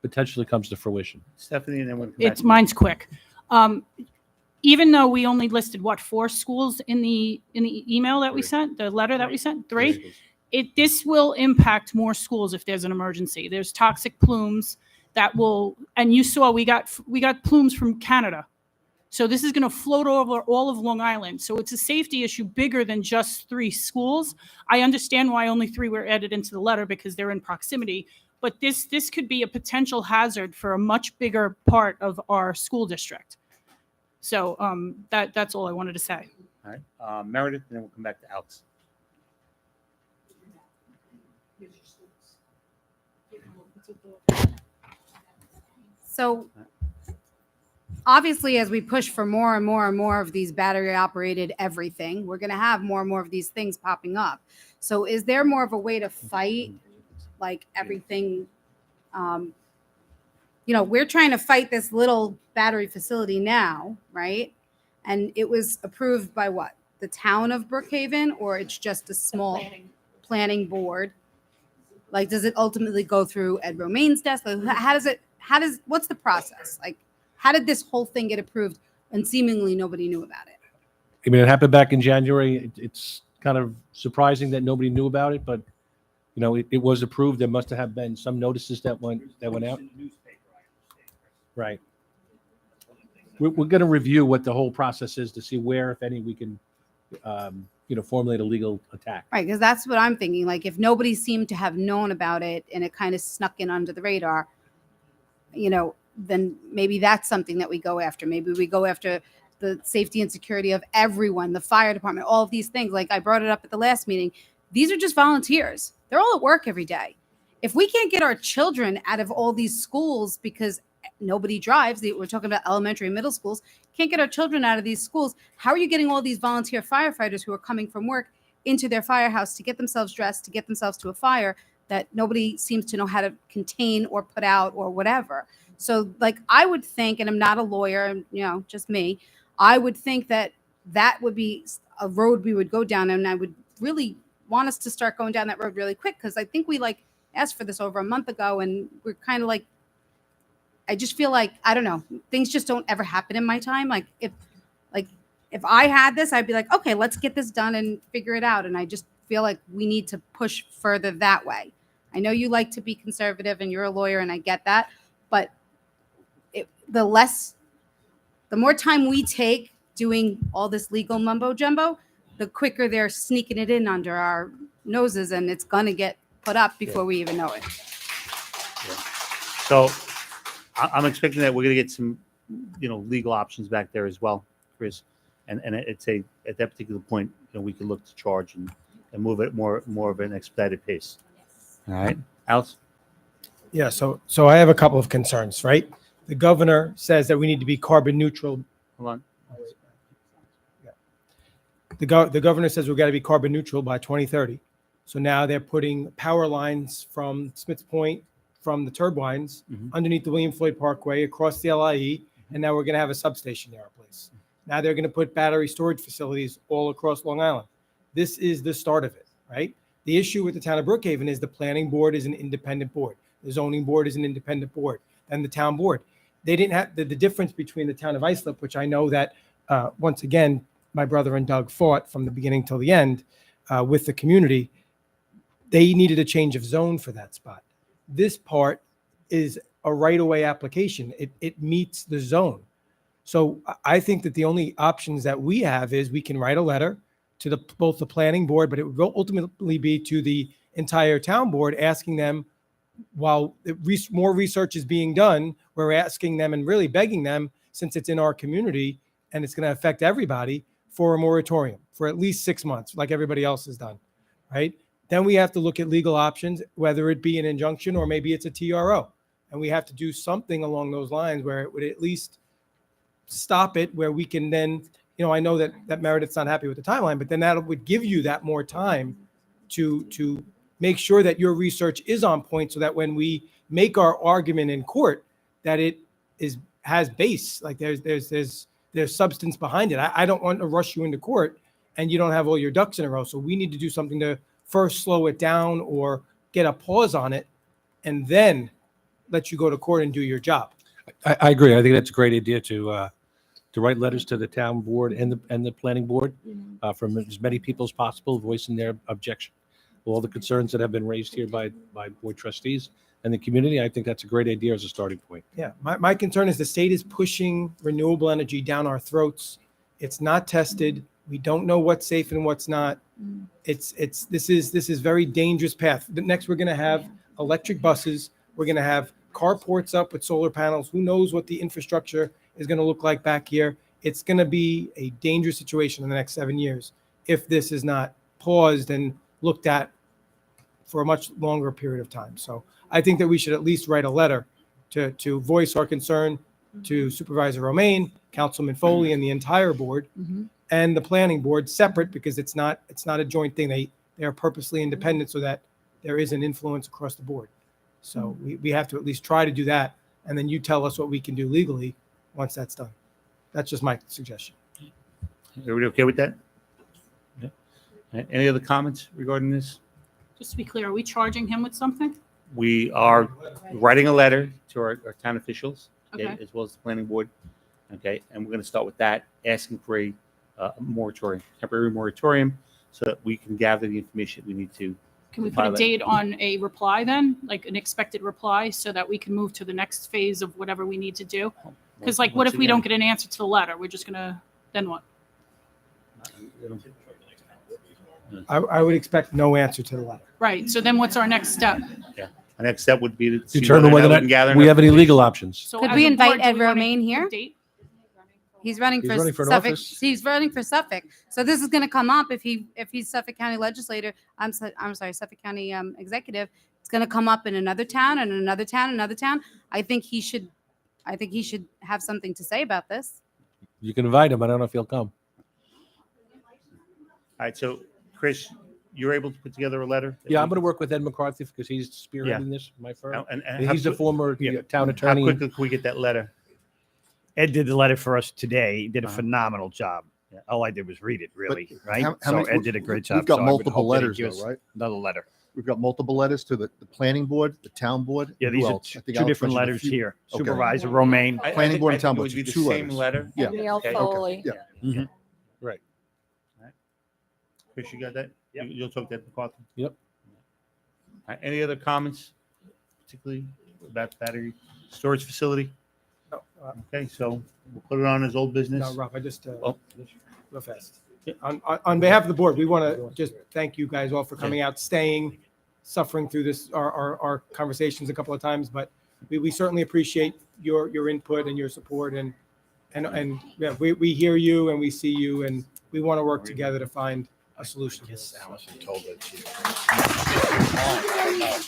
potentially comes to fruition. Stephanie, and then we'll come back It's to you. mine's quick. even though we only listed what 4 schools in the email that we sent, the letter that we sent, 3. This will impact more schools if there's an emergency. There's toxic plumes that will, and you saw we got plumes from Canada. So this is going to float over all of Long Island. So it's a safety issue bigger than just 3 schools. I understand why only 3 were added into the letter because they're in proximity, but this could be a potential hazard for a much bigger part of our school district. So that's all I wanted to say. All right, Meredith, and then we'll come back to Alex. So obviously, as we push for more and more and more of these battery operated everything, we're going to have more and more of these things popping up. So is there more of a way to fight like everything? We're trying to fight this little battery facility now, right? And it was approved by what? The town of Brookhaven, or it's just a small planning board? Like, does it ultimately go through Ed Romaine's desk? Like, what's the process? Like, how did this whole thing get approved and seemingly nobody knew about it? I mean, it happened back in January. It's kind of surprising that nobody knew about it, but it was approved. There must have been some notices that went out. Right. We're going to review what the whole process is to see where, if any, we can, formulate a legal attack. Right, because that's what I'm thinking. Like, if nobody seemed to have known about it and it kind of snuck in under the radar, then maybe that's something that we go after. Maybe we go after the safety and security of everyone, the fire department, all of these things. Like I brought it up at the last meeting. These are just volunteers. They're all at work every day. If we can't get our children out of all these schools because nobody drives, we're talking about elementary and middle schools, can't get our children out of these schools, how are you getting all these volunteer firefighters who are coming from work into their firehouse to get themselves dressed, to get themselves to a fire that nobody seems to know how to contain or put out or whatever? So like I would think, and I'm not a lawyer, just me, I would think that would be a road we would go down, and I would really want us to start going down that road really quick, because I think we asked for this over a month ago, and we're kind of I just feel like, I don't know, things just don't ever happen in my time. If I had this, I'd be like, okay, let's get this done and figure it out. And I just feel like we need to push further that way. I know you like to be conservative and you're a lawyer, and I get that, but the more time we take doing all this legal mumbo jumbo, the quicker they're sneaking it in under our noses, and it's going to get put up before we even know it. So I'm expecting that we're going to get some, legal options back there as well, Chris. And at that particular point, we can look to charge and move it more of an expedited pace. All right, Alice? Yeah, so I have a couple of concerns, right? The governor says that we need to be carbon neutral. Hold on. The governor says we've got to be carbon neutral by 2030. So now they're putting power lines from Smiths Point, from the turbines, underneath the William Floyd Parkway, across the LIE, and now we're going to have a substation near our place. Now they're going to put battery storage facilities all across Long Island. This is the start of it, right? The issue with the town of Brookhaven is the planning board is an independent board. The zoning board is an independent board, and the town board. They didn't have the difference between the town of Islip, which I know that, once again, my brother and Doug fought from the beginning till the end with the community. They needed a change of zone for that spot. This part is a right-of-way application. It meets the zone. So I think that the only options that we have is we can write a letter to both the planning board, but it would ultimately be to the entire town board, asking them, while more research is being done, we're asking them and really begging them, since it's in our community and it's going to affect everybody, for a moratorium for at least 6 months, like everybody else has done, right? Then we have to look at legal options, whether it be an injunction or maybe it's a TRO. And we have to do something along those lines where it would at least stop it, where we can then, I know that Meredith's not happy with the timeline, but then that would give you that more time to make sure that your research is on point, so that when we make our argument in court, that it has base, like there's substance behind it. I don't want to rush you into court and you don't have all your ducks in a row. So we need to do something to first slow it down or get a pause on it, and then let you go to court and do your job. I agree. I think that's a great idea to to write letters to the town board and the planning board from as many people as possible, voicing their objection. All the concerns that have been raised here by board trustees and the community. I think that's a great idea as a starting point. Yeah, my concern is the state is pushing renewable energy down our throats. It's not tested. We don't know what's safe and what's not. This is very dangerous path. The next, we're going to have electric buses. We're going to have carports up with solar panels. Who knows what the infrastructure is going to look like back here? It's going to be a dangerous situation in the next 7 years if this is not paused and looked at for a much longer period of time. So I think that we should at least write a letter to voice our concern to Supervisor Romaine, Councilman Foley, and the entire board, and the planning board separate, because it's not a joint thing. They are purposely independent so that there is an influence across the board. So we have to at least try to do that, and then you tell us what we can do legally once that's done. That's just my suggestion. Everybody okay with that? Yeah. Any other comments regarding this? Just to be clear, are we charging him with something? We are writing a letter to our town officials, okay, Okay. as well as the planning board. Okay, and we're going to start with that, asking for a moratorium, temporary moratorium, so that we can gather the information we need to. Can we put a date on a reply then, like an expected reply, so that we can move to the next phase of whatever we need to do? Because like, what if we don't get an answer to the letter? We're just gonna, then what? I would expect no answer to the letter. Right, so then what's our next step? Yeah, our next step would be to see Determine whether or we not can gather we enough have any information. legal options. So Could as we a invite board, do Ed we wanna Romaine pick a here? date? He's running He's for running for an Suffolk. office. He's running for Suffolk. So this is going to come up if he's Suffolk County legislator. I'm sorry, Suffolk County executive. It's going to come up in another town and another town, another town. I think he should have something to say about this. You can invite him. I don't know if he'll come. All right, so Chris, you're able to put together a letter? Yeah, I'm going to work with Ed McCarthy because he's spearheading this, my firm. And And he's a how former town How attorney. quickly can we get that letter? Ed did the letter for us today. He did a phenomenal job. All I did was read it, really, right? how So many- Ed did a great job. We've got So I would multiple hope that he letters gives though, right? Another letter. We've got multiple letters to the planning board, the town board. Yeah, and these who are else? I two think Alex different mentioned a letters few. here. Okay. Supervisor Romaine. Planning board and town it board, would so be the two same letters. letter. Yeah. Neil Foley. Yeah. Mhm. Right. Chris, you got that? You'll talk to Ed McCarthy? Yep. All right, any other comments, particularly about battery storage facility? No, Okay, so we'll put it on as old business. No, Rob, I just Oh. real fast. On behalf of the board, we want to just thank you guys all for coming out, staying, suffering through this, our conversations a couple of times, but we certainly appreciate your input and your support, and yeah, we hear you and we see you, and we want to work together to find a solution. Allison told that she.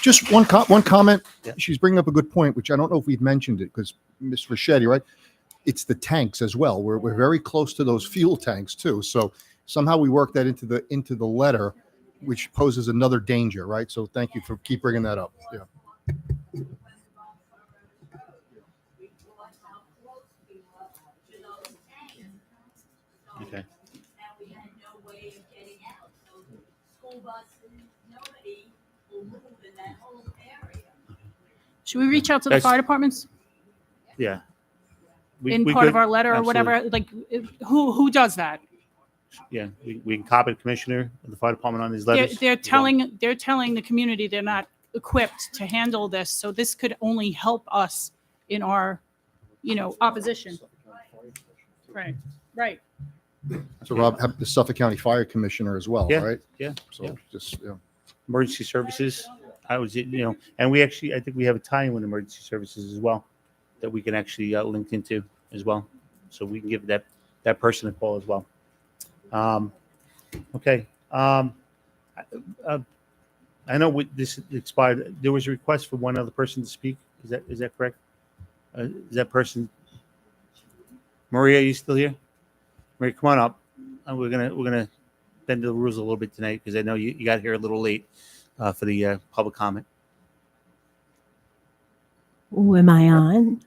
Just one comment. She's bringing up a good point, which I don't know if we've mentioned it, because Ms. Rachetti, right? It's the tanks as well. We're very close to those fuel tanks too. So somehow we work that into the letter, which poses another danger, right? So thank you for keep bringing that up. Yeah. Okay. Should we reach out to the That's- fire departments Yeah. in We part of could- our letter or absolutely. whatever? Like, who does that? Yeah, we can copy the commissioner of the fire department on these They're, letters. they're telling the community they're not equipped to handle this, so this could only help us in our, opposition. Right, right. So Rob, have the Suffolk County Fire Commissioner as well, Yeah, right? yeah, So yeah. just, yeah. Emergency services, and we actually, I think we have a tie-in with emergency services as well, that we can actually link into as well. So we can give that person a call as well. Okay. I know this expired. There was a request for one other person to speak. Is that correct? Is that person? Maria, are you still here? Maria, come on up. We're gonna bend the rules a little bit tonight because I know you got here a little late for the public comment. Oh, am I on?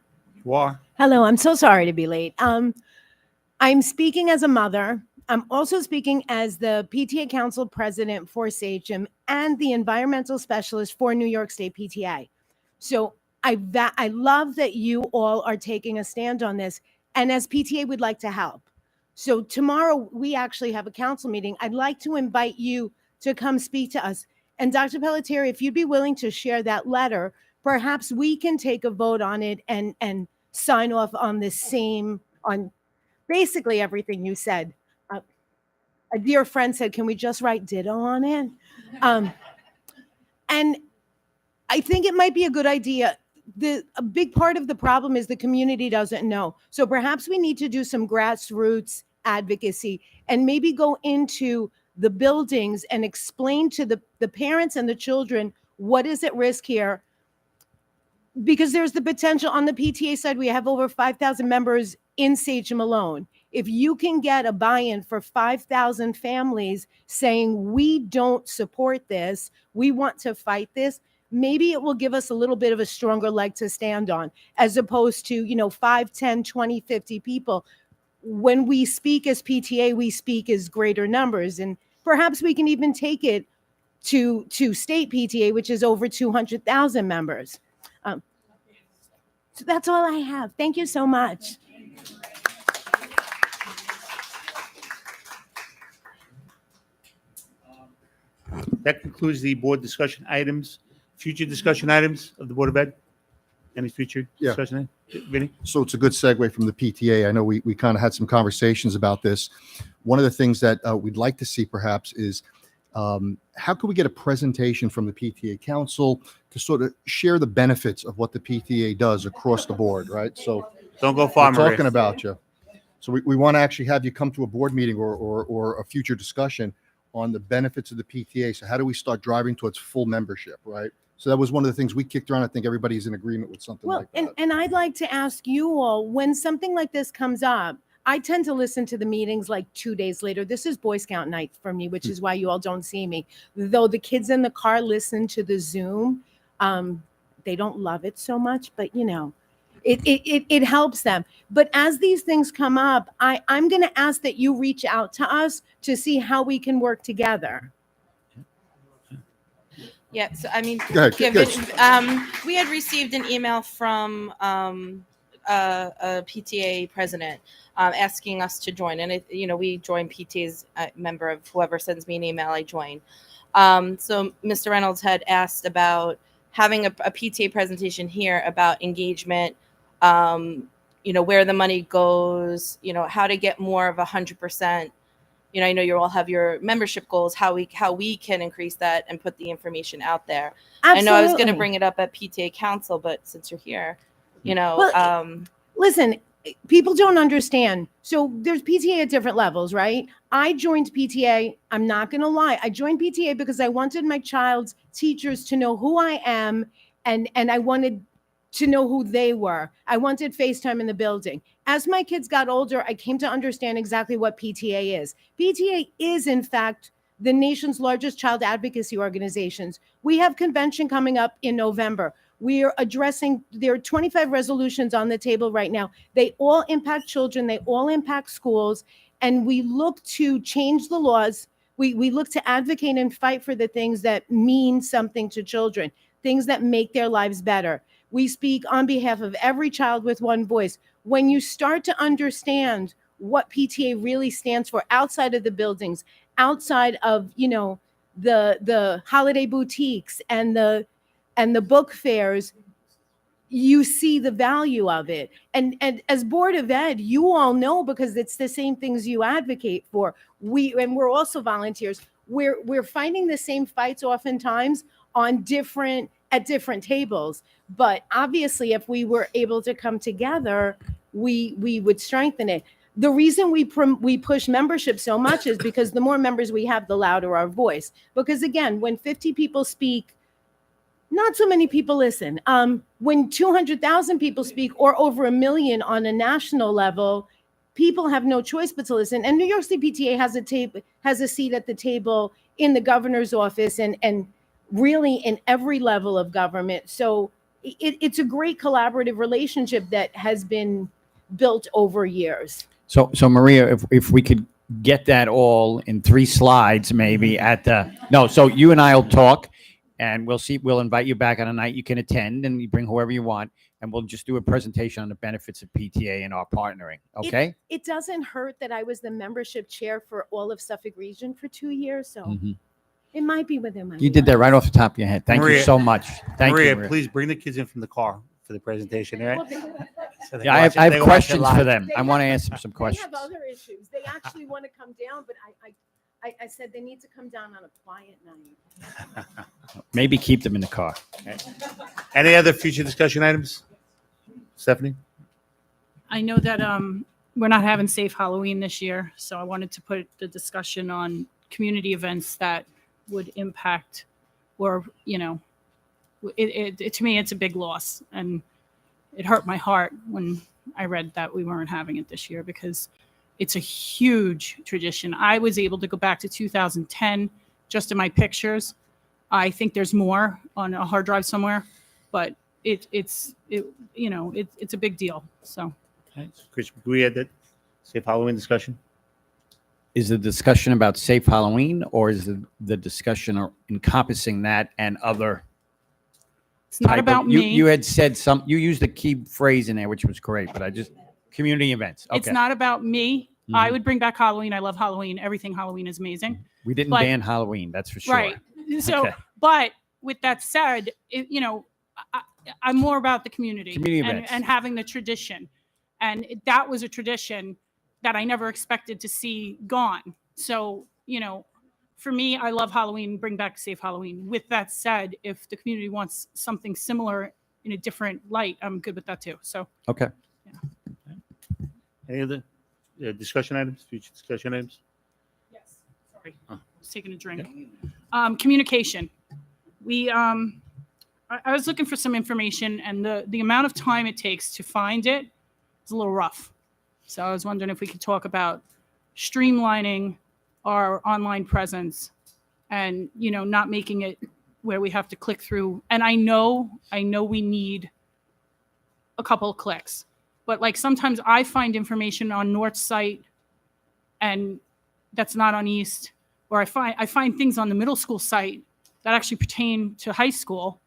You are. Hello, I'm so sorry to be late. I'm speaking as a mother. I'm also speaking as the PTA Council President for Sachem and the Environmental Specialist for New York State PTA. So I love that you all are taking a stand on this. And as PTA, we'd like to help. So tomorrow we actually have a council meeting. I'd like to invite you to come speak to us. And Dr. Pelletieri, if you'd be willing to share that letter, perhaps we can take a vote on it and sign off on on basically everything you said. A dear friend said, can we just write ditto on it? And I think it might be a good idea. A big part of the problem is the community doesn't know. So perhaps we need to do some grassroots advocacy and maybe go into the buildings and explain to the parents and the children what is at risk here. Because there's the potential on the PTA side, we have over 5,000 members in Sachem alone. If you can get a buy-in for 5,000 families saying, we don't support this, we want to fight this, maybe it will give us a little bit of a stronger leg to stand on, as opposed to, 5, 10, 20, 50 people. When we speak as PTA, we speak as greater numbers. And perhaps we can even take it to state PTA, which is over 200,000 members. So that's all I have. Thank you so much. That concludes the board discussion items. Future discussion items of the Board of Ed? Any future discussion? Vinny? So it's a good segue from the PTA. I know we kind of had some conversations about this. One of the things that we'd like to see perhaps is how can we get a presentation from the PTA Council to sort of share the benefits of what the PTA does across the board, right? So don't go far, we're Maria. talking about you. So we want to actually have you come to a board meeting or a future discussion on the benefits of the PTA. So how do we start driving towards full membership, right? So that was one of the things we kicked around. I think everybody's in agreement with something like that. And I'd like to ask you all, when something like this comes up, I tend to listen to the meetings like 2 days later. This is Boy Scout night for me, which is why you all don't see me. Though the kids in the car listen to the Zoom, they don't love it so much, but it helps them. But as these things come up, I'm going to ask that you reach out to us to see how we can work together. Yeah, so I mean, Go ahead, given, yes. We had received an email from a PTA president asking us to join, and we join PTA's member of whoever sends me an email, I join. So Mr. Reynolds had asked about having a PTA presentation here about engagement, where the money goes, how to get more of 100%. I know you all have your membership goals, how we can increase that and put the information out there. Absolutely. I know I was going to bring it up at PTA Council, but since you're here, listen, people don't understand. So there's PTA at different levels, right? I joined PTA. I'm not going to lie. I joined PTA because I wanted my child's teachers to know who I am, and I wanted to know who they were. I wanted FaceTime in the building. As my kids got older, I came to understand exactly what PTA is. PTA is, in fact, the nation's largest child advocacy organizations. We have convention coming up in November. We are addressing, there are 25 resolutions on the table right now. They all impact children. They all impact schools. And we look to change the laws. We look to advocate and fight for the things that mean something to children, things that make their lives better. We speak on behalf of every child with one voice. When you start to understand what PTA really stands for outside of the buildings, outside of, the holiday boutiques and the book fairs, you see the value of it. And as Board of Ed, you all know, because it's the same things you advocate for. We're also volunteers. We're fighting the same fights oftentimes at different tables. But obviously, if we were able to come together, we would strengthen it. The reason we push membership so much is because the more members we have, the louder our voice. Because again, when 50 people speak, not so many people listen. When 200,000 people speak, or over 1 million on a national level, people have no choice but to listen. And New York State PTA has a seat at the table in the governor's office and really in every level of government. So it's a great collaborative relationship that has been built over years. So Maria, if we could get that all in 3 slides, maybe so you and I will talk, and we'll invite you back on a night you can attend, and you bring whoever you want, and we'll just do a presentation on the benefits of PTA and our partnering. Okay. It doesn't hurt that I was the membership chair for all of Suffolk Region for 2 years, so Mhm. it might be within my. You did that right off the top of your head. Thank you Maria- so much. Thank Maria, you. Maria. please bring the kids in from the car for the presentation. All right? Well, So they Yeah, I watch have, it- I they have watch it questions for live. them. They I want to have- ask them some They questions. have other issues. They actually want to come down, but I said they need to come down on a quiet night. Maybe keep them in the car. Any other future discussion items? Stephanie? I know that we're not having Safe Halloween this year, so I wanted to put the discussion on community events that would impact, or to me, it's a big loss, and it hurt my heart when I read that we weren't having it this year because it's a huge tradition. I was able to go back to 2010 just in my pictures. I think there's more on a hard drive somewhere, but it's a big deal. So. Okay. Chris, we had that Safe Halloween discussion. Is the discussion about Safe Halloween, or is the discussion encompassing that and other? It's not about me. You had said you used a key phrase in there, which was great, but community events. Okay. It's not about me. Mhm. I would bring back Halloween. I love Halloween. Everything Halloween is amazing. We didn't But- ban Halloween, that's for sure. Right. So, Okay. but with that said, I'm more about the community, Community and, events. and having the tradition. And that was a tradition that I never expected to see gone. So, for me, I love Halloween, bring back Safe Halloween. With that said, if the community wants something similar in a different light, I'm good with that too. So, Okay. Any other discussion items? Future discussion items? yes, sorry, I was taking a drink. Communication. I was looking for some information, and the amount of time it takes to find it is a little rough. So I was wondering if we could talk about streamlining our online presence and, not making it where we have to click through. And I know we need a couple of clicks, but like sometimes I find information on North site and that's not on East, or I find things on the middle school site that actually pertain to high school.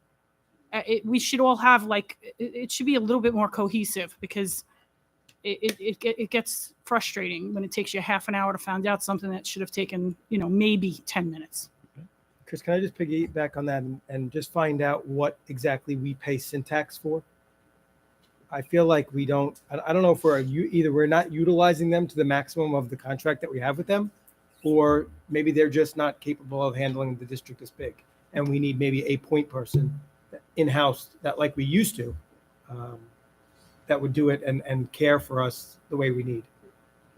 We should all have it should be a little bit more cohesive, because it gets frustrating when it takes you half an hour to find out something that should have taken maybe 10 minutes. Chris, can I just piggyback on that and just find out what exactly we pay Syntax for? I feel like we don't. I don't know if either we're not utilizing them to the maximum of the contract that we have with them, or maybe they're just not capable of handling the district this big, and we need maybe a point person in-house that, like we used to, that would do it and care for us the way we need.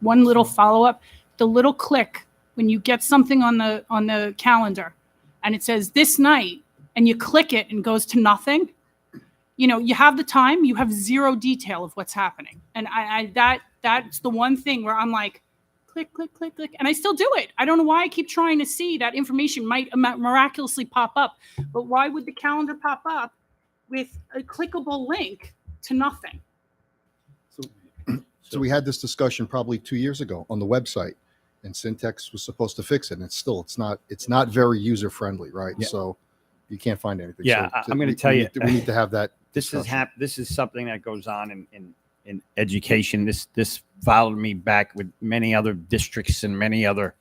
One little follow-up, the little click when you get something on the calendar and it says this night, and you click it and goes to nothing. You have the time, you have zero detail of what's happening. And that's the one thing where I'm like, click, click, click, click. And I still do it. I don't know why I keep trying to see that information might miraculously pop up, but why would the calendar pop up with a clickable link to nothing? So we had this discussion probably 2 years ago on the website, and Syntax was supposed to fix it, and it's not very user friendly, right? Yeah. So you can't find anything. Yeah, So I'm going to we tell you, we need to have that. This discussion. this is something that goes on in education. This followed me back with many other districts and many other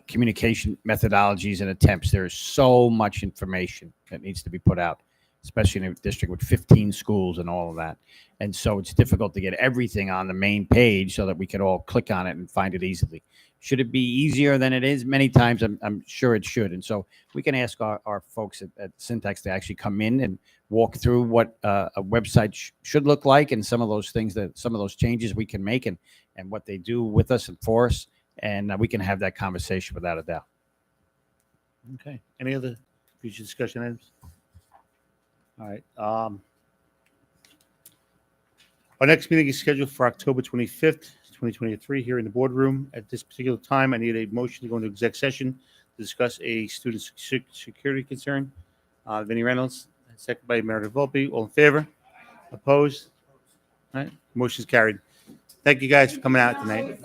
communication methodologies and attempts. There is so much information that needs to be put out, especially in a district with 15 schools and all of that. And so it's difficult to get everything on the main page so that we can all click on it and find it easily. Should it be easier than it is? Many times I'm sure it should. And so we can ask our folks at Syntax to actually come in and walk through what a website should look like, and some of those things, some of those changes we can make, and what they do with us and for us. And we can have that conversation without a doubt. Okay. Any other future discussion items? All right. Our next meeting is scheduled for October 25th, 2023, here in the boardroom. At this particular time, I need a motion to go into exec session to discuss a student security concern. Vinnie Reynolds, second by Meredith Volpe. All in favor? Opposed? All right. Motion is carried. Thank you guys for coming out tonight.